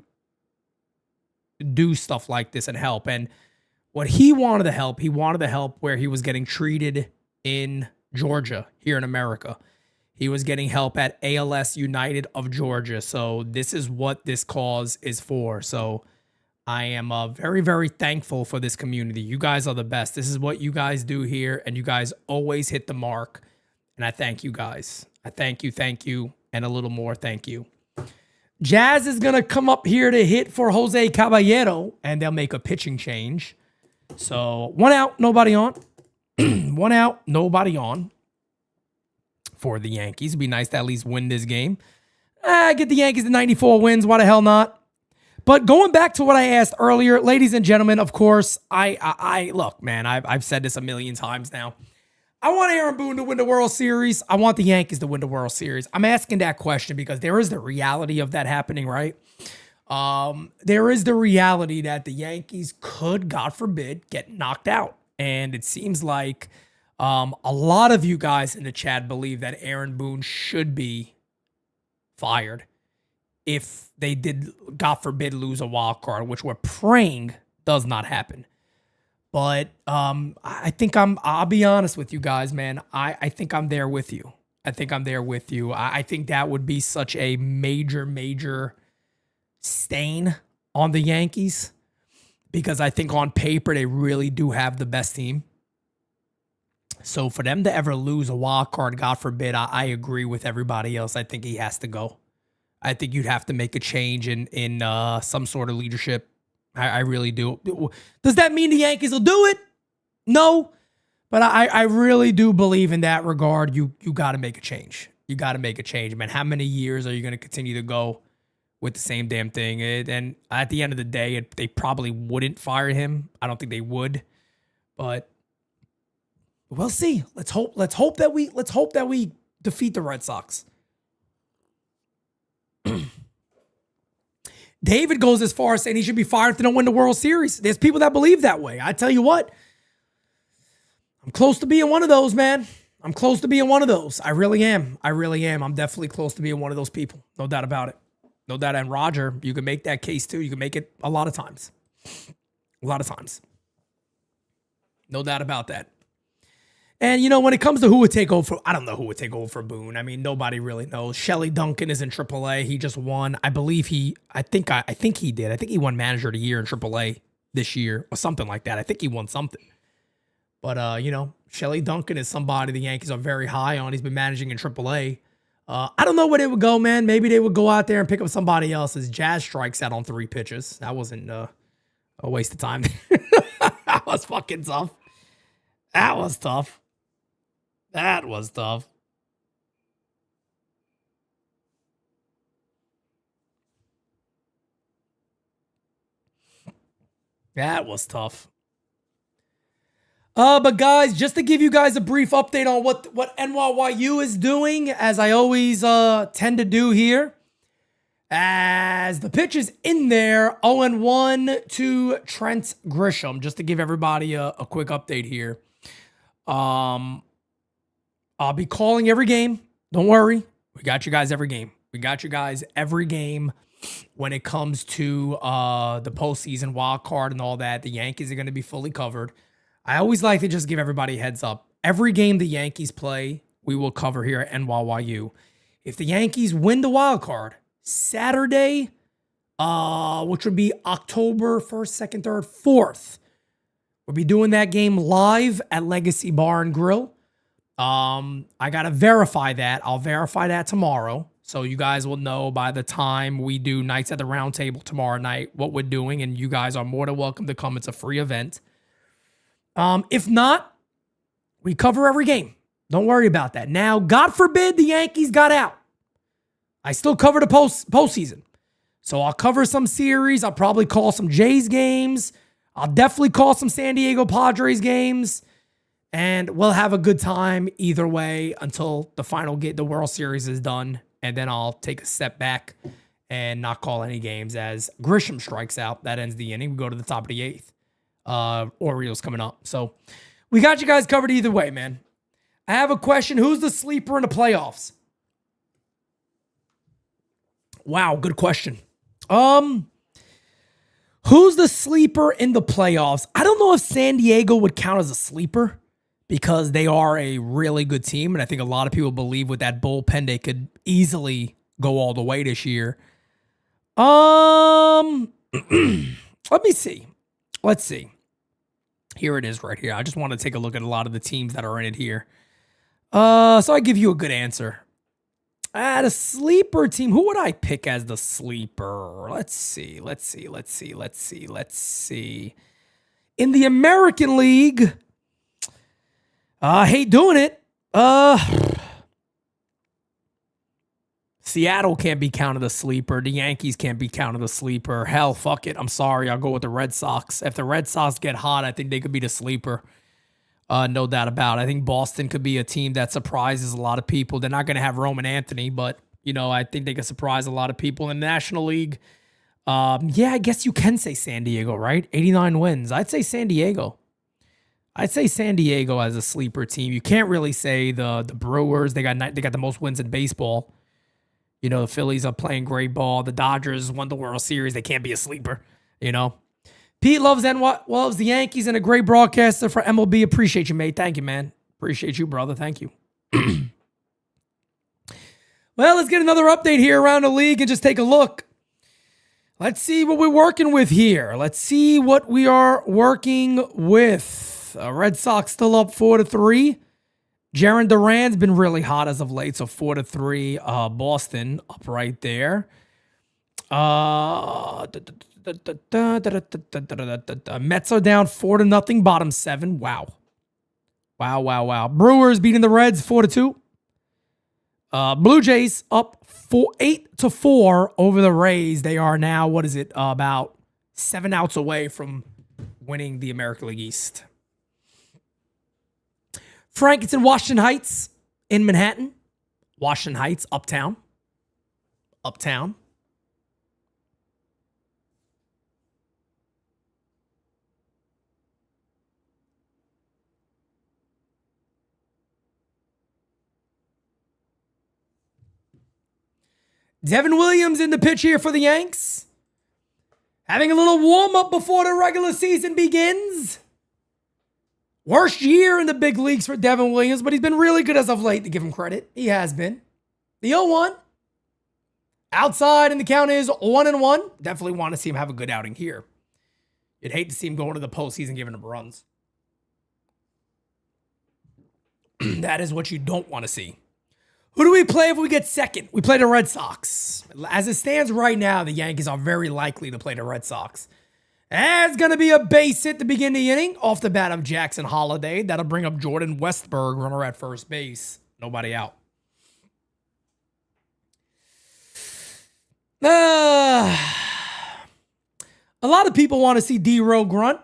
do stuff like this and help. And what he wanted to help where he was getting treated in Georgia, here in America. He was getting help at ALS United of Georgia. So this is what this cause is for. So I am very, very thankful for this community. You guys are the best. This is what you guys do here, and you guys always hit the mark. And I thank you guys. I thank you, and a little more thank you. Jazz is going to come up here to hit for Jose Caballero, and they'll make a pitching change. So 1 out, nobody on. 1 out, nobody on for the Yankees. It'd be nice to at least win this game. Get the Yankees to 94 wins. Why the hell not? But going back to what I asked earlier, ladies and gentlemen, of course, I look, man, I've said this a million times now. I want Aaron Boone to win the World Series. I want the Yankees to win the World Series. I'm asking that question because there is the reality of that happening, right? There is the reality that the Yankees could, God forbid, get knocked out. And it seems like a lot of you guys in the chat believe that Aaron Boone should be fired if they did, God forbid, lose a wild card, which we're praying does not happen. But I think I'll be honest with you guys, man. I think I'm there with you. I think that would be such a major, major stain on the Yankees because I think on paper they really do have the best team. So for them to ever lose a wild card, God forbid, I agree with everybody else. I think he has to go. I think you'd have to make a change in some sort of leadership. I really do. Does that mean the Yankees will do it? No. But I really do believe in that regard. You got to make a change. You got to make a change, man. How many years are you going to continue to go with the same damn thing? And at the end of the day, they probably wouldn't fire him. I don't think they would. But we'll see. Let's hope that we defeat the Red Sox. David goes as far as saying he should be fired if they don't win the World Series. There's people that believe that way. I tell you what, I'm close to being one of those, man. I'm close to being one of those. I really am. I'm definitely close to being one of those people. No doubt about it. No doubt. And Roger, you can make that case too. You can make it a lot of times. No doubt about that. And, you know, when it comes to who would take over, I don't know who would take over for Boone. I mean, nobody really knows. Shelley Duncan is in AAA. He just won. I believe I think he did. I think he won Manager of the Year in AAA this year or something like that. I think he won something. But, you know, Shelley Duncan is somebody the Yankees are very high on. He's been managing in AAA. I don't know where they would go, man. Maybe they would go out there and pick up somebody else as Jazz strikes out on 3 pitches. That wasn't a waste of time. That was fucking tough. That was tough. That was tough. But guys, just to give you guys a brief update on what NYYU is doing, as I always tend to do here. As the pitch is in there, 0-1 to Trent Grisham. Just to give everybody a quick update here. I'll be calling every game. Don't worry. We got you guys every game. When it comes to the postseason wild card and all that. The Yankees are going to be fully covered. I always like to just give everybody a heads up. Every game the Yankees play, we will cover here at NYYU. If the Yankees win the wild card, Saturday, which would be October 1st, 2nd, 3rd, 4th, we'll be doing that game live at Legacy Bar and Grill. I got to verify that. I'll verify that tomorrow. So you guys will know by the time we do Nights at the Round Table tomorrow night what we're doing. And you guys are more than welcome to come. It's a free event. If not, we cover every game. Don't worry about that. Now, God forbid the Yankees got out. I still cover the postseason. So I'll cover some series. I'll probably call some Jays games. I'll definitely call some San Diego Padres games. And we'll have a good time either way until the World Series is done. And then I'll take a step back and not call any games as Grisham strikes out. That ends the inning. We go to the top of the 8th. Orioles coming up. So we got you guys covered either way, man. I have a question. Who's the sleeper in the playoffs? Wow, good question. Who's the sleeper in the playoffs? I don't know if San Diego would count as a sleeper because they are a really good team. And I think a lot of people believe with that bullpen, they could easily go all the way this year. Let me see. Let's see. Here it is right here. I just want to take a look at a lot of the teams that are in it here. So I give you a good answer. The sleeper team. Who would I pick as the sleeper? Let's see. In the American League, I hate doing it. Seattle can't be counted a sleeper. The Yankees can't be counted a sleeper. Hell, fuck it. I'm sorry. I'll go with the Red Sox. If the Red Sox get hot, I think they could be the sleeper. No doubt about it. I think Boston could be a team that surprises a lot of people. They're not going to have Roman Anthony, but, I think they could surprise a lot of people in the National League. Yeah, I guess you can say San Diego, right? 89 wins. I'd say San Diego. I'd say San Diego as a sleeper team. You can't really say the Brewers. They got the most wins in baseball. The Phillies are playing great ball. The Dodgers won the World Series. They can't be a sleeper, Pete loves the Yankees and a great broadcaster for MLB. Appreciate you, mate. Thank you, man. Appreciate you, brother. Thank you. Well, let's get another update here around the league and just take a look. Let's see what we're working with here. Let's see what we are working with. Red Sox still up 4-3. Jarren Duran's been really hot as of late, so 4-3. Boston up right there. Mets are down 4-0, bottom 7. Wow. Brewers beating the Reds 4-2. Blue Jays up 8-4 over the Rays. They are now, about 7 outs away from winning the American League East. Frank, it's in Washington Heights in Manhattan. Washington Heights, uptown. Devin Williams in the pitch here for the Yanks. Having a little warm-up before the regular season begins. Worst year in the big leagues for Devin Williams, but he's been really good as of late, to give him credit. He has been. The 0-1. Outside, and the count is 1-1. Definitely want to see him have a good outing here. You'd hate to see him go into the postseason giving up runs. That is what you don't want to see. Who do we play if we get second? We play the Red Sox. As it stands right now, the Yankees are very likely to play the Red Sox. And it's going to be a base hit to begin the inning off the bat of Jackson Holiday. That'll bring up Jordan Westberg, runner at first base. Nobody out. A lot of people want to see D-Row grunt.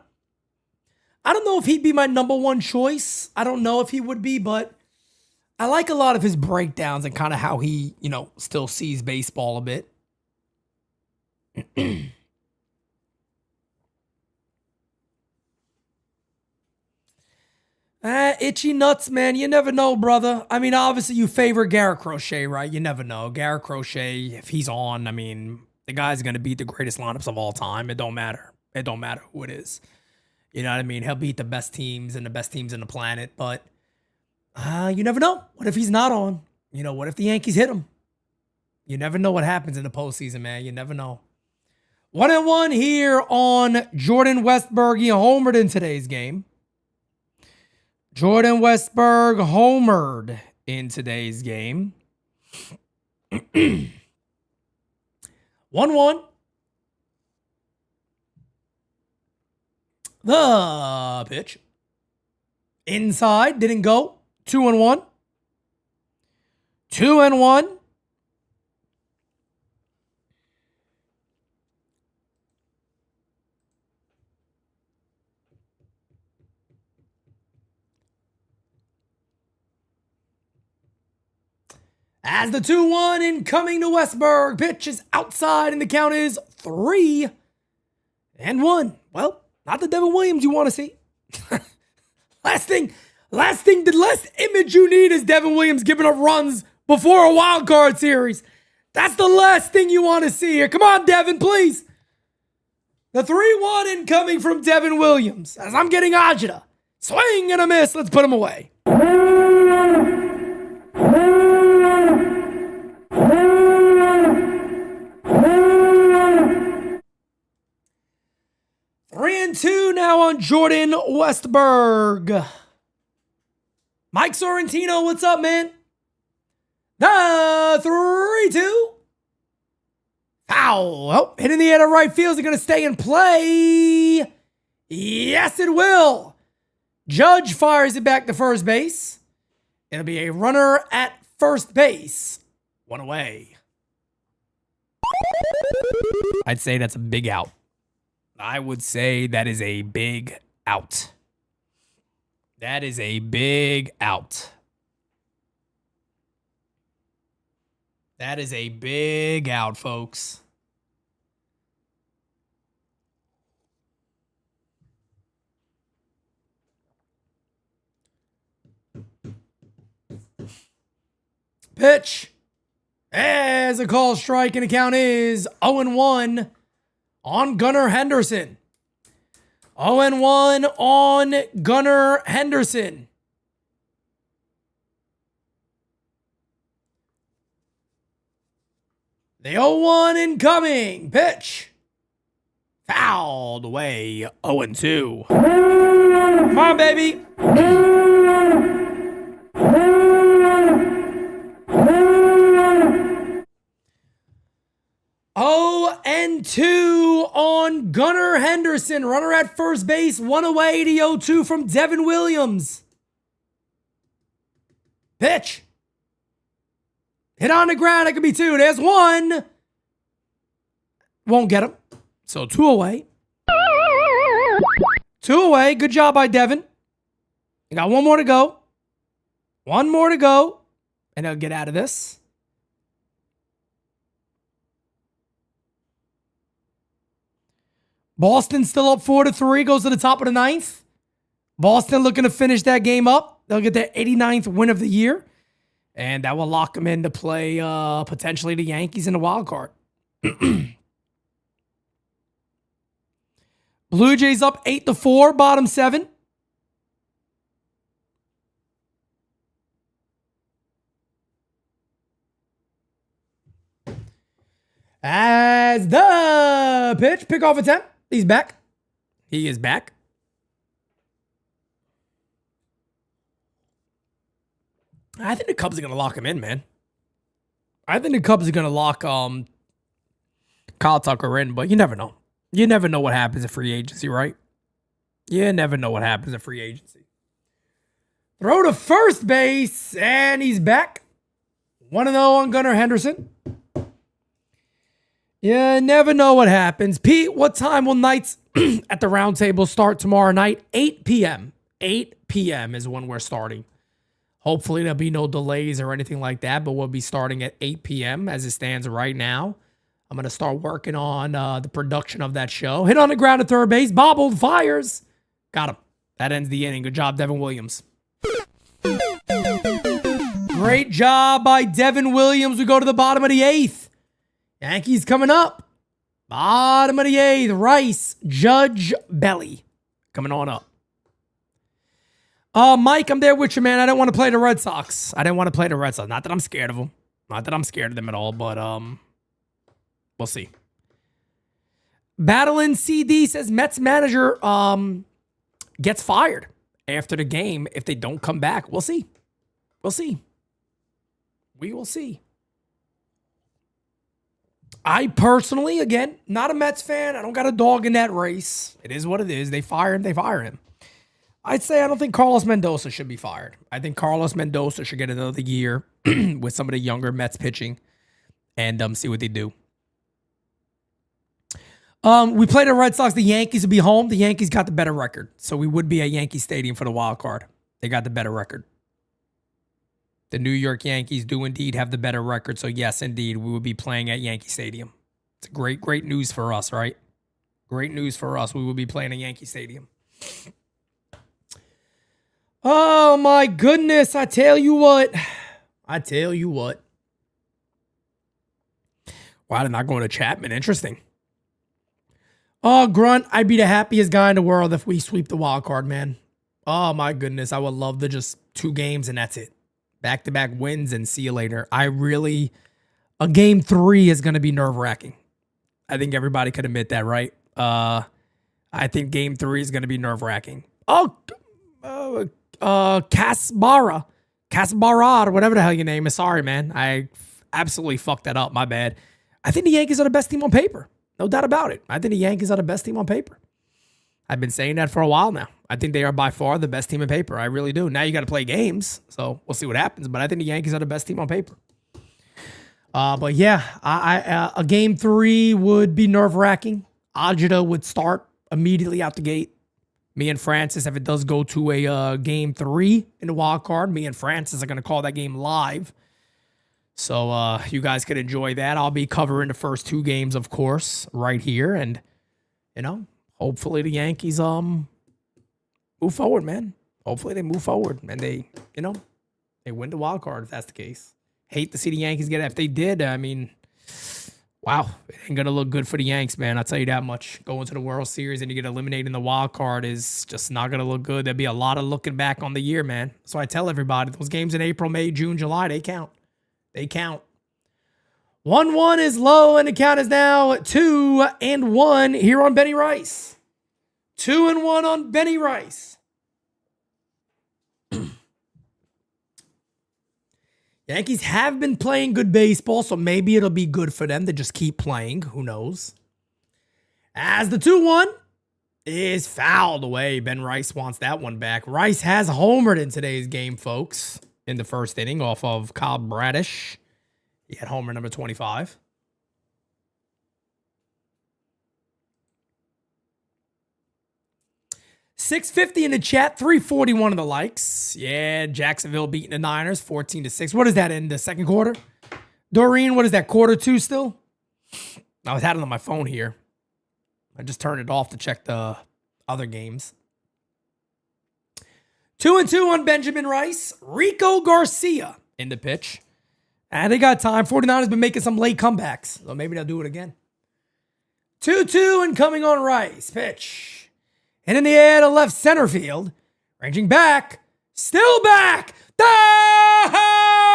I don't know if he'd be my number one choice. I don't know if he would be, but I like a lot of his breakdowns and kind of how he, still sees baseball a bit. Itchy nuts, man. You never know, brother. I mean, obviously you favor Garrett Crochet, right? You never know. Garrett Crochet, if he's on, the guy's going to beat the greatest lineups of all time. It don't matter. It don't matter who it is. You know what I mean? He'll beat the best teams and the best teams in the planet, but you never know. What if he's not on? What if the Yankees hit him? You never know what happens in the postseason, man. You never know. 1-1 here on Jordan Westberg. He homered in today's game. Jordan Westberg homered in today's game. 1-1. The pitch. Inside. Didn't go. 2-1. 2-1. As the 2-1 incoming to Westberg. Pitch is outside and the count is 3-1. Well, not the Devin Williams you want to see. Last image you need is Devin Williams giving up runs before a wild card series. That's the last thing you want to see here. Come on, Devin, please. The 3-1 incoming from Devin Williams. As I'm getting agita. Swing and a miss. Let's put him away. 3-2 now on Jordan Westberg. Mike Sorrentino, what's up, man? The 3-2. Foul. Oh, hitting the air to right field. Is it going to stay in play? Yes, Yes, it will. Judge fires it back to first base. It'll be a runner at first base. One away. I'd say that's a big out. I would say that is a big out. That is a big out. That is a big out, folks. Pitch. As a call strike, and the count is 0-1 on Gunnar Henderson. 0-1 on Gunnar Henderson. The 0-1 incoming. Pitch. Fouled away. 0-2. Come on, baby. 0-2 on Gunnar Henderson. Runner at first base. One away. The 0-2 from Devin Williams. Pitch. Hit on the ground. It could be two. There's one. Won't get him. So 2 away. 2 away. Good job by Devin. You got one more to go. One more to go. And he'll get out of this. Boston still up 4-3. Goes to the top of the 9th. Boston looking to finish that game up. They'll get their 89th win of the year. And that will lock them into play potentially the Yankees in the wild card. Blue Jays up 8-4, bottom 7. As the pitch, pick off attempt. He's back. He is back. I think the Cubs are going to lock him in, man. I think the Cubs are going to lock Kyle Tucker in, but you never know. You never know what happens at free agency, right? You never know what happens at free agency. Throw to first base, and he's back. 1-0 on Gunnar Henderson. You never know what happens. Pete, what time will nights at the round table start tomorrow night? 8 p.m. 8 p.m. is when we're starting. Hopefully there'll be no delays or anything like that, but we'll be starting at 8 p.m. as it stands right now. I'm going to start working on the production of that show. Hit on the ground at third base. Bobbled, fires. Got him. That ends the inning. Good job, Devin Williams. Great job by Devin Williams. We go to the bottom of the 8th. Yankees coming up. Bottom of the 8th. Rice, Judge, Belly. Coming on up. Mike, I'm there with you, man. I don't want to play the Red Sox. I didn't want to play the Red Sox. Not that I'm scared of them. Not that I'm scared of them at all, but we'll see. Battling CD says Mets manager gets fired after the game if they don't come back. We'll see. We'll see. We will see. I personally, again, not a Mets fan. I don't got a dog in that race. It is what it is. They fire him. They fire him. I'd say I don't think Carlos Mendoza should be fired. I think Carlos Mendoza should get another year with some of the younger Mets pitching and see what they do. We played the Red Sox. The Yankees would be home. The Yankees got the better record. So we would be at Yankee Stadium for the wild card. They got the better record. The New York Yankees do indeed have the better record. So yes, indeed, we will be playing at Yankee Stadium. It's great, great news for us, right? Great news for us. We will be playing at Yankee Stadium. Oh my goodness. I tell you what. Why did not go to Chapman? Interesting. Oh, Grunt, I'd be the happiest guy in the world if we sweep the wild card, man. Oh my goodness. I would love to just 2 games and that's it. Back-to-back wins and see you later. A game 3 is going to be nerve-wracking. I think everybody could admit that, right? I think game 3 is going to be nerve-wracking. Kasparov, or whatever the hell your name is. Sorry, man. I absolutely fucked that up. My bad. I think the Yankees are the best team on paper. No doubt about it. I think the Yankees are the best team on paper. I've been saying that for a while now. I think they are by far the best team on paper. I really do. Now you got to play games, so we'll see what happens. But I think the Yankees are the best team on paper. But yeah, a game 3 would be nerve-wracking. Ajita would start immediately out the gate. Me and Francis, if it does go to a game 3 in the wild card, me and Francis are going to call that game live. So you guys can enjoy that. I'll be covering the first 2 games, of course, right here. And, hopefully the Yankees move forward, man. Hopefully they move forward and they win the wild card if that's the case. Hate to see the Yankees get it. If they did, I mean, wow, it ain't going to look good for the Yanks, man. I'll tell you that much. Going to the World Series and you get eliminated in the wild card is just not going to look good. There'll be a lot of looking back on the year, man. So I tell everybody, those games in April, May, June, July, they count. They count. 1-1 is low, and the count is now 2-1 here on Benny Rice. 2-1 on Benny Rice. Yankees have been playing good baseball, so maybe it'll be good for them to just keep playing. Who knows? As the 2-1 is fouled away. Ben Rice wants that one back. Rice has homered in today's game, folks, in the first inning off of Kyle Bradish. He had homer number 25. $650 in the chat, 341 of the likes. Yeah, Jacksonville beating the Niners 14-6. What is that in the second quarter? Doreen, what is that, quarter 2 still? I was had it on my phone here. I just turned it off to check the other games. 2-2 on Benjamin Rice. Rico Garcia in the pitch. And they got time. 49ers been making some late comebacks, so maybe they'll do it again. 2-2 and coming on Rice. Pitch. And in the air to left center field. Ranging back. Still back. Oh!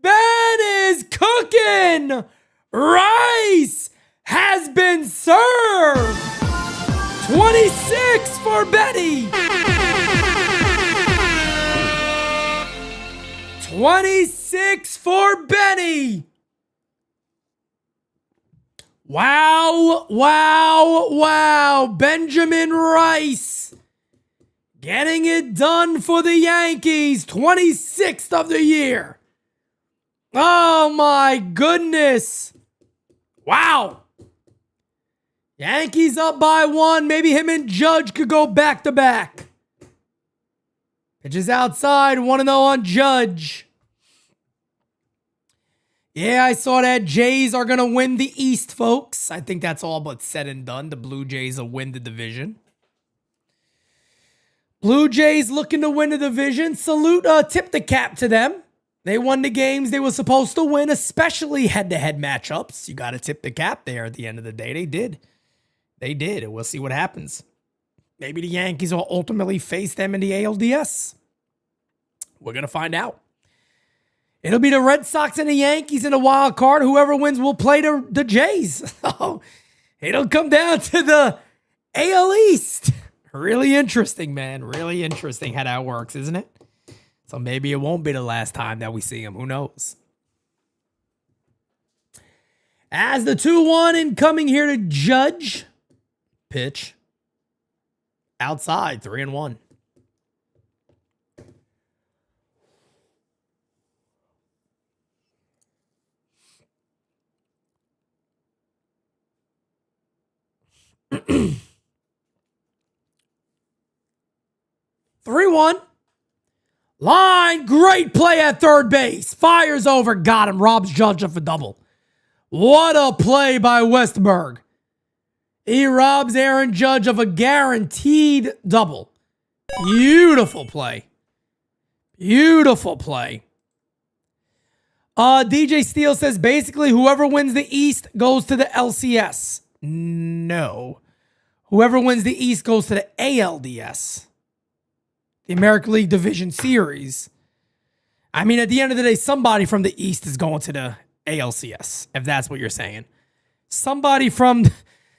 Ben is cooking. Rice has been served. 26 for Benny. 26 for Benny. Wow, wow, wow. Benjamin Rice getting it done for the Yankees. 26th of the year. Oh my goodness. Wow. Yankees up by 1. Maybe him and Judge could go back to back. Pitches outside. 1-0 on Judge. Yeah, I saw that. Jays are going to win the East, folks. I think that's all but said and done. The Blue Jays will win the division. Blue Jays looking to win the division. Salute, tip the cap to them. They won the games they were supposed to win, especially head-to-head matchups. You got to tip the cap there at the end of the day. They did. They did, and we'll see what happens. Maybe the Yankees will ultimately face them in the ALDS. We're going to find out. It'll be the Red Sox and the Yankees in the wild card. Whoever wins will play the Jays. So it'll come down to the AL East. Really interesting, man. Really interesting how that works, isn't it? So maybe it won't be the last time that we see him. Who knows? As the 2-1 incoming here to Judge. Pitch. Outside, 3-1. Three one. Line, great play at third base. Fires over, got him. Robs Judge up for double. What a play by Westberg. He robs Aaron Judge of a guaranteed double. Beautiful play. Beautiful play. DJ Steele says basically whoever wins the East goes to the LCS. No. Whoever wins the East goes to the ALDS. The American League Division Series. I mean, at the end of the day, somebody from the East is going to the ALCS, if that's what you're saying. Somebody from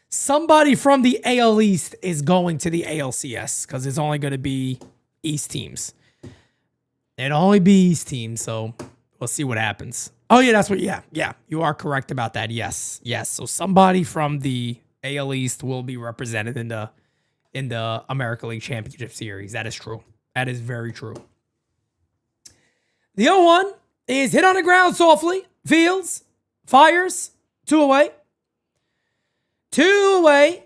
the AL East is going to the ALCS because it's only going to be East teams. It'll only be East teams, so we'll see what happens. Oh, yeah, that's what, yeah, you are correct about that. Yes. So somebody from the AL East will be represented in the in the American League Championship Series. That is true. That is very true. The 0-1 is hit on the ground softly. Fields. Fires. 2 away. 2 away.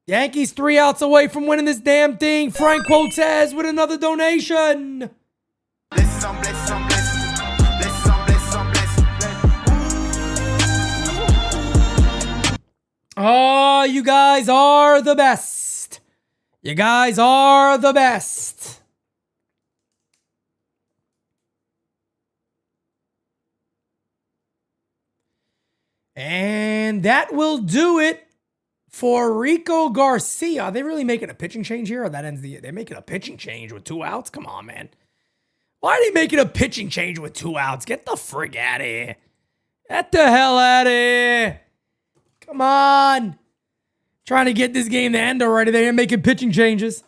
Yankees 3 outs away from winning this damn thing. Frank Quotez with another donation. Oh, you guys are the best. You guys are the best. And that will do it for Rico Garcia. Are they really making a pitching change here? Or that ends the... They're making a pitching change with 2 outs? Come on, man. Why are they making a pitching change with 2 outs? Get the frig out of here. Get the hell out of here. Come on. Trying to get this game to end already. They ain't making pitching changes.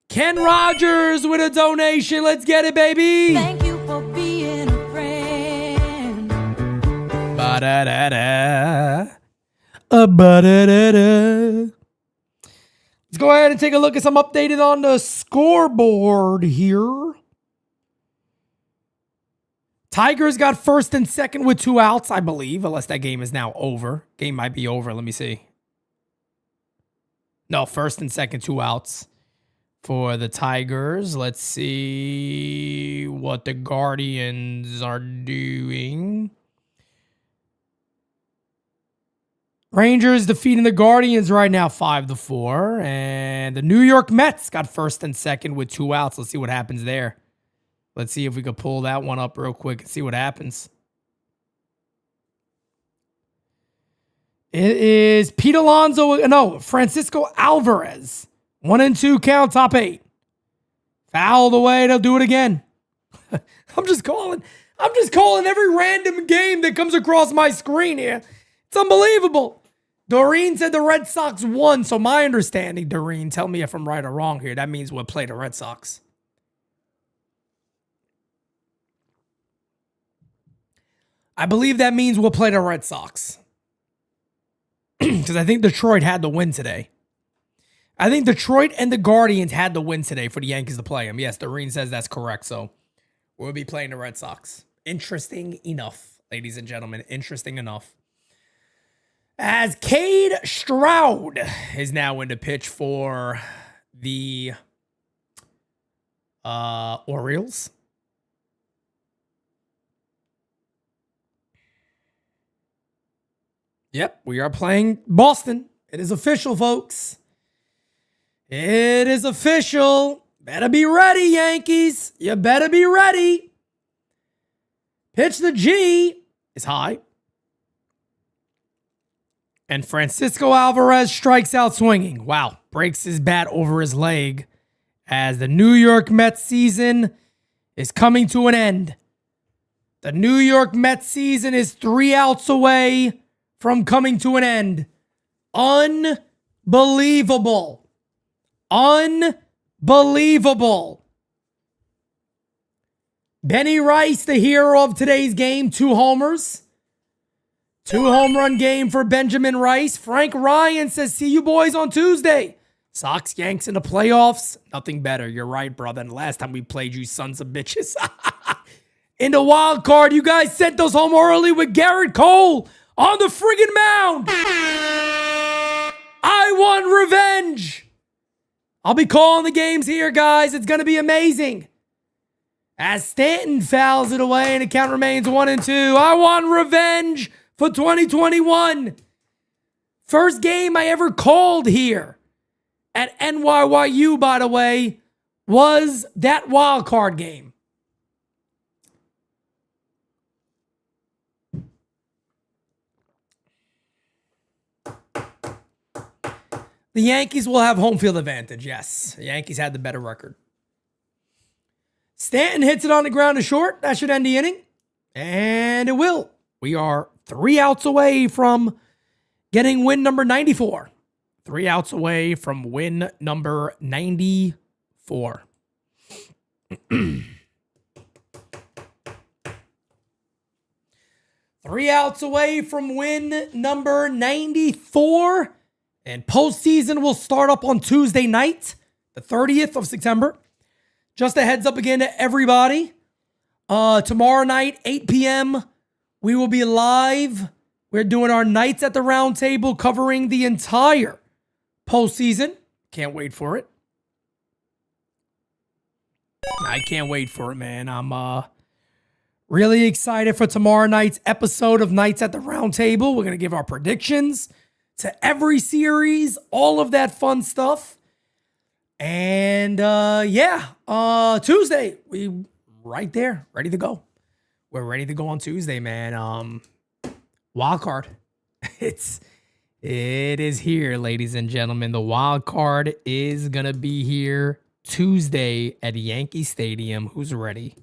Ken Rogers with a donation. Let's get it, baby. Thank you for being a friend. Ba-da-da-da. Ba-da-da-da. Let's go ahead and take a look at some updated on the scoreboard here. Tigers got first and second with 2 outs, I believe, unless that game is now over. Game might be over. Let me see. No, first and second, 2 outs for the Tigers. Let's see what the Guardians are doing. Rangers defeating the Guardians right now 5-4. And the New York Mets got first and second with 2 outs. Let's see what happens there. Let's see if we could pull that one up real quick and see what happens. It is Pete Alonso. No, Francisco Alvarez. 1-2 count, top 8. Fouled away. They'll do it again. I'm just calling every random game that comes across my screen here. It's unbelievable. Doreen said the Red Sox won. So my understanding, Doreen, tell me if I'm right or wrong here. That means we'll play the Red Sox. I believe that means we'll play the Red Sox. Because I think Detroit had the win today. I think Detroit and the Guardians had the win today for the Yankees to play them. Yes, Doreen says that's correct. So we'll be playing the Red Sox. Interesting enough, ladies and gentlemen. Interesting enough. As Cade Stroud is now in the pitch for the Orioles. Yep, we are playing Boston. It is official, folks. It is official. Better be ready, Yankees. You better be ready. Pitch the G is high. And Francisco Alvarez strikes out swinging. Wow, breaks his bat over his leg as the New York Mets season is coming to an end. The New York Mets season is 3 outs away from coming to an end. Unbelievable. Unbelievable. Benny Rice, the hero of today's game, 2 homers. 2 home run game for Benjamin Rice. Frank Ryan says, see you boys on Tuesday. Sox, Yanks in the playoffs. Nothing better. You're right, brother. And last time we played you sons of bitches. In the wild card, you guys sent us home early with Garrett Cole on the friggin' mound. I want revenge. I'll be calling the games here, guys. It's going to be amazing. As Stanton fouls it away and the count remains 1-2. I want revenge for 2021. First game I ever called here at NYYU, by the way, was that wild card game. The Yankees will have home field advantage, yes. The Yankees had the better record. Stanton hits it on the ground to short. That should end the inning. And it will. We are 3 outs away from getting win number 94. 3 outs away from win number 94. 3 outs away from win number 94. And postseason will start up on Tuesday night, the 30th of September. Just a heads up again to everybody. Tomorrow night, 8 p.m., we will be live. We're doing our Nights at the Round Table covering the entire postseason. Can't wait for it. I can't wait for it, man. I'm really excited for tomorrow night's episode of Nights at the Round Table. We're going to give our predictions to every series, all of that fun stuff. And Tuesday, we right there, ready to go. We're ready to go on Tuesday, man. Wild card. It is here, ladies and gentlemen. The wild card is gonna be here Tuesday at Yankee Stadium. Who's ready?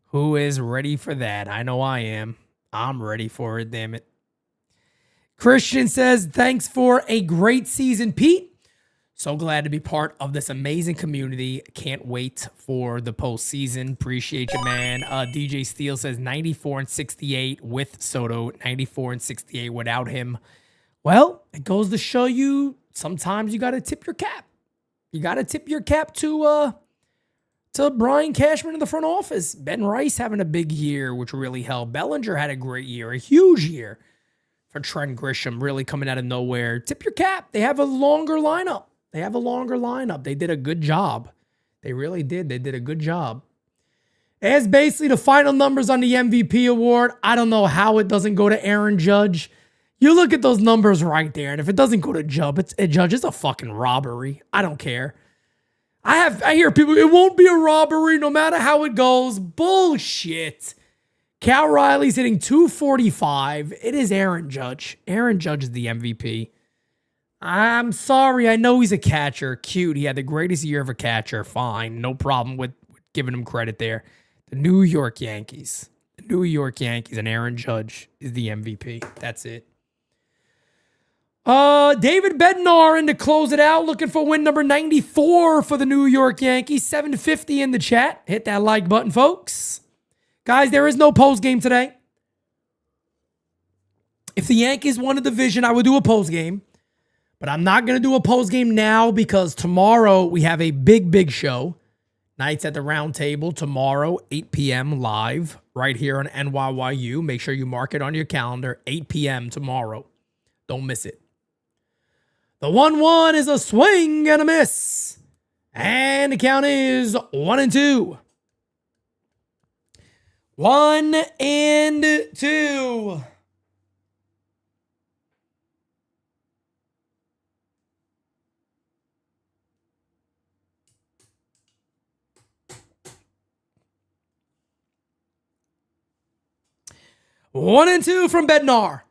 Who is ready for that? I know I am. I'm ready for it, damn it. Christian says, thanks for a great season, Pete. So glad to be part of this amazing community. Can't wait for the postseason. Appreciate you, man. DJ Steele says 94-68 with Soto, 94-68 without him. Well, it goes to show you sometimes you got to tip your cap. You got to tip your cap to Brian Cashman in the front office. Ben Rice having a big year, which really helped. Bellinger had a great year, a huge year for Trent Grisham, really coming out of nowhere. Tip your cap. They have a longer lineup. They did a good job. They really did. They did a good job. As basically the final numbers on the MVP award, I don't know how it doesn't go to Aaron Judge. You look at those numbers right there, and if it doesn't go to Judge, it's a fucking robbery. I don't care. I hear people, it won't be a robbery no matter how it goes. Bullshit. Cal Riley's hitting 245. It is Aaron Judge. Aaron Judge is the MVP. I'm sorry. I know he's a catcher. Cute. He had the greatest year of a catcher. Fine. No problem with giving him credit there. The New York Yankees. And Aaron Judge is the MVP. That's it. David Bednar in to close it out. Looking for win number 94 for the New York Yankees. 750 in the chat. Hit that like button, folks. Guys, there is no post game today. If the Yankees won a division, I would do a post game. But I'm not going to do a post game now because tomorrow we have a big show. Nights at the Round Table tomorrow, 8 p.m. live right here on NYYU. Make sure you mark it on your calendar, 8 p.m. tomorrow. Don't miss it. The 1-1 is a swing and a miss. And the count is 1-2. 1-2. One and two from Bednar.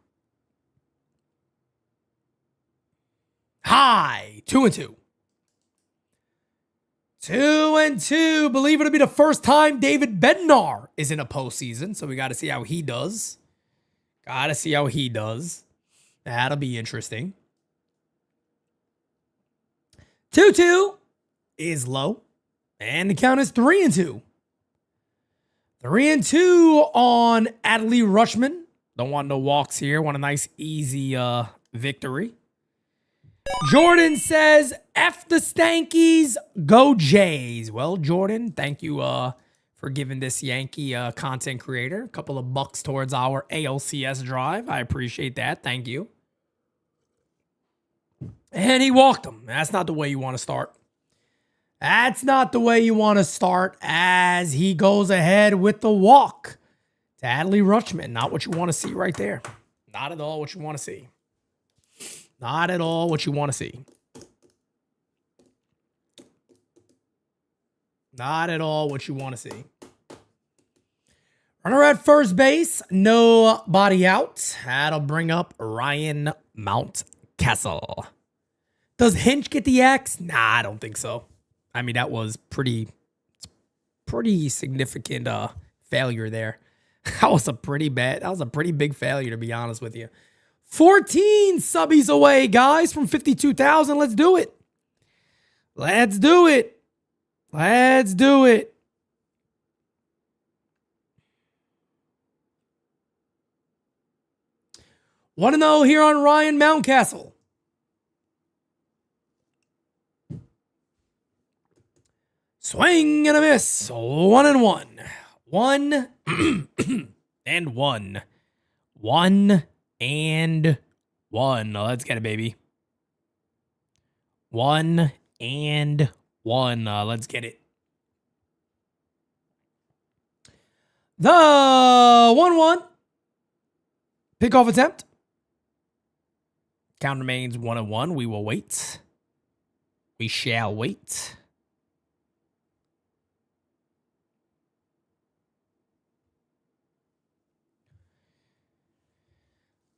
High. 2-2. 2-2. Believe it'll be the first time David Bednar is in a postseason. So we got to see how he does. That'll be interesting. 2-2 is low. And the count is 3-2. 3-2 on Adley Rutschman. Don't want no walks here. Want a nice, easy victory. Jordan says, F the Stankies, go Jays. Well, Jordan, thank you for giving this Yankee content creator a couple of bucks towards our ALCS drive. I appreciate that. Thank you. And he walked him. That's not the way you want to start. That's not the way you want to start as he goes ahead with the walk to Adley Rutschman. Not what you want to see right there. Not at all what you want to see. Not at all what you want to see. Not at all what you want to see. Runner at first base. Nobody out. That'll bring up Ryan Mountcastle. Does Hinch get the axe? Nah, I don't think so. I mean, that was pretty significant failure there. That was a pretty big failure, to be honest with you. 14 subbies away, guys, from 52,000. Let's do it. Let's do it. Let's do it. Want to know here on Ryan Mountcastle. Swing and a miss. 1-1. 1 and 1. 1 and 1. Let's get it, baby. 1 and 1. Let's get it. The 1-1 pickoff attempt. Count remains 1-1. We will wait. We shall wait.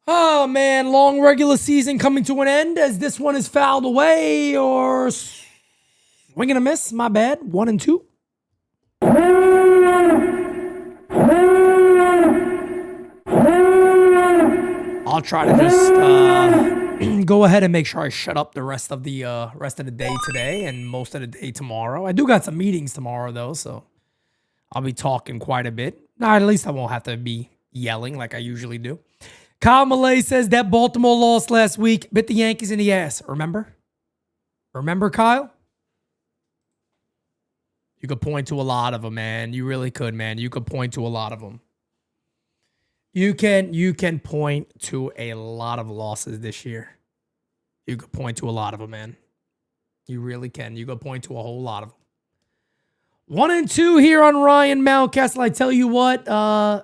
Oh, man. Long regular season coming to an end as this one is fouled away or swing and a miss. My bad. 1 and 2. I'll try to just go ahead and make sure I shut up the rest of the day today and most of the day tomorrow. I do got some meetings tomorrow, though, so I'll be talking quite a bit. At least I won't have to be yelling like I usually do. Kyle Malay says that Baltimore lost last week, bit the Yankees in the ass. Remember? Remember, Kyle? You could point to a lot of them, man. You really could, man. You could point to a lot of them. You can point to a lot of losses this year. You could point to a lot of them, man. You really can. You could point to a whole lot of them. 1 and 2 here on Ryan Mountcastle. I tell you what, 1-2.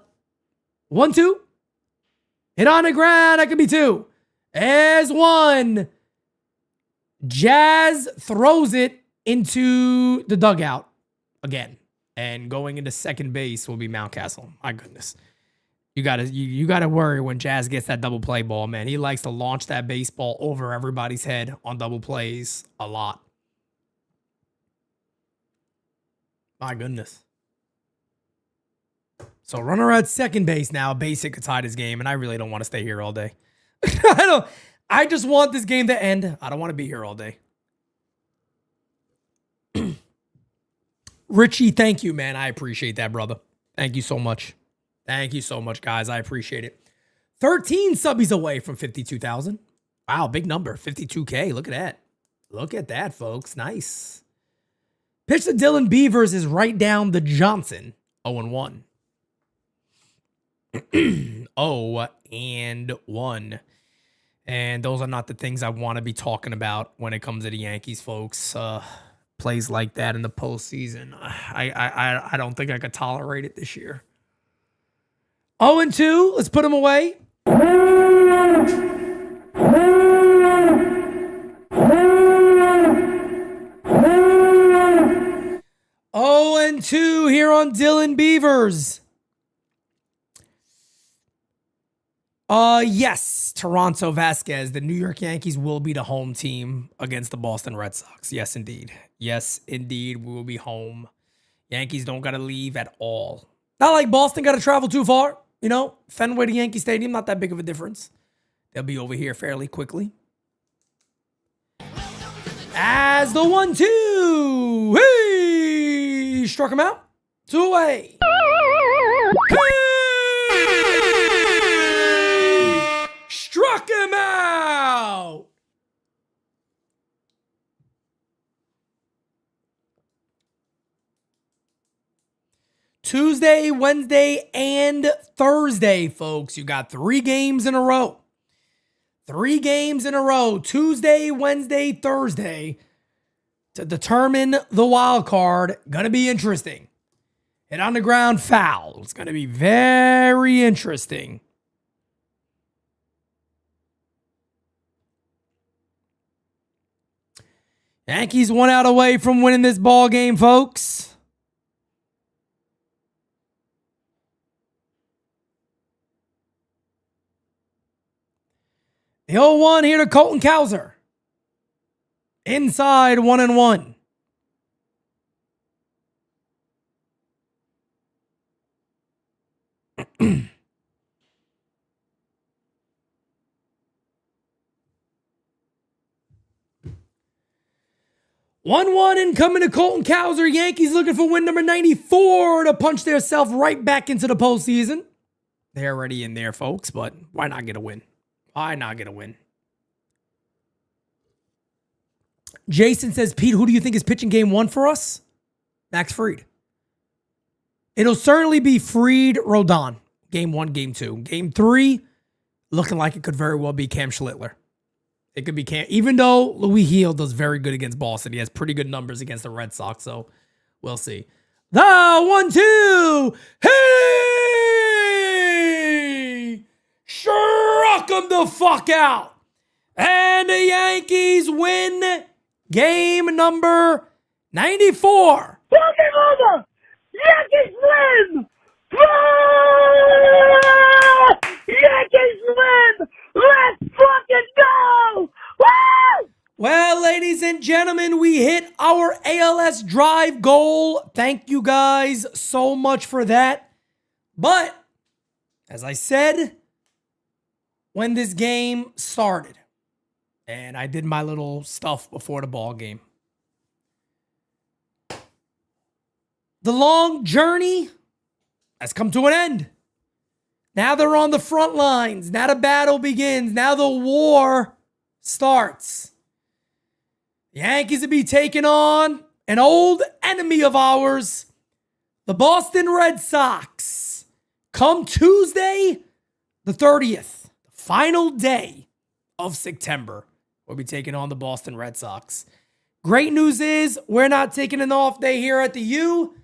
Hit on the ground. That could be 2. As 1. Jazz throws it into the dugout again. And going into second base will be Mountcastle. My goodness. You gotta worry when Jazz gets that double play ball, man. He likes to launch that baseball over everybody's head on double plays a lot. My goodness. So runner at second base now. Basic could tie this game, and I really don't want to stay here all day. I just want this game to end. I don't want to be here all day. Richie, thank you, man. I appreciate that, brother. Thank you so much. Thank you so much, guys. I appreciate it. 13 subbies away from 52,000. Wow, big number. 52K. Look at that. Look at that, folks. Nice. Pitch to Dylan Beavers is right down the Johnson. 0-1. 0-1. And those are not the things I want to be talking about when it comes to the Yankees, folks. Plays like that in the postseason. I don't think I could tolerate it this year. 0-2. Let's put him away. 0-2 here on Dylan Beavers. Yes, Toronto Vasquez. The New York Yankees will be the home team against the Boston Red Sox. Yes, indeed. Yes, indeed. We will be home. Yankees don't got to leave at all. Not like Boston got to travel too far. You know, Fenway to Yankee Stadium, not that big of a difference. They'll be over here fairly quickly. As the 1-2. Hey! Struck him out. 2 away. Hey! Struck him out. Tuesday, Wednesday, and Thursday, folks. You got 3 games in a row. 3 games in a row. Tuesday, Wednesday, Thursday. To determine the wild card. Gonna be interesting. Hit on the ground foul. It's gonna be very interesting. Yankees 1 out away from winning this ball game, folks. The 0-1 here to Colton Cowser. Inside 1-1. One and coming to Colton Cowser. Yankees looking for win number 94 to punch themselves right back into the postseason. They're already in there, folks, but why not get a win? Why not get a win? Jason says, Pete, who do you think is pitching game 1 for us? Max Fried. It'll certainly be Fried, Rodon. Game 1, Game 2. Game 3, looking like it could very well be Cam Schlittler. It could be Cam. Even though Louis Heel does very good against Boston. He has pretty good numbers against the Red Sox, so we'll see. The 1-2. Hey! Struck him the fuck out. And the Yankees win game number 94. Fucking over! Yankees win! Yankees win! Let's fucking go! Woo! Well, ladies and gentlemen, we hit our ALS drive goal. Thank you guys so much for that. But, as I said, when this game started, and I did my little stuff before the ball game, the long journey has come to an end. Now they're on the front lines. Now the battle begins. Now the war starts. The Yankees will be taking on an old enemy of ours, the Boston Red Sox. Come Tuesday, the 30th, the final day of September, we'll be taking on the Boston Red Sox. Great news is we're not taking an off day here at the U.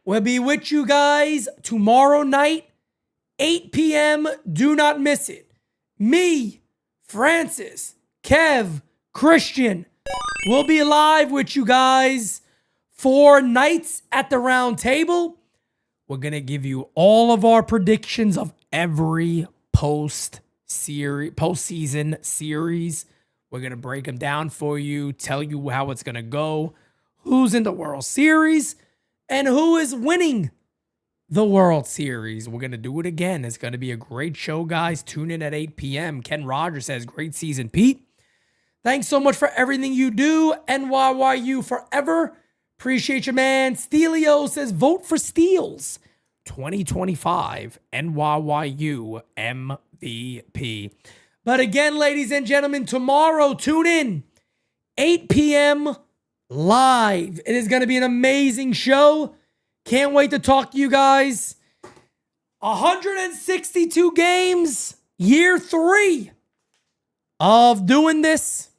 We'll be with you guys tomorrow night, 8 p.m. Do not miss it. Me, Francis, Kev, Christian, we'll be live with you guys for Nights at the Round Table. We're going to give you all of our predictions of every postseason series. We're going to break them down for you, tell you how it's going to go, who's in the World Series, and who is winning the World Series. We're going to do it again. It's going to be a great show, guys. Tune in at 8 p.m. Ken Rogers says, great season, Pete. Thanks so much for everything you do. NYYU forever. Appreciate you, man. Steelio says, vote for Steels 2025 NYYU MVP. But again, ladies and gentlemen, tomorrow, tune in 8 p.m. live. It is going to be an amazing show. Can't wait to talk to you guys. 162 games, year 3 of doing this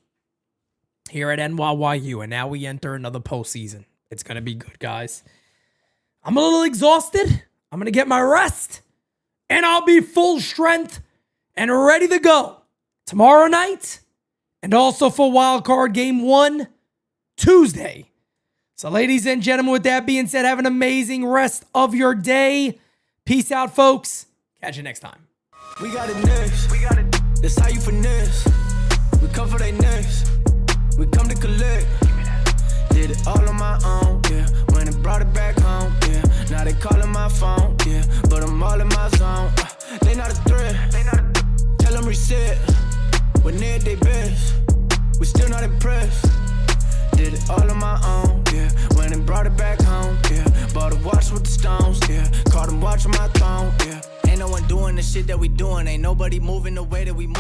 here at NYYU. And now we enter another postseason. It's going to be good, guys. I'm a little exhausted. I'm going to get my rest. And I'll be full strength and ready to go tomorrow night. And also for Wild Card Game 1, Tuesday. So, ladies and gentlemen, with that being said, have an amazing rest of your day. Peace out, folks. Catch you next time. We got it next. That's how you finesse. We come for they next. We come to collect. Did it all on my own, yeah. When it brought it back home, yeah. Now they calling my phone, yeah. But I'm all in my zone. They not a threat. Tell them reset. When they're at their best. We still not impressed. Did it all on my own, yeah. When it brought it back home, yeah. Bought a watch with the stones, yeah. Caught them watching my throne, yeah. Ain't no one doing the shit that we doing. Ain't nobody moving the way that we move.